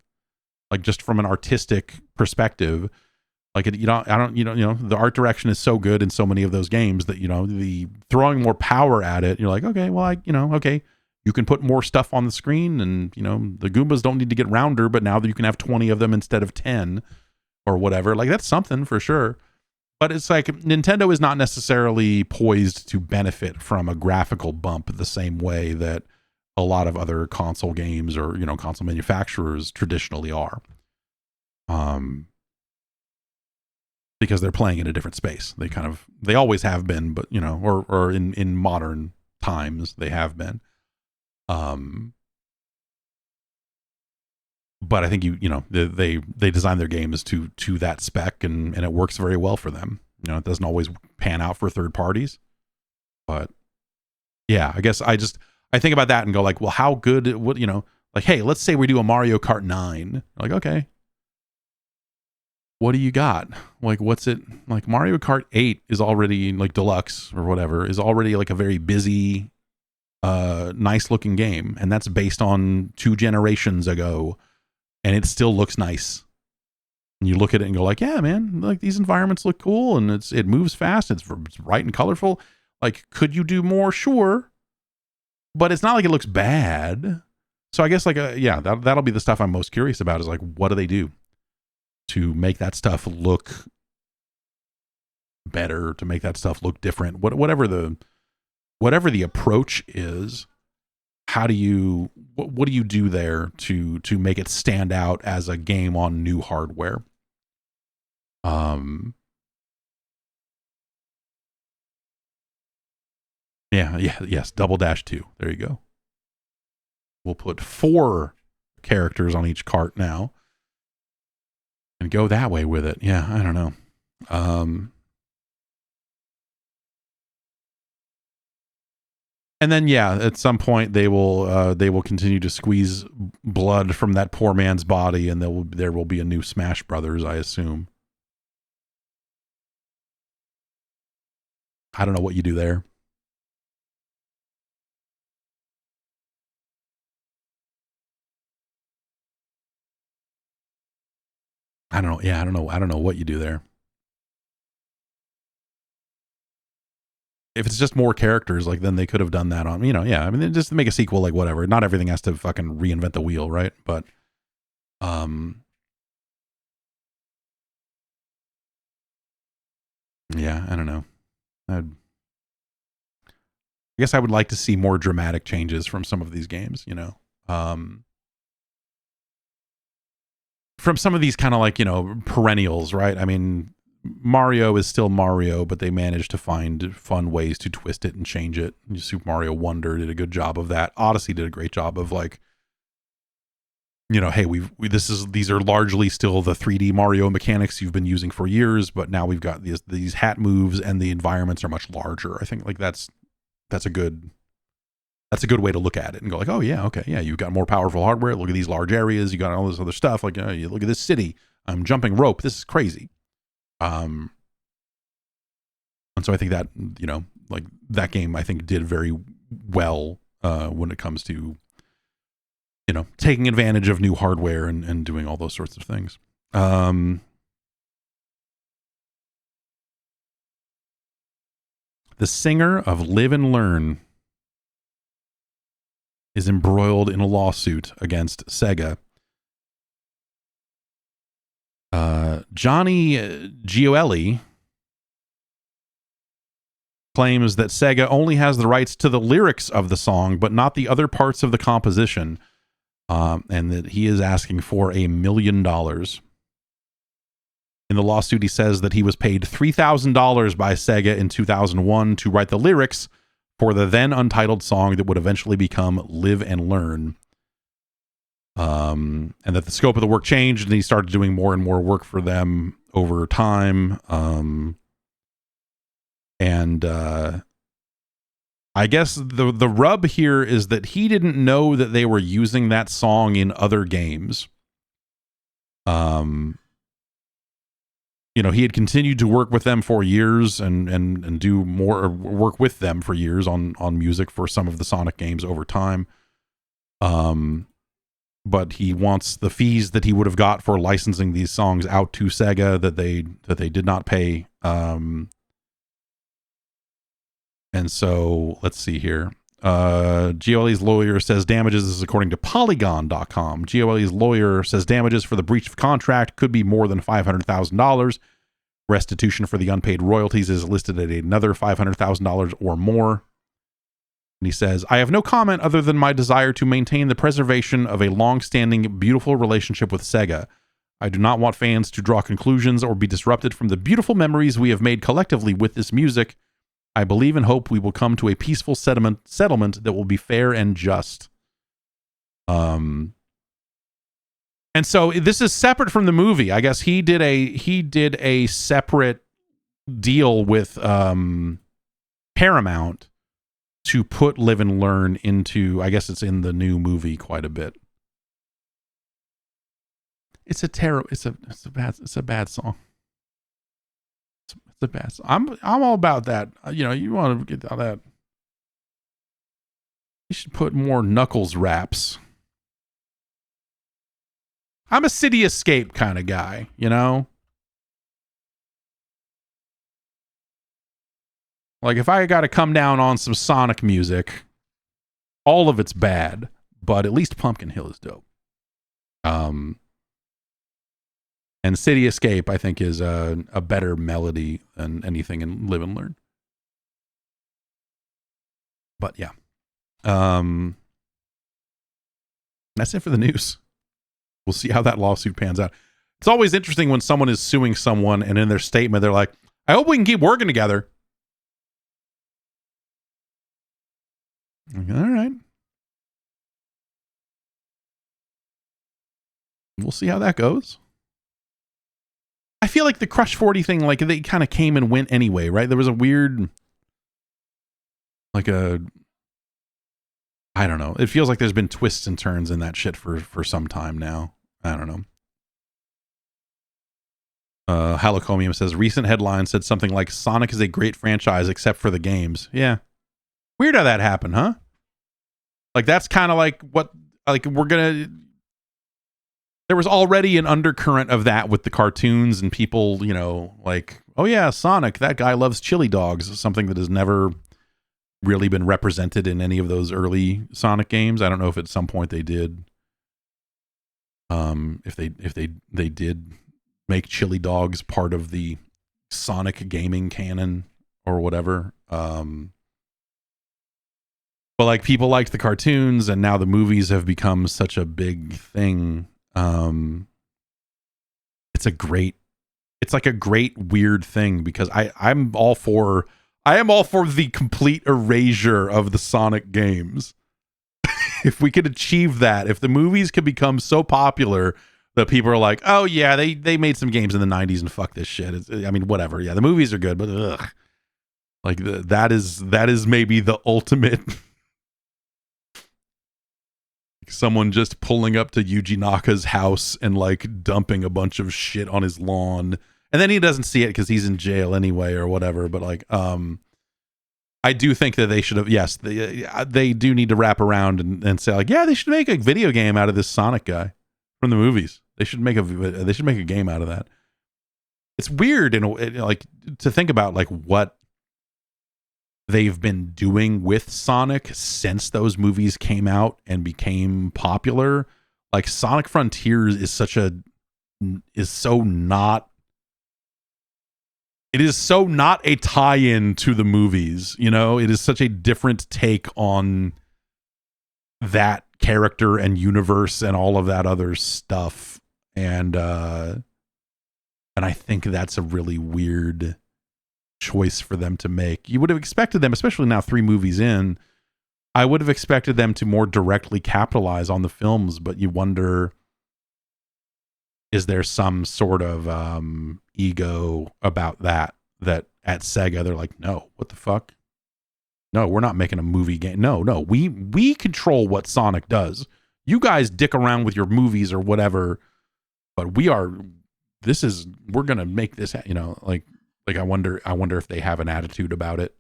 Speaker 1: Like, just from an artistic perspective, like, the art direction is so good in so many of those games that, you know, the throwing more power at it, you're like, okay, well, okay, you can put more stuff on the screen, and, you know, the Goombas don't need to get rounder, but now that you can have 20 of them instead of 10 or whatever, like, that's something for sure. But it's like Nintendo is not necessarily poised to benefit from a graphical bump the same way that a lot of other console games or, you know, console manufacturers traditionally are. Because they're playing in a different space. They always have been, but, you know, or in modern times they have been. But I think they design their games to that spec, and it works very well for them. You know, it doesn't always pan out for third parties, but yeah, I guess I think about that and go like, well, how good would, you know, like, hey, let's say we do a Mario Kart 9. Like, okay, what do you got? Like, what's it like? Mario Kart 8 is already, like, deluxe or whatever, is already like a very busy, nice looking game, and that's based on 2 generations ago, and it still looks nice. And you look at it and go like, yeah, man, like, these environments look cool, and it moves fast, it's bright and colorful. Like, could you do more? Sure, but it's not like it looks bad. So I guess, like, yeah, that'll be the stuff I'm most curious about, is like, what do they do to make that stuff look better, to make that stuff look different? Whatever the approach is, what do you do there to make it stand out as a game on new hardware? Yes, Double Dash 2. There you go. We'll put 4 characters on each cart now and go that way with it. Yeah, I don't know. And then, yeah, at some point they will continue to squeeze blood from that poor man's body, and there will be a new Smash Brothers, I assume. I don't know what you do there. I don't know. Yeah, I don't know. I don't know what you do there. If it's just more characters, like, then they could have done that on, you know, yeah. I mean, just make a sequel, like, whatever. Not everything has to fucking reinvent the wheel, right? But, yeah, I don't know. I guess I would like to see more dramatic changes from some of these games, you know. From some of these kind of, like, you know, perennials, right? I mean, Mario is still Mario, but they managed to find fun ways to twist it and change it. Super Mario Wonder did a good job of that. Odyssey did a great job of, like, you know, hey, these are largely still the 3D Mario mechanics you've been using for years, but now we've got these hat moves, and the environments are much larger. I think, like, that's a good way to look at it and go like, oh yeah, okay, yeah, you've got more powerful hardware. Look at these large areas. You got all this other stuff. Like, you look at this city. I'm jumping rope. This is crazy. And so I think that, you know, like, that game, I think, did very well when it comes to, you know, taking advantage of new hardware and doing all those sorts of things. The singer of Live and Learn is embroiled in a lawsuit against Sega. Johnny Gioeli claims that Sega only has the rights to the lyrics of the song, but not the other parts of the composition, and that he is asking for $1 million. In the lawsuit, he says that he was paid $3,000 by Sega in 2001 to write the lyrics for the then untitled song that would eventually become Live and Learn. And that the scope of the work changed, and he started doing more and more work for them over time. And I guess the rub here is that he didn't know that they were using that song in other games. He had continued to work with them for years and do more work with them for years on music for some of the Sonic games over time. But he wants the fees that he would have got for licensing these songs out to Sega that they did not pay. And so let's see here. GOLE's lawyer says damages, this is according to Polygon.com. GOLE's lawyer says damages for the breach of contract could be more than $500,000. Restitution for the unpaid royalties is listed at another $500,000 or more. And he says, I have no comment other than my desire to maintain the preservation of a long-standing, beautiful relationship with Sega. I do not want fans to draw conclusions or be disrupted from the beautiful memories we have made collectively with this music. I believe and hope we will come to a peaceful settlement that will be fair and just. And so this is separate from the movie. I guess he did a separate deal with Paramount to put Live and Learn into, I guess it's in the new movie quite a bit. It's a bad song. It's a bad song. I'm all about that. You want to get all that. You should put more Knuckles raps. I'm a City Escape kind of guy, Like, if I got to come down on some Sonic music, all of it's bad, but at least Pumpkin Hill is dope. And City Escape, I think, is a better melody than anything in Live and Learn. But yeah. That's it for the news. We'll see how that lawsuit pans out. It's always interesting when someone is suing someone and in their statement, they're like, I hope we can keep working together. All right. We'll see how that goes. I feel like the Crush 40 thing, like, they kind of came and went anyway, right? There was a weird, I don't know. It feels like there's been twists and turns in that shit for some time now. I don't know. Halocomium says, recent headline said something like, Sonic is a great franchise except for the games. Yeah. Weird how that happened, huh? Like, that's kind of like what, like, there was already an undercurrent of that with the cartoons and people, like, oh yeah, Sonic, that guy loves chili dogs, something that has never really been represented in any of those early Sonic games. I don't know if at some point they did. If they did make chili dogs part of the Sonic gaming canon or whatever. But like, people liked the cartoons, and now the movies have become such a big thing. It's like a great weird thing, because I am all for the complete erasure of the Sonic games. If we could achieve that, if the movies could become so popular that people are like, oh yeah, they made some games in the 90s and fuck this shit. Whatever. Yeah, the movies are good, but ugh. Like, that is maybe the ultimate. Someone just pulling up to Yuji Naka's house and like dumping a bunch of shit on his lawn, and then he doesn't see it because he's in jail anyway or whatever. But like, I do think that they should have. Yes, they do need to wrap around and say like, yeah, they should make a video game out of this Sonic guy from the movies. They should make a game out of that. It's weird like to think about like what they've been doing with Sonic since those movies came out and became popular. Like, Sonic Frontiers is so not a tie-in to the movies, it is such a different take on that character and universe and all of that other stuff. And I think that's a really weird choice for them to make. You would have expected them, especially now 3 movies in, I would have expected them to more directly capitalize on the films, but you wonder, is there some sort of ego about that at Sega they're like, no, what the fuck? No, we're not making a movie game. No, we control what Sonic does. You guys dick around with your movies or whatever, but we're gonna make this, like I wonder if they have an attitude about it.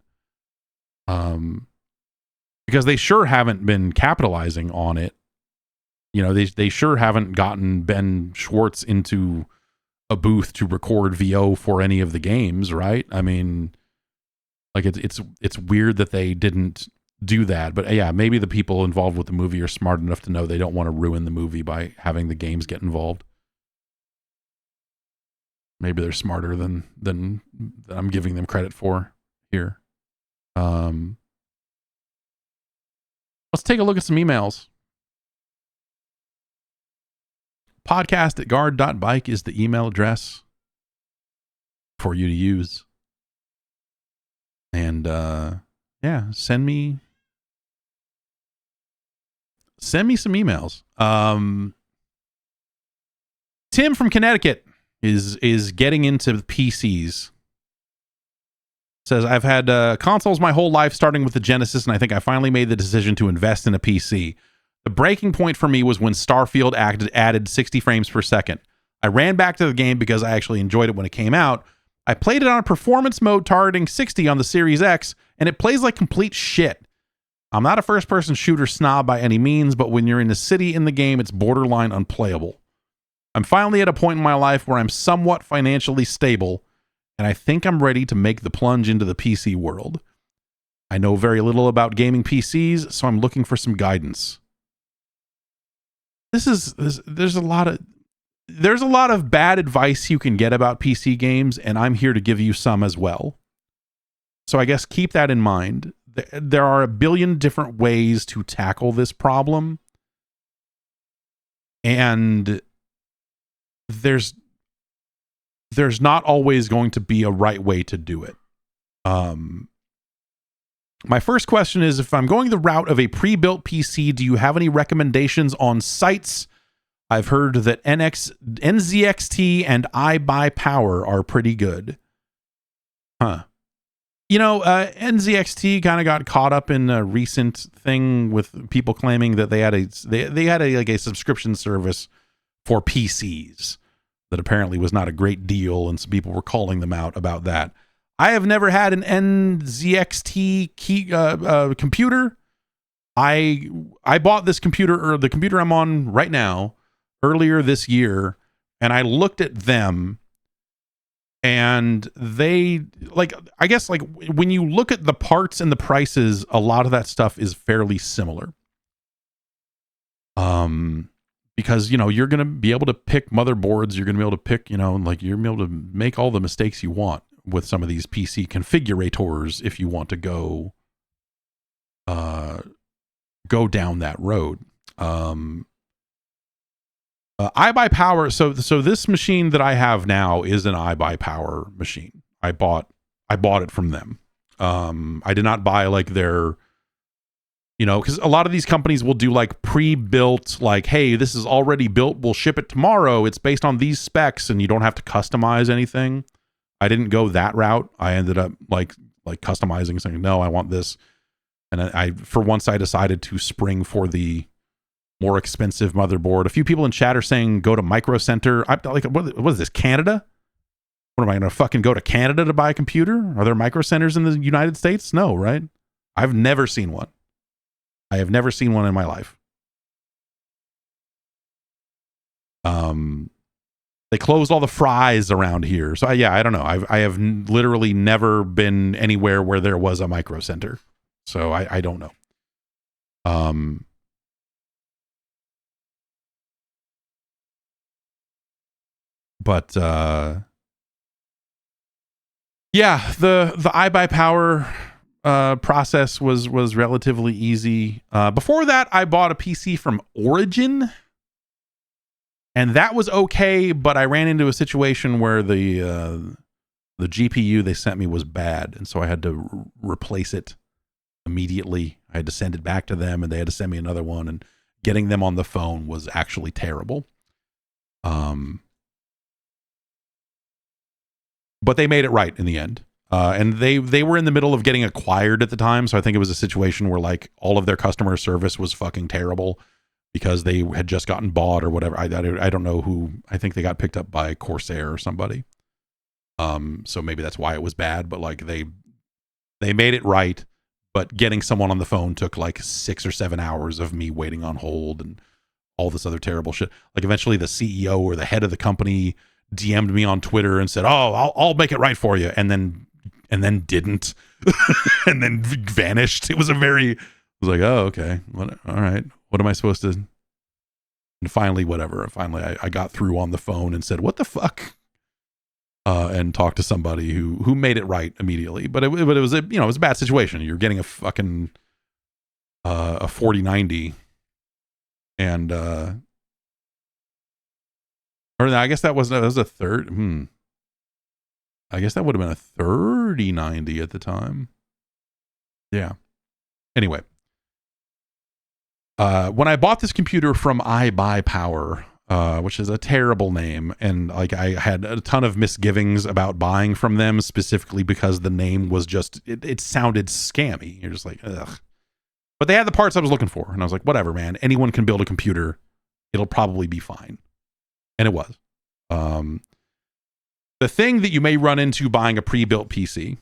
Speaker 1: Because they sure haven't been capitalizing on it. They sure haven't gotten Ben Schwartz into a booth to record VO for any of the games, right? I mean, like it's weird that they didn't do that, but yeah, maybe the people involved with the movie are smart enough to know they don't want to ruin the movie by having the games get involved. Maybe they're smarter than I'm giving them credit for here. Let's take a look at some emails. podcast@guard.bike is the email address for you to use. And yeah, send me some emails. Tim from Connecticut is getting into PCs. Says, I've had consoles my whole life, starting with the Genesis, and I think I finally made the decision to invest in a PC. The breaking point for me was when Starfield added 60 frames per second. I ran back to the game because I actually enjoyed it when it came out. I played it on performance mode targeting 60 on the Series X, and it plays like complete shit. I'm not a first-person shooter snob by any means, but when you're in a city in the game, it's borderline unplayable. I'm finally at a point in my life where I'm somewhat financially stable, and I think I'm ready to make the plunge into the PC world. I know very little about gaming PCs, so I'm looking for some guidance. There's a lot of bad advice you can get about PC games, and I'm here to give you some as well. So I guess keep that in mind. There are a billion different ways to tackle this problem, and there's not always going to be a right way to do it. My first question is, if I'm going the route of a pre-built PC, do you have any recommendations on sites? I've heard that NZXT and iBuyPower are pretty good. Huh. NZXT kind of got caught up in a recent thing with people claiming that they had a subscription service for PCs that apparently was not a great deal, and some people were calling them out about that. I have never had an NZXT computer. I bought this computer, or the computer I'm on right now, earlier this year, and I looked at them, and they, I guess when you look at the parts and the prices, a lot of that stuff is fairly similar. Because, you're going to be able to pick motherboards, you're going to be able to pick, you're going to be able to make all the mistakes you want with some of these PC configurators if you want to go down that road. iBuyPower. So this machine that I have now is an iBuyPower machine. I bought it from them. I did not buy their, because a lot of these companies will do pre-built, hey, this is already built, we'll ship it tomorrow, it's based on these specs, and you don't have to customize anything. I didn't go that route. I ended up customizing, saying, no, I want this. And I for once I decided to spring for the more expensive motherboard. A few people in chat are saying go to Micro Center. What is this, Canada? What am I going to fucking go to Canada to buy a computer? Are there Micro Centers in the United States? No, right? I've never seen one. I have never seen one in my life. They closed all the fries around here. So I don't know. I have literally never been anywhere where there was a Micro Center. So I don't know. But yeah, the iBuyPower process was relatively easy. Before that, I bought a PC from Origin, and that was okay, but I ran into a situation where the GPU they sent me was bad, and so I had to replace it immediately. I had to send it back to them, and they had to send me another one, and getting them on the phone was actually terrible. But they made it right in the end. And they were in the middle of getting acquired at the time, so I think it was a situation where like all of their customer service was fucking terrible because they had just gotten bought or whatever. I don't know who. I think they got picked up by Corsair or somebody. So maybe that's why it was bad. But like they made it right. But getting someone on the phone took like 6 or 7 hours of me waiting on hold and all this other terrible shit. Like eventually the CEO or the head of the company DM'd me on Twitter and said, "Oh, I'll make it right for you," and then didn't, and then vanished. It was like, oh, okay, all right, what am I supposed to? And finally, I got through on the phone and said, "What the fuck?" And talked to somebody who made it right immediately. But it was it was a bad situation. You're getting a fucking a 4090, and or I guess that was a third. I guess that would have been a 3090 at the time. Yeah. Anyway, when I bought this computer from iBuyPower, which is a terrible name, and like I had a ton of misgivings about buying from them, specifically because the name was just it sounded scammy. You're just like, ugh. But they had the parts I was looking for, and I was like, whatever, man. Anyone can build a computer. It'll probably be fine. And it was. The thing that you may run into buying a pre-built PC,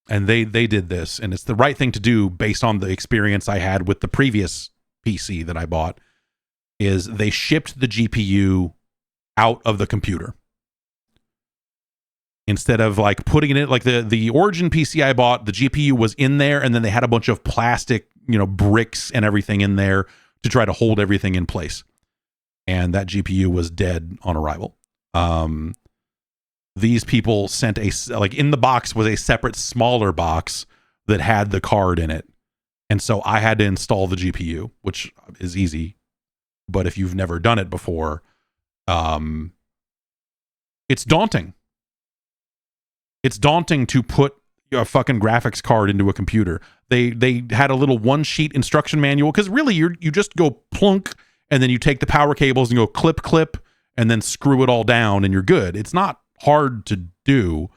Speaker 1: and they did this, and it's the right thing to do based on the experience I had with the previous PC that I bought, is they shipped the GPU out of the computer. Instead of like putting it in, like the Origin PC I bought, the GPU was in there, and then they had a bunch of plastic, bricks and everything in there to try to hold everything in place. And that GPU was dead on arrival. These people sent in the box was a separate smaller box that had the card in it. And so I had to install the GPU, which is easy. But if you've never done it before, it's daunting. It's daunting to put a fucking graphics card into a computer. They had a little one sheet instruction manual, because really you just go plunk, and then you take the power cables and go clip, and then screw it all down, and you're good. It's not hard to do,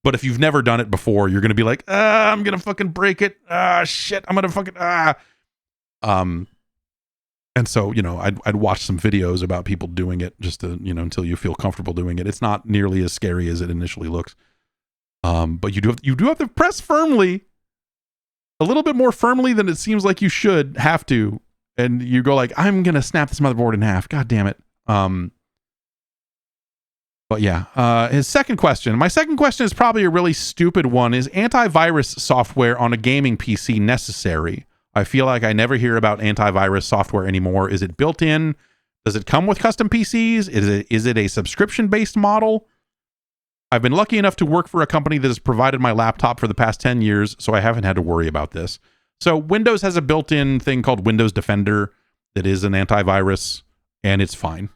Speaker 1: but if you've never done it before, you're going to be like, I'm going to fucking break it. Shit, I'm going to fucking, And so, I'd watch some videos about people doing it just to, until you feel comfortable doing it. It's not nearly as scary as it initially looks. But you do have to press firmly, a little bit more firmly than it seems like you should have to. And you go like, I'm going to snap this motherboard in half. God damn it. But yeah, my second question is probably a really stupid one. Is antivirus software on a gaming PC necessary? I feel like I never hear about antivirus software anymore. Is it built in? Does it come with custom PCs? Is it a subscription-based model? I've been lucky enough to work for a company that has provided my laptop for the past 10 years, so I haven't had to worry about this. So Windows has a built-in thing called Windows Defender that is an antivirus, and it's fine.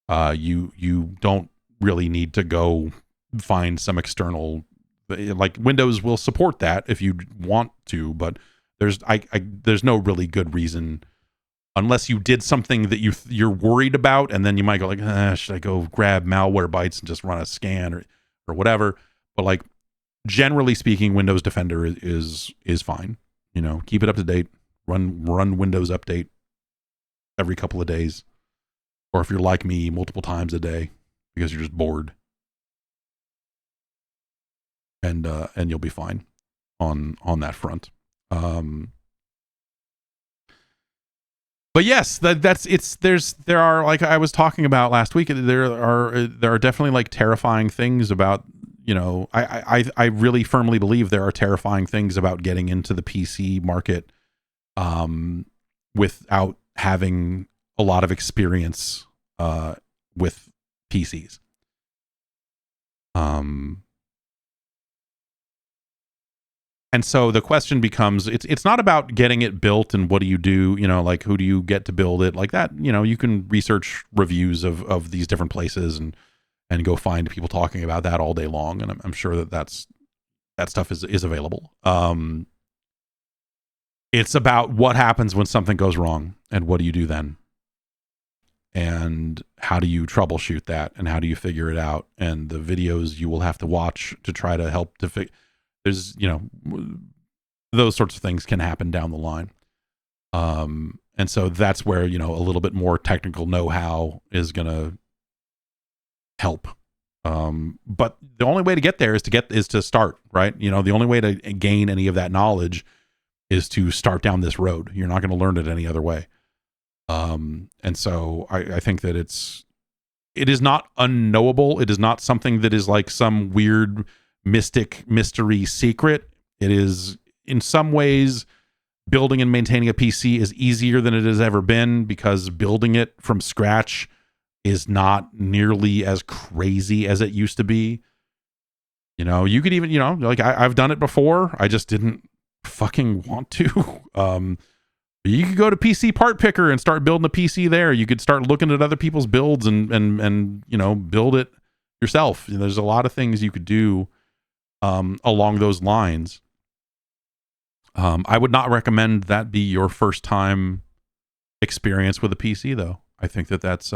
Speaker 1: You don't really need to go find some external, like Windows will support that if you want to, but there's no really good reason, unless you did something that you're worried about, and then you might go like, should I go grab Malwarebytes and just run a scan or whatever. But like generally speaking, Windows Defender is fine. Keep it up to date. Run Windows Update every couple of days. Or if you're like me, multiple times a day because you're just bored. And you'll be fine on that front. But yes, there are, like I was talking about last week, there are definitely like terrifying things about, I really firmly believe there are terrifying things about getting into the PC market without having a lot of experience with PCs. And so the question becomes, it's not about getting it built and what do you do, like who do you get to build it like that. You can research reviews of these different places and go find people talking about that all day long. And I'm sure that's that stuff is available. It's about what happens when something goes wrong and what do you do then, and how do you troubleshoot that, and how do you figure it out, and the videos you will have to watch to try to help to fix. There's, those sorts of things can happen down the line. And so that's where, a little bit more technical know-how is going to help. But the only way to get there is to start, right? The only way to gain any of that knowledge is to start down this road. You're not going to learn it any other way. And so I think that it is not unknowable. It is not something that is like some weird mystery secret. It is, in some ways, building and maintaining a PC is easier than it has ever been, because building it from scratch is not nearly as crazy as it used to be. You could even, like I've done it before. I just didn't fucking want to. You could go to PC Part Picker and start building a PC there. You could start looking at other people's builds and build it yourself. There's a lot of things you could do along those lines. I would not recommend that be your first time experience with a PC, though. I think that's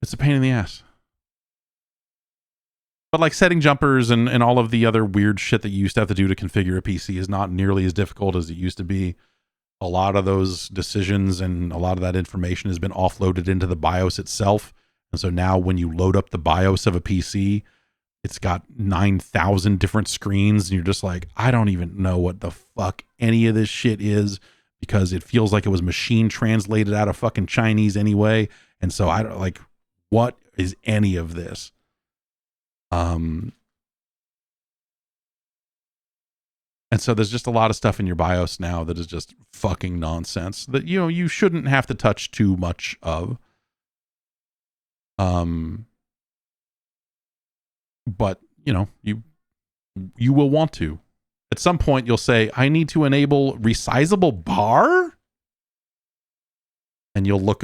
Speaker 1: it's a pain in the ass. But like setting jumpers and all of the other weird shit that you used to have to do to configure a PC is not nearly as difficult as it used to be. A lot of those decisions and a lot of that information has been offloaded into the BIOS itself. And so now when you load up the BIOS of a PC, it's got 9,000 different screens, and you're just like, I don't even know what the fuck any of this shit is, because it feels like it was machine translated out of fucking Chinese anyway. And so I don't like, what is any of this? And so there's just a lot of stuff in your BIOS now that is just fucking nonsense that, you shouldn't have to touch too much of. But you will want to. At some point you'll say, I need to enable resizable bar, and you'll look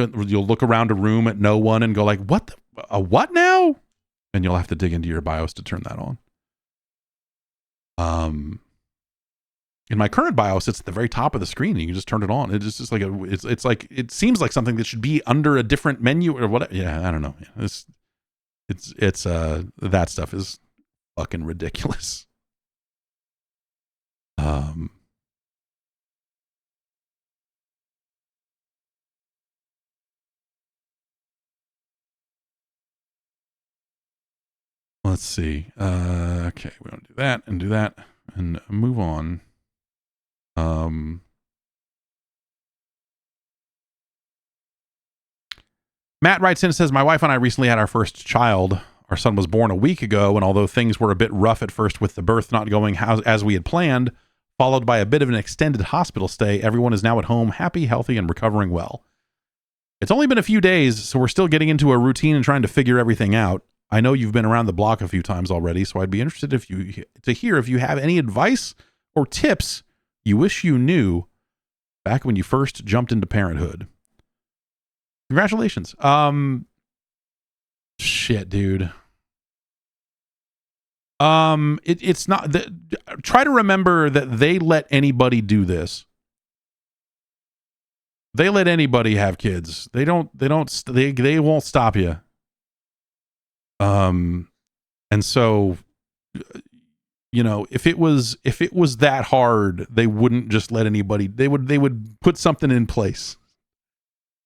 Speaker 1: around a room at no one and go like, what now? And you'll have to dig into your BIOS to turn that on. In my current BIOS, it's at the very top of the screen, and you can just turn it on. It's just like it's like, it seems like something that should be under a different menu or whatever. Yeah, I don't know. It's that stuff is fucking ridiculous. Let's see. Okay, we want to do that and move on. Matt writes in and says, my wife and I recently had our first child. Our son was born a week ago, and although things were a bit rough at first with the birth not going as we had planned, followed by a bit of an extended hospital stay, everyone is now at home, happy, healthy, and recovering well. It's only been a few days, so we're still getting into a routine and trying to figure everything out. I know you've been around the block a few times already, so I'd be interested to hear if you have any advice or tips you wish you knew back when you first jumped into parenthood. Congratulations. Shit, dude. It's not try to remember that they let anybody do this. They let anybody have kids. They won't stop you. And so, if it was that hard, they wouldn't just let anybody. They would put something in place.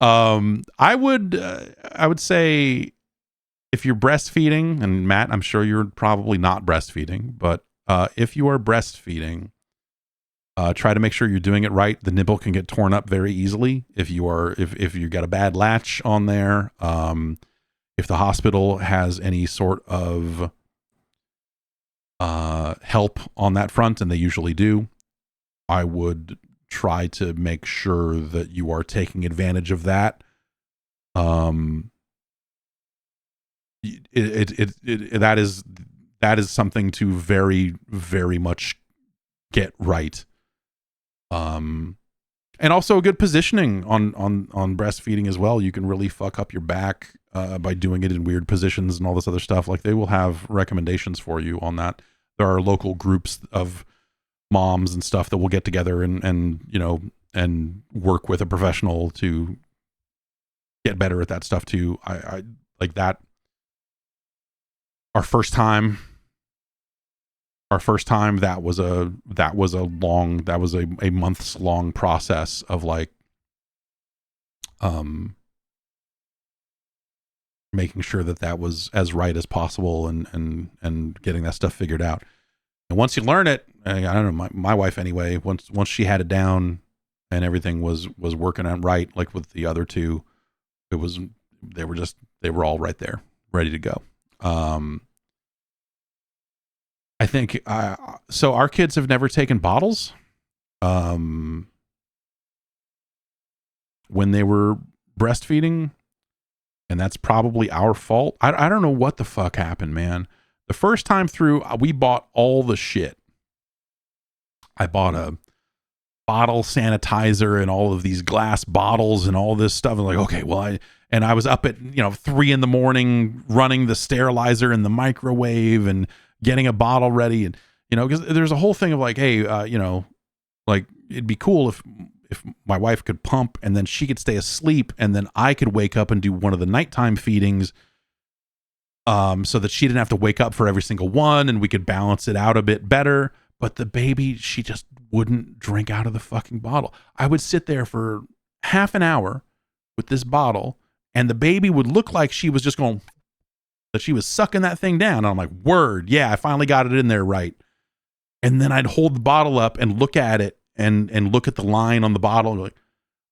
Speaker 1: I would say, if you're breastfeeding, and Matt, I'm sure you're probably not breastfeeding, but if you are breastfeeding, try to make sure you're doing it right. The nipple can get torn up very easily if you got a bad latch on there. If the hospital has any sort of help on that front, and they usually do, I would try to make sure that you are taking advantage of that. That is something to very, very much get right. And also a good positioning on breastfeeding as well. You can really fuck up your back by doing it in weird positions and all this other stuff. Like, they will have recommendations for you on that. There are local groups of moms and stuff that will get together and you know, and work with a professional to get better at that stuff too. I like that. Our first time, that was a months long process of like, making sure that was as right as possible and getting that stuff figured out. And once you learn it, I don't know, my wife anyway, once she had it down and everything was working out right, like with the other two, they were all right there, ready to go. I think, so our kids have never taken bottles, when they were breastfeeding, and that's probably our fault. I don't know what the fuck happened, man. The first time through, we bought all the shit. I bought a bottle sanitizer and all of these glass bottles and all this stuff. And like, okay, well, I was up at 3 a.m. running the sterilizer in the microwave and getting a bottle ready, and because there's a whole thing of like, hey, like, it'd be cool if my wife could pump and then she could stay asleep and then I could wake up and do one of the nighttime feedings, so that she didn't have to wake up for every single one and we could balance it out a bit better. But the baby, she just wouldn't drink out of the fucking bottle. I would sit there for half an hour with this bottle and the baby would look like she was just going, that she was sucking that thing down. And I'm like, word, yeah, I finally got it in there right. And then I'd hold the bottle up and look at it and look at the line on the bottle and go like,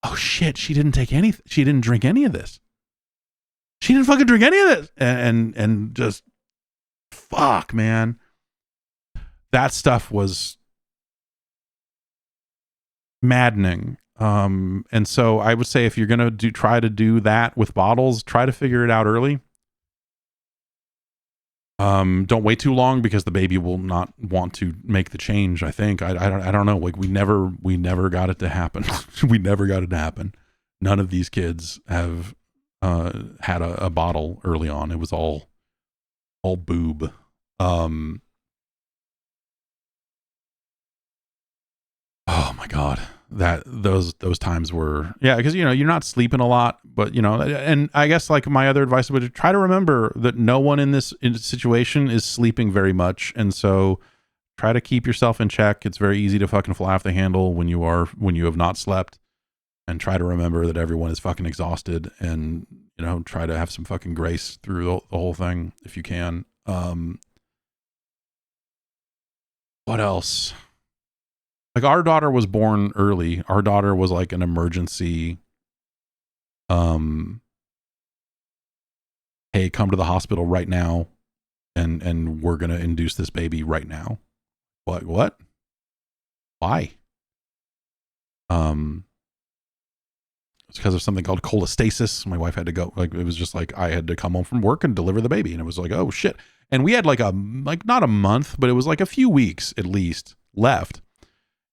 Speaker 1: oh shit, she didn't drink any of this. She didn't fucking drink any of this. And just, fuck, man. That stuff was maddening. And so I would say if you're going to try to do that with bottles, try to figure it out early. Don't wait too long because the baby will not want to make the change. I think, I don't know. Like, we never got it to happen. We never got it to happen. None of these kids have, had a bottle early on. It was all boob. Oh my God, those times were, yeah, because you're not sleeping a lot, but and I guess like my other advice would try to remember that no one in this situation is sleeping very much, and so try to keep yourself in check. It's very easy to fucking fly off the handle when you have not slept, and try to remember that everyone is fucking exhausted, and try to have some fucking grace through the whole thing if you can. What else? Like, our daughter was born early. Our daughter was like an emergency, hey, come to the hospital right now and we're going to induce this baby right now. What? Why? It's because of something called cholestasis. My wife had to go, like, it was just like, I had to come home from work and deliver the baby. And it was like, oh shit. And we had like not a month, but it was like a few weeks at least left.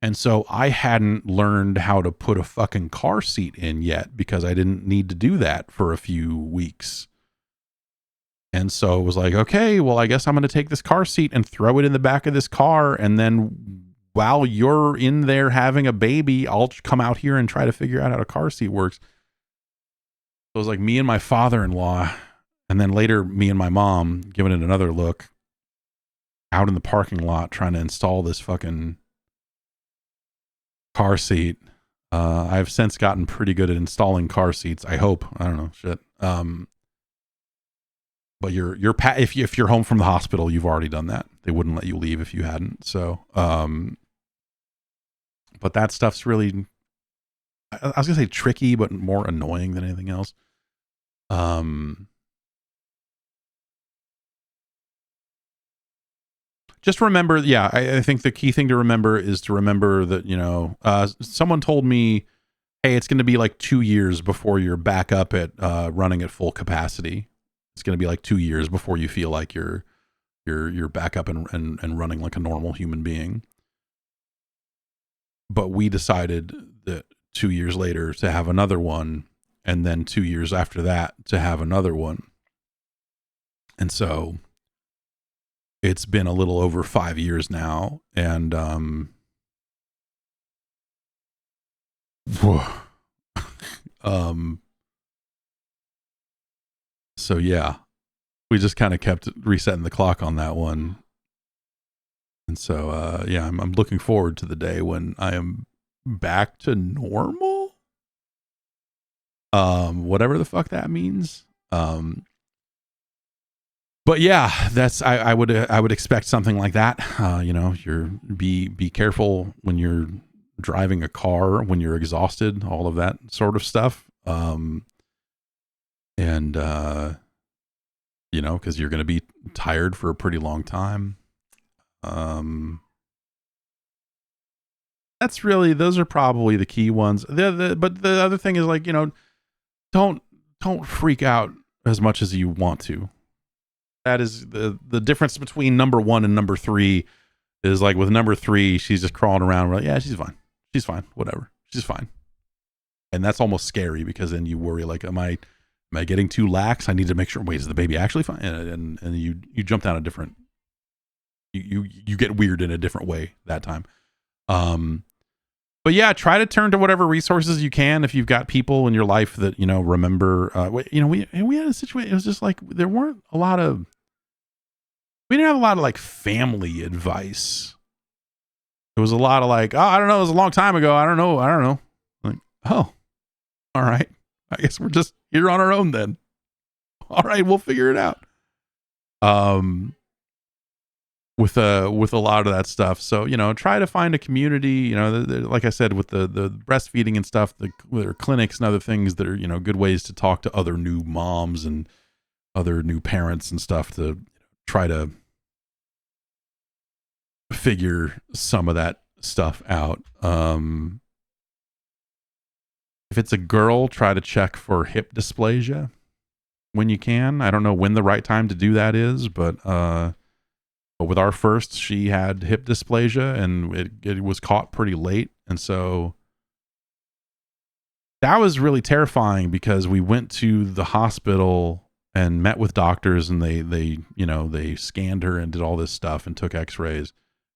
Speaker 1: And so I hadn't learned how to put a fucking car seat in yet because I didn't need to do that for a few weeks. And so it was like, okay, well, I guess I'm going to take this car seat and throw it in the back of this car. And then while you're in there having a baby, I'll come out here and try to figure out how a car seat works. So it was like me and my father-in-law, and then later me and my mom giving it another look out in the parking lot trying to install this fucking car seat. I've since gotten pretty good at installing car seats. I hope. I don't know. Shit. But if you're home from the hospital, you've already done that. They wouldn't let you leave if you hadn't. So, but that stuff's really, I was gonna say tricky, but more annoying than anything else. Just remember, yeah, I think the key thing to remember is to remember that, someone told me, hey, it's going to be like 2 years before you're back up at running at full capacity. It's going to be like 2 years before you feel like you're back up and running like a normal human being. But we decided that 2 years later to have another one and then 2 years after that to have another one. And so it's been a little over 5 years now, and so yeah, we just kind of kept resetting the clock on that one. And so yeah, I'm looking forward to the day when I am back to normal. Whatever the fuck that means. But yeah, that's I would expect something like that. You know, be careful when you're driving a car, when you're exhausted, all of that sort of stuff. And you know, because you're going to be tired for a pretty long time. That's really, those are probably the key ones. But the other thing is, like, you know, don't freak out as much as you want to. That is the difference between number 1 and number 3 is, like, with number 3, she's just crawling around. We're like, yeah, she's fine, whatever, she's fine. And that's almost scary, because then you worry, like, am I getting too lax? I need to make sure, wait, is the baby actually fine? And you jump down a different, you get weird in a different way that time. But yeah, try to turn to whatever resources you can. If you've got people in your life that, you know, remember, you know, we had a situation. It was just like, we didn't have a lot of like family advice. It was a lot of like, oh, I don't know, it was a long time ago. I don't know. Like, oh, all right. I guess we're just here on our own then. All right, we'll figure it out. With a lot of that stuff. So, you know, try to find a community, you know, like I said, with the breastfeeding and stuff, there are clinics and other things that are, you know, good ways to talk to other new moms and other new parents and stuff to try to figure some of that stuff out. If it's a girl, try to check for hip dysplasia when you can. I don't know when the right time to do that is, but with our first, she had hip dysplasia, and it was caught pretty late. And so that was really terrifying, because we went to the hospital and met with doctors, and they you know, they scanned her and did all this stuff and took x-rays.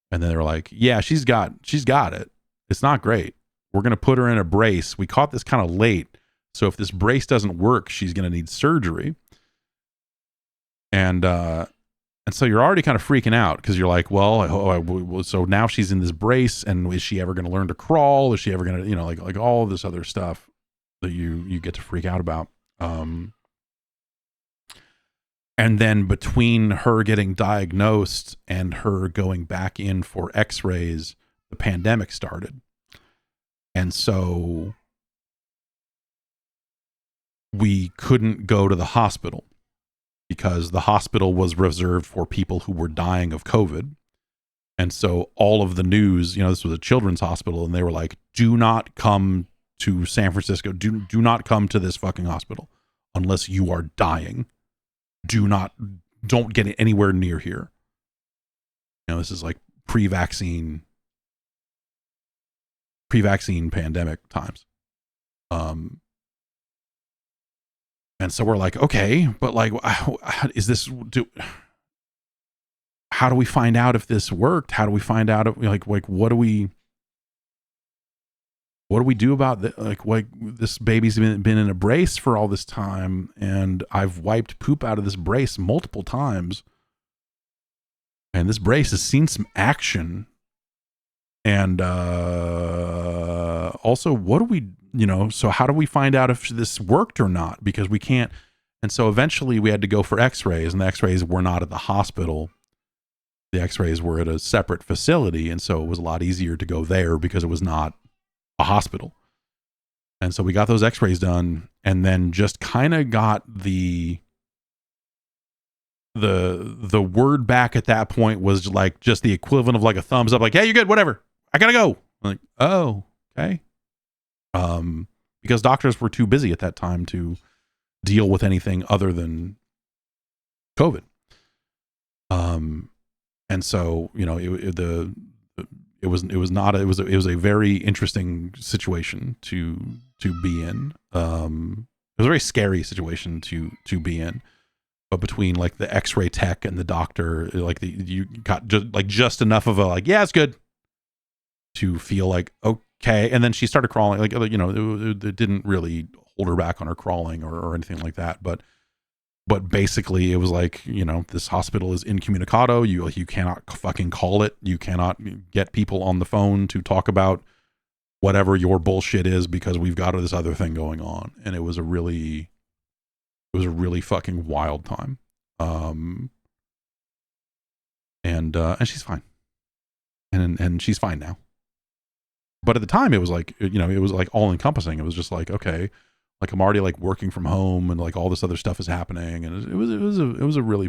Speaker 1: And then they were like, yeah, she's got it. It's not great. We're going to put her in a brace. We caught this kind of late. So if this brace doesn't work, she's going to need surgery. And so you're already kind of freaking out, because you're like, well, so now she's in this brace, and is she ever going to learn to crawl? Is she ever going to, you know, like all this other stuff that you get to freak out about. And then between her getting diagnosed and her going back in for x-rays, the pandemic started. And so we couldn't go to the hospital, because the hospital was reserved for people who were dying of COVID. And so all of the news, you know, this was a children's hospital, and they were like, do not come to San Francisco. Do not come to this fucking hospital unless you are dying. Don't get anywhere near here. You know, this is like pre-vaccine pandemic times. And so we're like, okay, but like, how do we find out if this worked? How do we find out if, like what do we do about this baby's been in a brace for all this time, and I've wiped poop out of this brace multiple times, and this brace has seen some action. And also, what do we, you know, so how do we find out if this worked or not? Because we can't. And so eventually we had to go for x-rays, and the x-rays were not at the hospital. The x-rays were at a separate facility. And so it was a lot easier to go there, because it was not a hospital. And so we got those x-rays done, and then just kind of got the word back at that point was like just the equivalent of like a thumbs up, like, hey, you're good, whatever, I gotta go. I'm like, oh, okay. Because doctors were too busy at that time to deal with anything other than COVID. And so, you know, it was a very interesting situation to be in. was a very scary situation to be in. But between like the X-ray tech and the doctor, like you got just enough of a like, yeah, it's good, to feel like okay. And then she started crawling, like, you know, it didn't really hold her back on her crawling or anything like that. But basically it was like, you know, this hospital is incommunicado. You cannot fucking call it. You cannot get people on the phone to talk about whatever your bullshit is, because we've got this other thing going on. And it was a really fucking wild time. And she's fine. And she's fine now. But at the time it was like, you know, it was like all encompassing. It was just like, okay, like I'm already like working from home and like all this other stuff is happening. And it was a really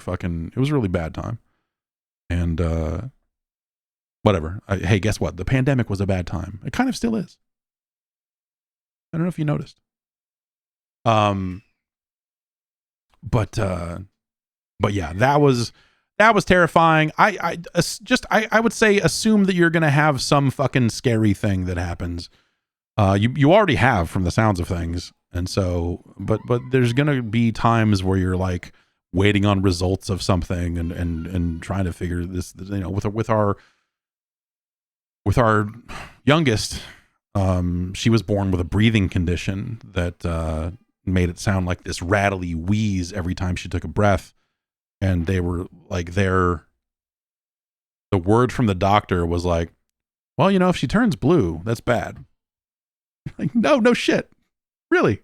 Speaker 1: bad time. And, whatever. Hey, guess what? The pandemic was a bad time. It kind of still is. I don't know if you noticed. But yeah, that was terrifying. I would say assume that you're going to have some fucking scary thing that happens. You already have, from the sounds of things. And so, but there's going to be times where you're like waiting on results of something and trying to figure this, you know, with our youngest, she was born with a breathing condition that made it sound like this rattly wheeze every time she took a breath. And they were like, the word from the doctor was like, well, you know, if she turns blue, that's bad. Like, no shit. Really?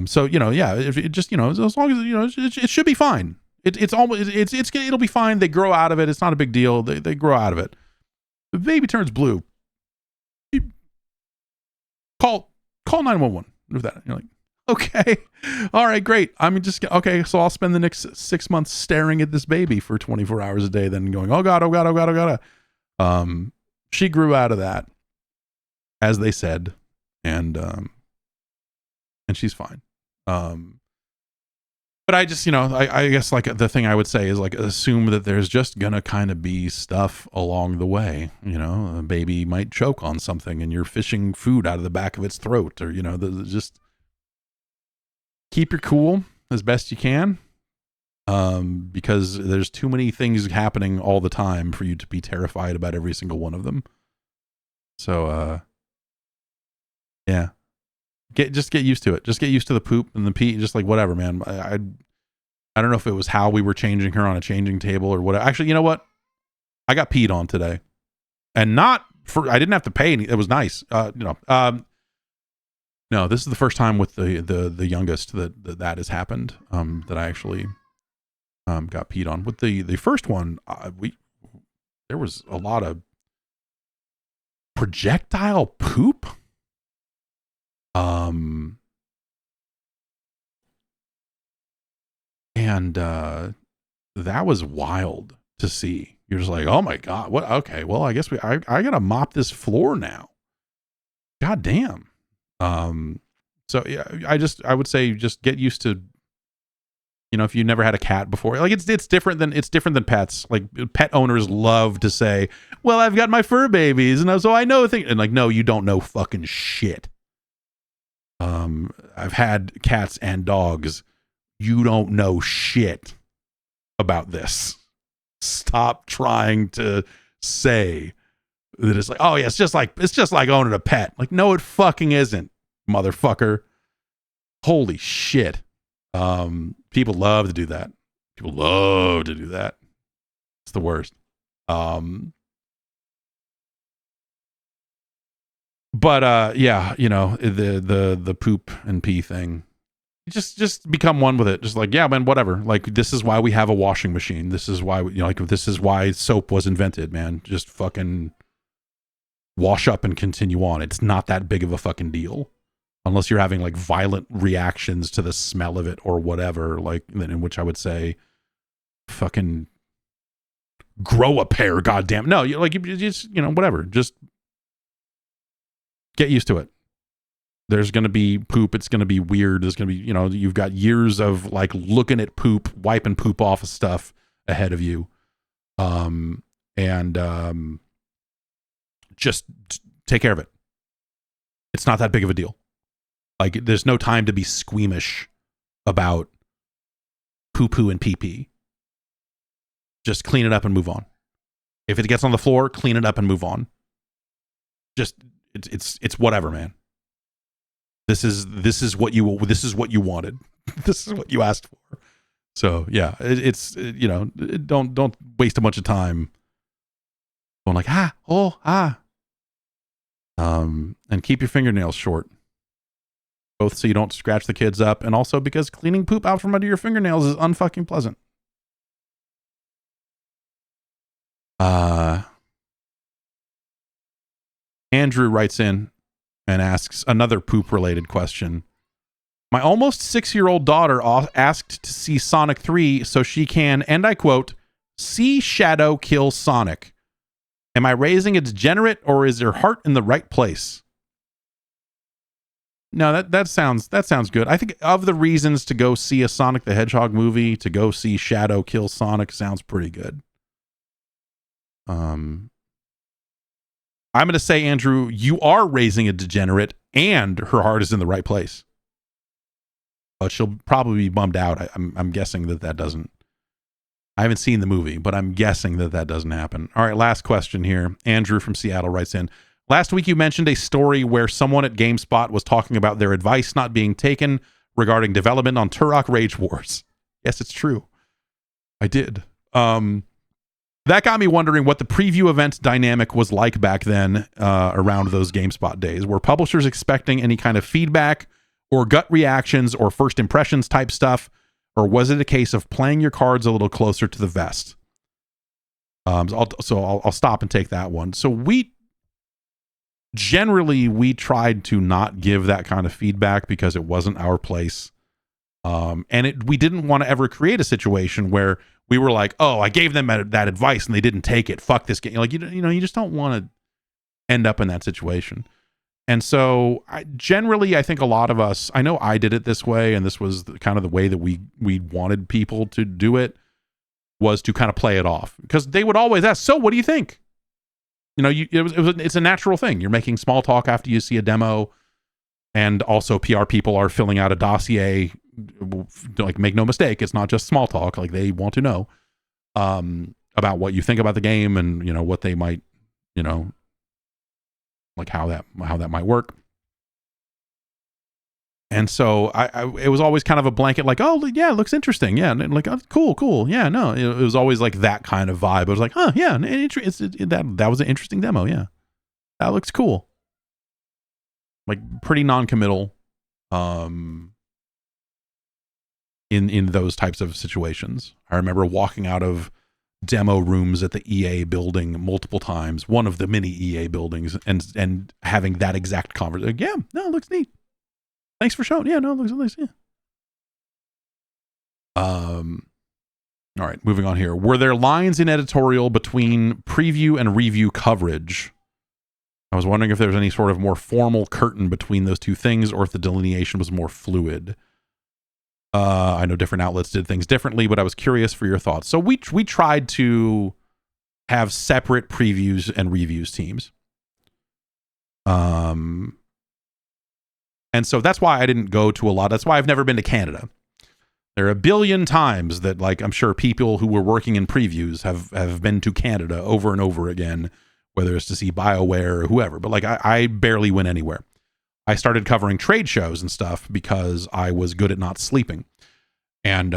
Speaker 1: So, you know, yeah, if it just, you know, as long as, you know, it should be fine. It'll be fine. They grow out of it. It's not a big deal. They grow out of it. If the baby turns blue, call 911 with that. You're like, okay, all right, great. I'm just okay. So I'll spend the next 6 months staring at this baby for 24 hours a day, then going, oh God, oh God, oh God, oh God. She grew out of that, as they said, and she's fine. But I just, you know, I guess like the thing I would say is like assume that there's just gonna kind of be stuff along the way. You know, a baby might choke on something and you're fishing food out of the back of its throat, or, you know, just keep your cool as best you can. Because there's too many things happening all the time for you to be terrified about every single one of them. So, yeah. Just get used to it. Just get used to the poop and the pee. Just like whatever, man. I don't know if it was how we were changing her on a changing table or whatever. Actually, you know what? I got peed on today, and not for. I didn't have to pay any. It was nice. No, this is the first time with the youngest that has happened. That I actually got peed on. With the first one, there was a lot of projectile poop. And that was wild to see. You're just like, oh my God, what? Okay, well, I guess I gotta mop this floor now. God damn. So yeah, I would say just get used to, you know, if you never had a cat before, like it's different than pets. Like pet owners love to say, well, I've got my fur babies, and so I know things, and like, no, you don't know fucking shit. I've had cats and dogs. You don't know shit about this. Stop trying to say that it's like, oh yeah, it's just like owning a pet. Like, no, it fucking isn't, motherfucker. Holy shit. People love to do that. It's the worst. But yeah, you know, the poop and pee thing. Just become one with it. Just like, yeah, man, whatever. Like, this is why we have a washing machine. This is why, you know, like, this is why soap was invented, man. Just fucking wash up and continue on. It's not that big of a fucking deal. Unless you're having like violent reactions to the smell of it or whatever, like, in which I would say fucking grow a pair, goddamn. No, you just, you know, whatever. Just get used to it. There's going to be poop. It's going to be weird. There's going to be, you know, you've got years of like looking at poop, wiping poop off of stuff ahead of you. Just take care of it. It's not that big of a deal. Like, there's no time to be squeamish about poo-poo and pee-pee. Just clean it up and move on. If it gets on the floor, clean it up and move on. Just it's whatever, man. This is what you wanted. This is what you asked for. So yeah, don't waste a bunch of time going like and keep your fingernails short. Both so you don't scratch the kids up, and also because cleaning poop out from under your fingernails is unfucking pleasant. Andrew writes in and asks another poop-related question. My almost 6-year-old daughter asked to see Sonic 3 so she can, and I quote, see Shadow kill Sonic. Am I raising a degenerate, or is her heart in the right place? No, that sounds good. I think of the reasons to go see a Sonic the Hedgehog movie, to go see Shadow kill Sonic sounds pretty good. I'm going to say, Andrew, you are raising a degenerate, and her heart is in the right place. But she'll probably be bummed out. I'm guessing that doesn't. I haven't seen the movie, but I'm guessing that doesn't happen. All right, last question here. Andrew from Seattle writes in. Last week you mentioned a story where someone at GameSpot was talking about their advice not being taken regarding development on Turok Rage Wars. Yes, it's true. I did. That got me wondering what the preview event dynamic was like back then, around those GameSpot days. Were publishers expecting any kind of feedback or gut reactions or first impressions type stuff? Or was it a case of playing your cards a little closer to the vest? I'll stop and take that one. So we tried to not give that kind of feedback because it wasn't our place. We didn't want to ever create a situation where we were like, oh, I gave them that advice and they didn't take it. Fuck this game. Like, you you just don't want to end up in that situation. And so I think a lot of us, I know I did it this way, and this was kind of the way that we wanted people to do it, was to kind of play it off. Because they would always ask, so what do you think? It's a natural thing. You're making small talk after you see a demo, and also PR people are filling out a dossier. Like, make no mistake, it's not just small talk. Like, they want to know about what you think about the game, and what they might, like how that might work. And so it was always kind of a blanket, like, oh yeah, it looks interesting, yeah, and like, oh, cool, yeah, no, it was always like that kind of vibe. I was like, oh yeah, that was an interesting demo, yeah, that looks cool. Like, pretty non-committal in those types of situations. I remember walking out of demo rooms at the EA building multiple times, one of the many EA buildings, and having that exact conversation. Like, yeah, no, it looks neat. Thanks for showing. Yeah, no, it looks nice. Yeah. All right, moving on here. Were there lines in editorial between preview and review coverage? I was wondering if there was any sort of more formal curtain between those two things, or if the delineation was more fluid. I know different outlets did things differently, but I was curious for your thoughts. So we tried to have separate previews and reviews teams. And so that's why I didn't go to a lot. That's why I've never been to Canada. There are a billion times that, like, I'm sure people who were working in previews have been to Canada over and over again, whether it's to see BioWare or whoever. But like, I barely went anywhere. I started covering trade shows and stuff because I was good at not sleeping. And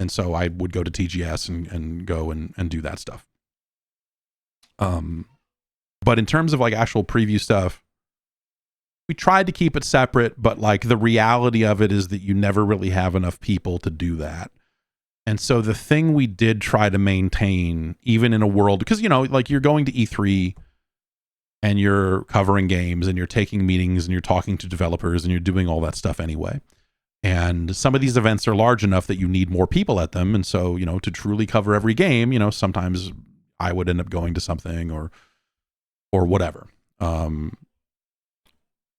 Speaker 1: so I would go to TGS and go and do that stuff. But in terms of like actual preview stuff, we tried to keep it separate, but like the reality of it is that you never really have enough people to do that. And so the thing we did try to maintain, even in a world, because, like, you're going to E3 and you're covering games and you're taking meetings and you're talking to developers and you're doing all that stuff anyway. And some of these events are large enough that you need more people at them. And so, to truly cover every game, sometimes I would end up going to something or whatever.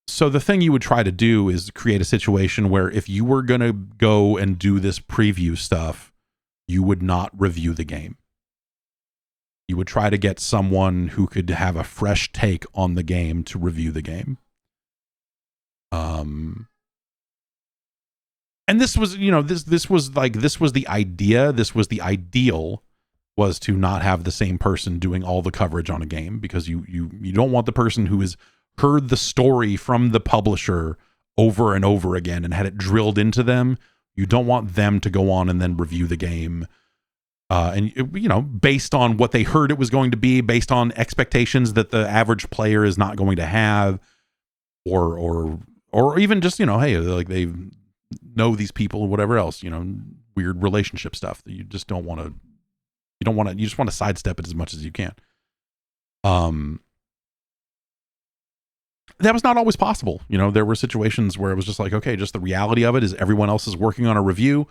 Speaker 1: So the thing you would try to do is create a situation where if you were going to go and do this preview stuff, you would not review the game. You would try to get someone who could have a fresh take on the game to review the game. And this was, you know, this was the idea, this was the ideal, was to not have the same person doing all the coverage on a game, because you don't want the person who has heard the story from the publisher over and over again and had it drilled into them. You don't want them to go on and then review the game. And, you know, based on what they heard it was going to be, based on expectations that the average player is not going to have, or even just, you know, hey, like they know these people or whatever else, you know, weird relationship stuff that you just don't want to, you just want to sidestep it as much as you can. That was not always possible. You know, there were situations where it was just like, okay, just the reality of it is everyone else is working on a review,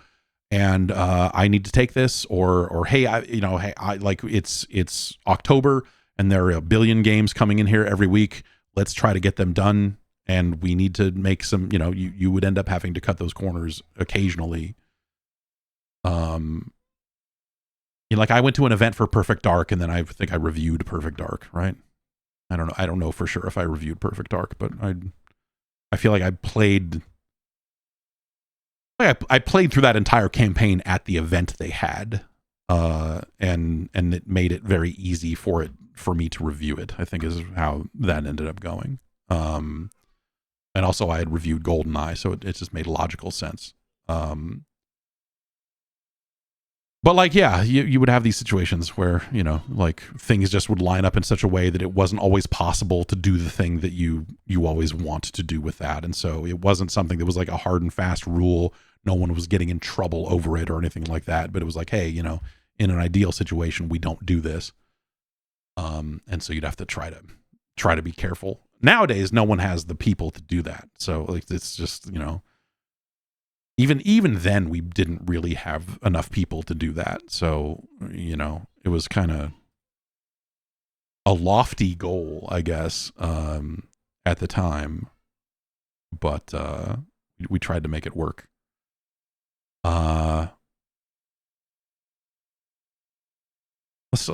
Speaker 1: and I need to take this, or hey, I like it's October and there are a billion games coming in here every week. Let's try to get them done, and we need to make some. You know, you would end up having to cut those corners occasionally. You know, like I went to an event for Perfect Dark, and then I think I reviewed Perfect Dark, right? I don't know for sure if I reviewed Perfect Dark, but I feel like I played through that entire campaign at the event they had, and it made it very easy for me to review it, I think is how that ended up going. And also I had reviewed GoldenEye, so it just made logical sense. But like, yeah, you would have these situations where, you know, like things just would line up in such a way that it wasn't always possible to do the thing that you always want to do with that. And so it wasn't something that was like a hard and fast rule. No one was getting in trouble over it or anything like that. But it was like, hey, you know, in an ideal situation, we don't do this. And so you'd have to try to be careful. Nowadays, no one has the people to do that. So like, it's just, you know, even then we didn't really have enough people to do that. So, you know, it was kind of a lofty goal, I guess, at the time, but we tried to make it work. Let's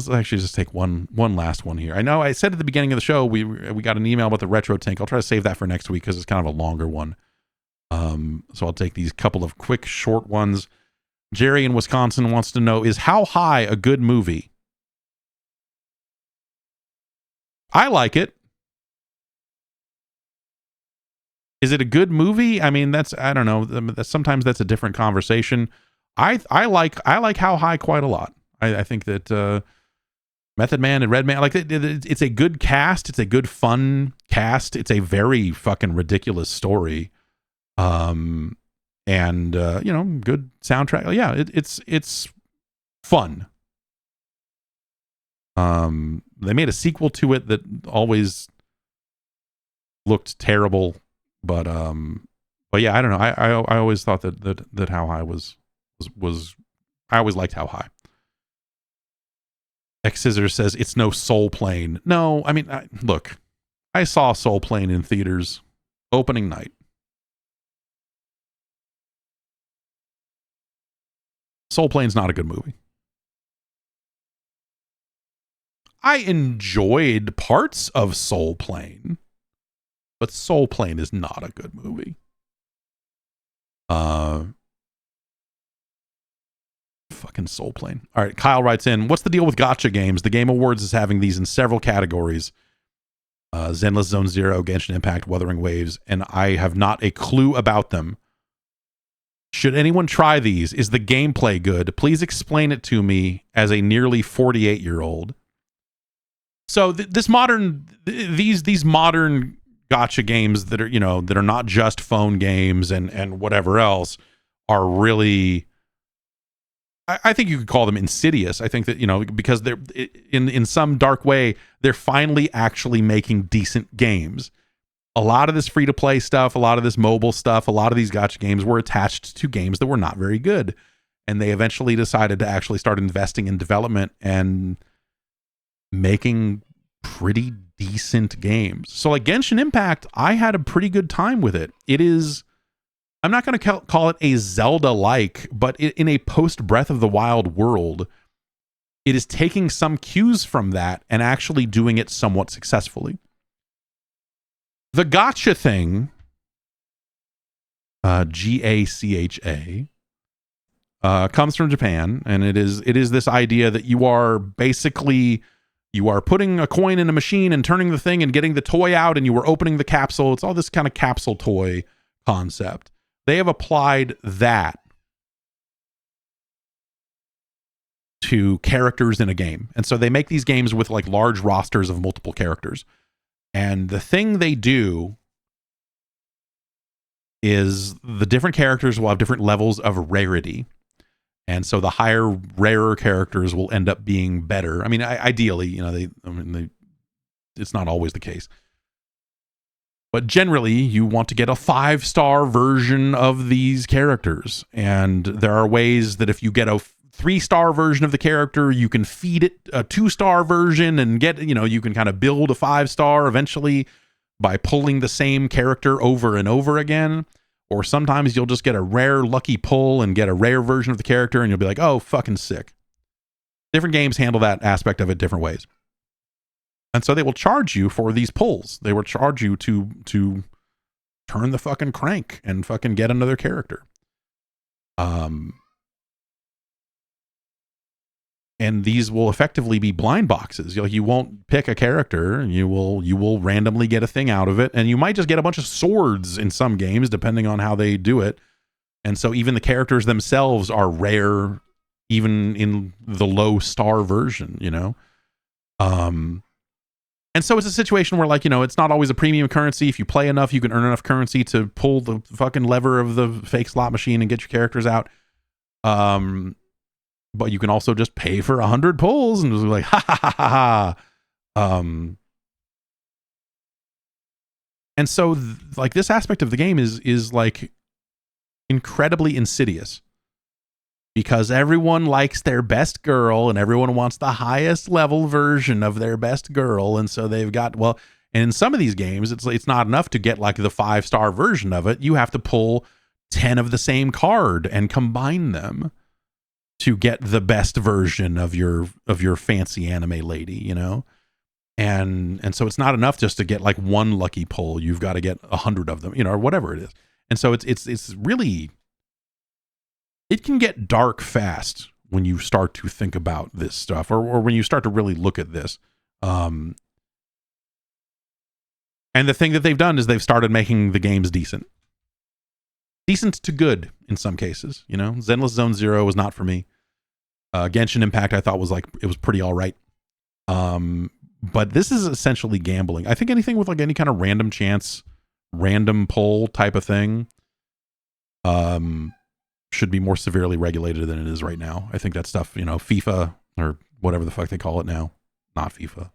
Speaker 1: actually just take one last one here. I know I said at the beginning of the show, we got an email about the retro tank. I'll try to save that for next week because it's kind of a longer one. So I'll take these couple of quick, short ones. Jerry in Wisconsin wants to know, is How High a good movie? I like it. Is it a good movie? I mean, I don't know. Sometimes that's a different conversation. I like How High quite a lot. I think that Method Man and Redman, like it's a good cast. It's a good fun cast. It's a very fucking ridiculous story. And you know, good soundtrack. Yeah, it's fun. They made a sequel to it that always looked terrible, but yeah, I don't know. I always thought that How High was I always liked How High. X Scissors says it's no Soul Plane. No, I mean, look, I saw Soul Plane in theaters opening night. Soul Plane's not a good movie. I enjoyed parts of Soul Plane, but Soul Plane is not a good movie. Fucking Soul Plane. All right, Kyle writes in, what's the deal with gacha games? The Game Awards is having these in several categories. Zenless Zone Zero, Genshin Impact, Wuthering Waves, and I have not a clue about them. Should anyone try these? Is the gameplay good? Please explain it to me as a nearly 48-year-old. So these modern gacha games that are, you know, that are not just phone games and whatever else are really, I think you could call them insidious. I think that, you know, because they're in some dark way, they're finally actually making decent games. A lot of this free-to-play stuff, a lot of this mobile stuff, a lot of these gacha games were attached to games that were not very good. And they eventually decided to actually start investing in development and making pretty decent games. So like Genshin Impact, I had a pretty good time with it. It is, I'm not going to call it a Zelda-like, but in a post-Breath of the Wild world, it is taking some cues from that and actually doing it somewhat successfully. The gacha thing GACHA, comes from Japan, and it is this idea that you are putting a coin in a machine and turning the thing and getting the toy out, and you are opening the capsule. It's all this kind of capsule toy concept. They have applied that to characters in a game. And so they make these games with like large rosters of multiple characters. And the thing they do is the different characters will have different levels of rarity. And so the higher, rarer characters will end up being better. I mean, ideally, it's not always the case. But generally, you want to get a 5-star version of these characters. And there are ways that if you get a 3-star version of the character, you can feed it a 2-star version and get, you can kind of build a 5-star eventually by pulling the same character over and over again. Or sometimes you'll just get a rare lucky pull and get a rare version of the character, and you'll be like, oh, fucking sick. Different games handle that aspect of it different ways. And so they will charge you for these pulls. They will charge you to turn the fucking crank and fucking get another character. And these will effectively be blind boxes. You won't pick a character. You will randomly get a thing out of it, and you might just get a bunch of swords in some games, depending on how they do it. And so even the characters themselves are rare, even in the low star version. And so it's a situation where, it's not always a premium currency. If you play enough, you can earn enough currency to pull the fucking lever of the fake slot machine and get your characters out. But you can also just pay for 100 pulls and just be like, ha ha ha ha ha. And so this aspect of the game is like incredibly insidious, because everyone likes their best girl and everyone wants the highest level version of their best girl. And so they've got, and in some of these games, it's not enough to get like the 5-star version of it. You have to pull 10 of the same card and combine them to get the best version of your fancy anime lady, and so it's not enough just to get like one lucky pull. You've got to get 100 of them, or whatever it is. And so it's really, it can get dark fast when you start to think about this stuff, or when you start to really look at this. And the thing that they've done is they've started making the games decent to good in some cases. Zenless Zone Zero was not for me. Genshin Impact I thought was it was pretty all right. But this is essentially gambling. I think anything with like any kind of random chance, random pull type of thing should be more severely regulated than it is right now. I think that stuff, FIFA or whatever the fuck they call it now, not FIFA.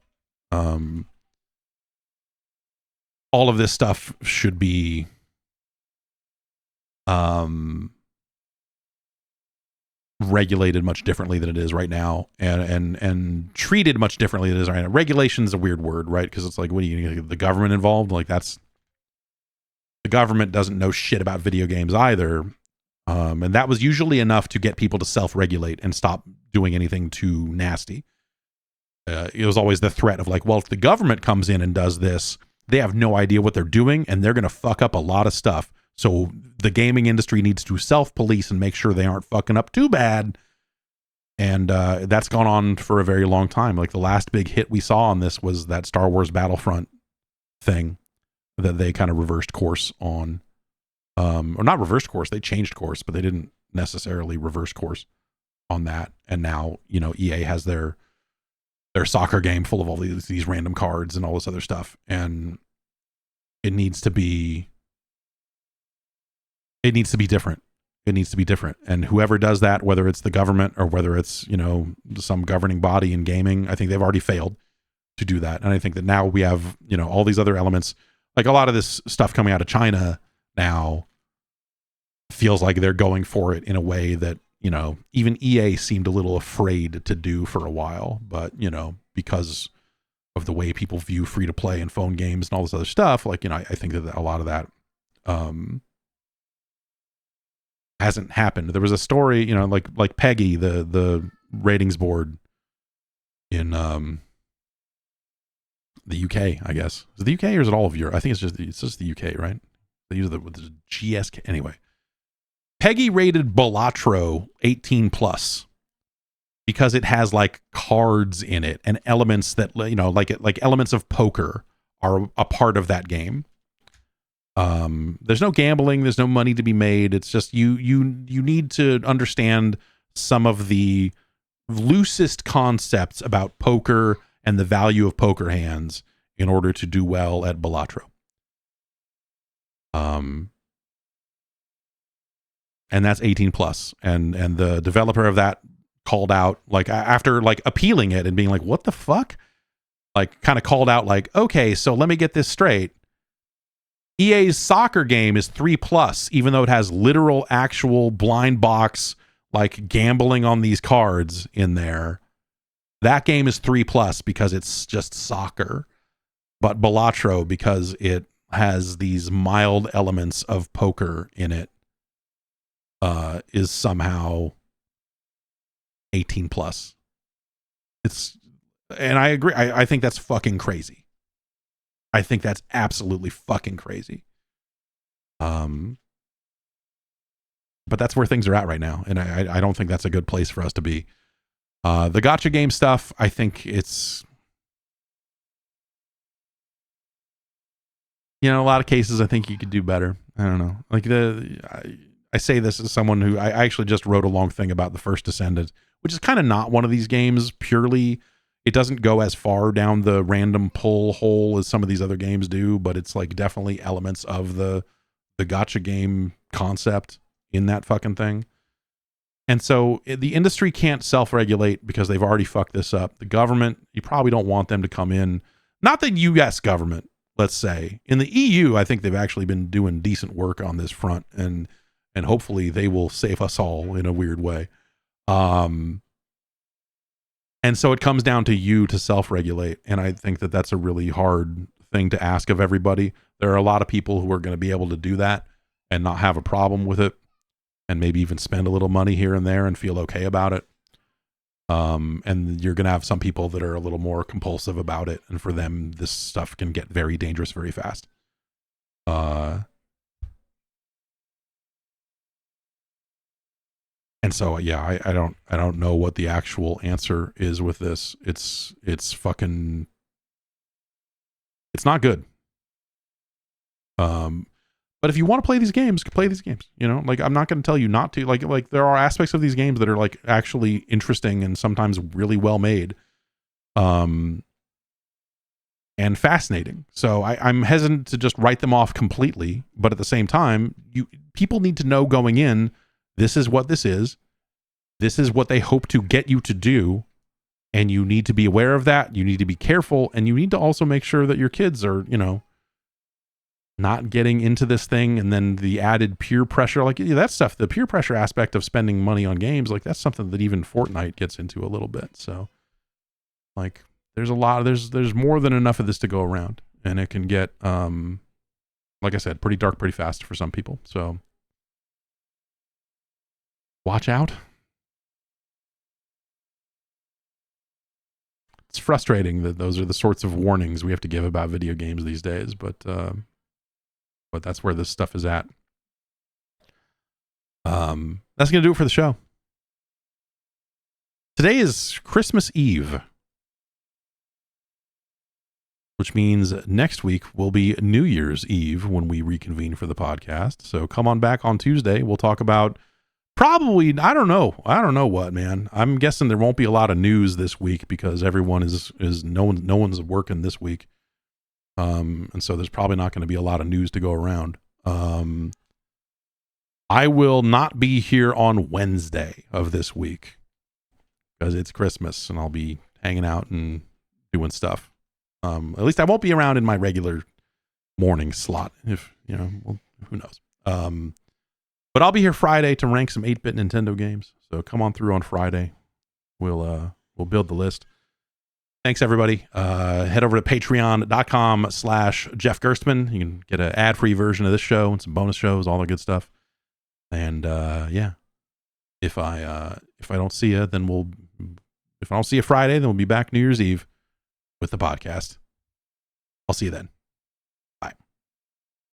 Speaker 1: All of this stuff should be regulated much differently than it is right now, and treated much differently than it is right now. Regulation is a weird word, right? Because it's like, what are you gonna get the government involved? Like, that's, the government doesn't know shit about video games either. And that was usually enough to get people to self-regulate and stop doing anything too nasty. It was always the threat of like, well, if the government comes in and does this, they have no idea what they're doing, and they're going to fuck up a lot of stuff. So the gaming industry needs to self-police and make sure they aren't fucking up too bad. And that's gone on for a very long time. Like, the last big hit we saw on this was that Star Wars Battlefront thing that they kind of reversed course on. Or not reversed course, they changed course, but they didn't necessarily reverse course on that. And now, EA has their soccer game full of all these random cards and all this other stuff. And it needs to be different. It needs to be different. And whoever does that, whether it's the government or whether it's, some governing body in gaming, I think they've already failed to do that. And I think that now we have, all these other elements, like a lot of this stuff coming out of China now feels like they're going for it in a way that, even EA seemed a little afraid to do for a while. But, because of the way people view free to play and phone games and all this other stuff, like, I think that a lot of that hasn't happened. There was a story, like Peggy, the ratings board in the UK, I guess. Is it the UK or is it all of Europe? I think it's just the UK, right? They use the GSK anyway. Peggy rated Balatro 18 plus because it has like cards in it and elements that, you know, like elements of poker are a part of that game. There's no gambling, there's no money to be made. It's just you need to understand some of the loosest concepts about poker and the value of poker hands in order to do well at Balatro. And that's 18 plus. And the developer of that called out, like, after like appealing it and being like, what the fuck? Like, kind of called out like, okay, so let me get this straight. EA's soccer game is 3 plus, even though it has literal, actual blind box, like gambling on these cards in there. That game is 3 plus because it's just soccer. But Balatro, because it has these mild elements of poker in it, is somehow 18 plus. And I agree. I think that's fucking crazy. I think that's absolutely fucking crazy. But that's where things are at right now, and I don't think that's a good place for us to be. The gacha game stuff, I think it's, you know, a lot of cases I think you could do better. I don't know. Like I say this as someone who I actually just wrote a long thing about the first Descendant, which is kind of not one of these games purely. It doesn't go as far down the random pull hole as some of these other games do, but it's like definitely elements of the gacha game concept in that fucking thing. And so the industry can't self-regulate because they've already fucked this up. The government, you probably don't want them to come in. Not the US government, let's say. In the EU, I think they've actually been doing decent work on this front, and hopefully they will save us all in a weird way. And so it comes down to you to self-regulate, and I think that that's a really hard thing to ask of everybody. There are a lot of people who are going to be able to do that and not have a problem with it, and maybe even spend a little money here and there and feel okay about it. And you're going to have some people that are a little more compulsive about it, and for them, this stuff can get very dangerous very fast. And so, yeah, I don't know what the actual answer is with this. It's fucking, it's not good. But if you want to play these games, play these games. You know, like, I'm not going to tell you not to. Like there are aspects of these games that are like actually interesting and sometimes really well made, and fascinating. So I'm hesitant to just write them off completely. But at the same time, people need to know going in, this is what this is. This is what they hope to get you to do. And you need to be aware of that. You need to be careful. And you need to also make sure that your kids are, you know, not getting into this thing. And then the added peer pressure, like, yeah, that stuff, the peer pressure aspect of spending money on games, like, that's something that even Fortnite gets into a little bit. So, like, there's a lot, there's more than enough of this to go around. And it can get, like I said, pretty dark pretty fast for some people. So watch out. It's frustrating that those are the sorts of warnings we have to give about video games these days, but that's where this stuff is at. That's going to do it for the show. Today is Christmas Eve, which means next week will be New Year's Eve when we reconvene for the podcast. So come on back on Tuesday. We'll talk about probably, I don't know what, man. I'm guessing there won't be a lot of news this week because everyone is no one's working this week. And so there's probably not going to be a lot of news to go around. I will not be here on Wednesday of this week because it's Christmas and I'll be hanging out and doing stuff. At least I won't be around in my regular morning slot. If, you know, well, who knows? But I'll be here Friday to rank some 8-bit Nintendo games. So come on through on Friday. We'll build the list. Thanks, everybody. Head over to patreon.com/Jeff Gerstmann. You can get an ad-free version of this show and some bonus shows, all the good stuff. And yeah, if I don't see you, then if I don't see you Friday, then we'll be back New Year's Eve with the podcast. I'll see you then.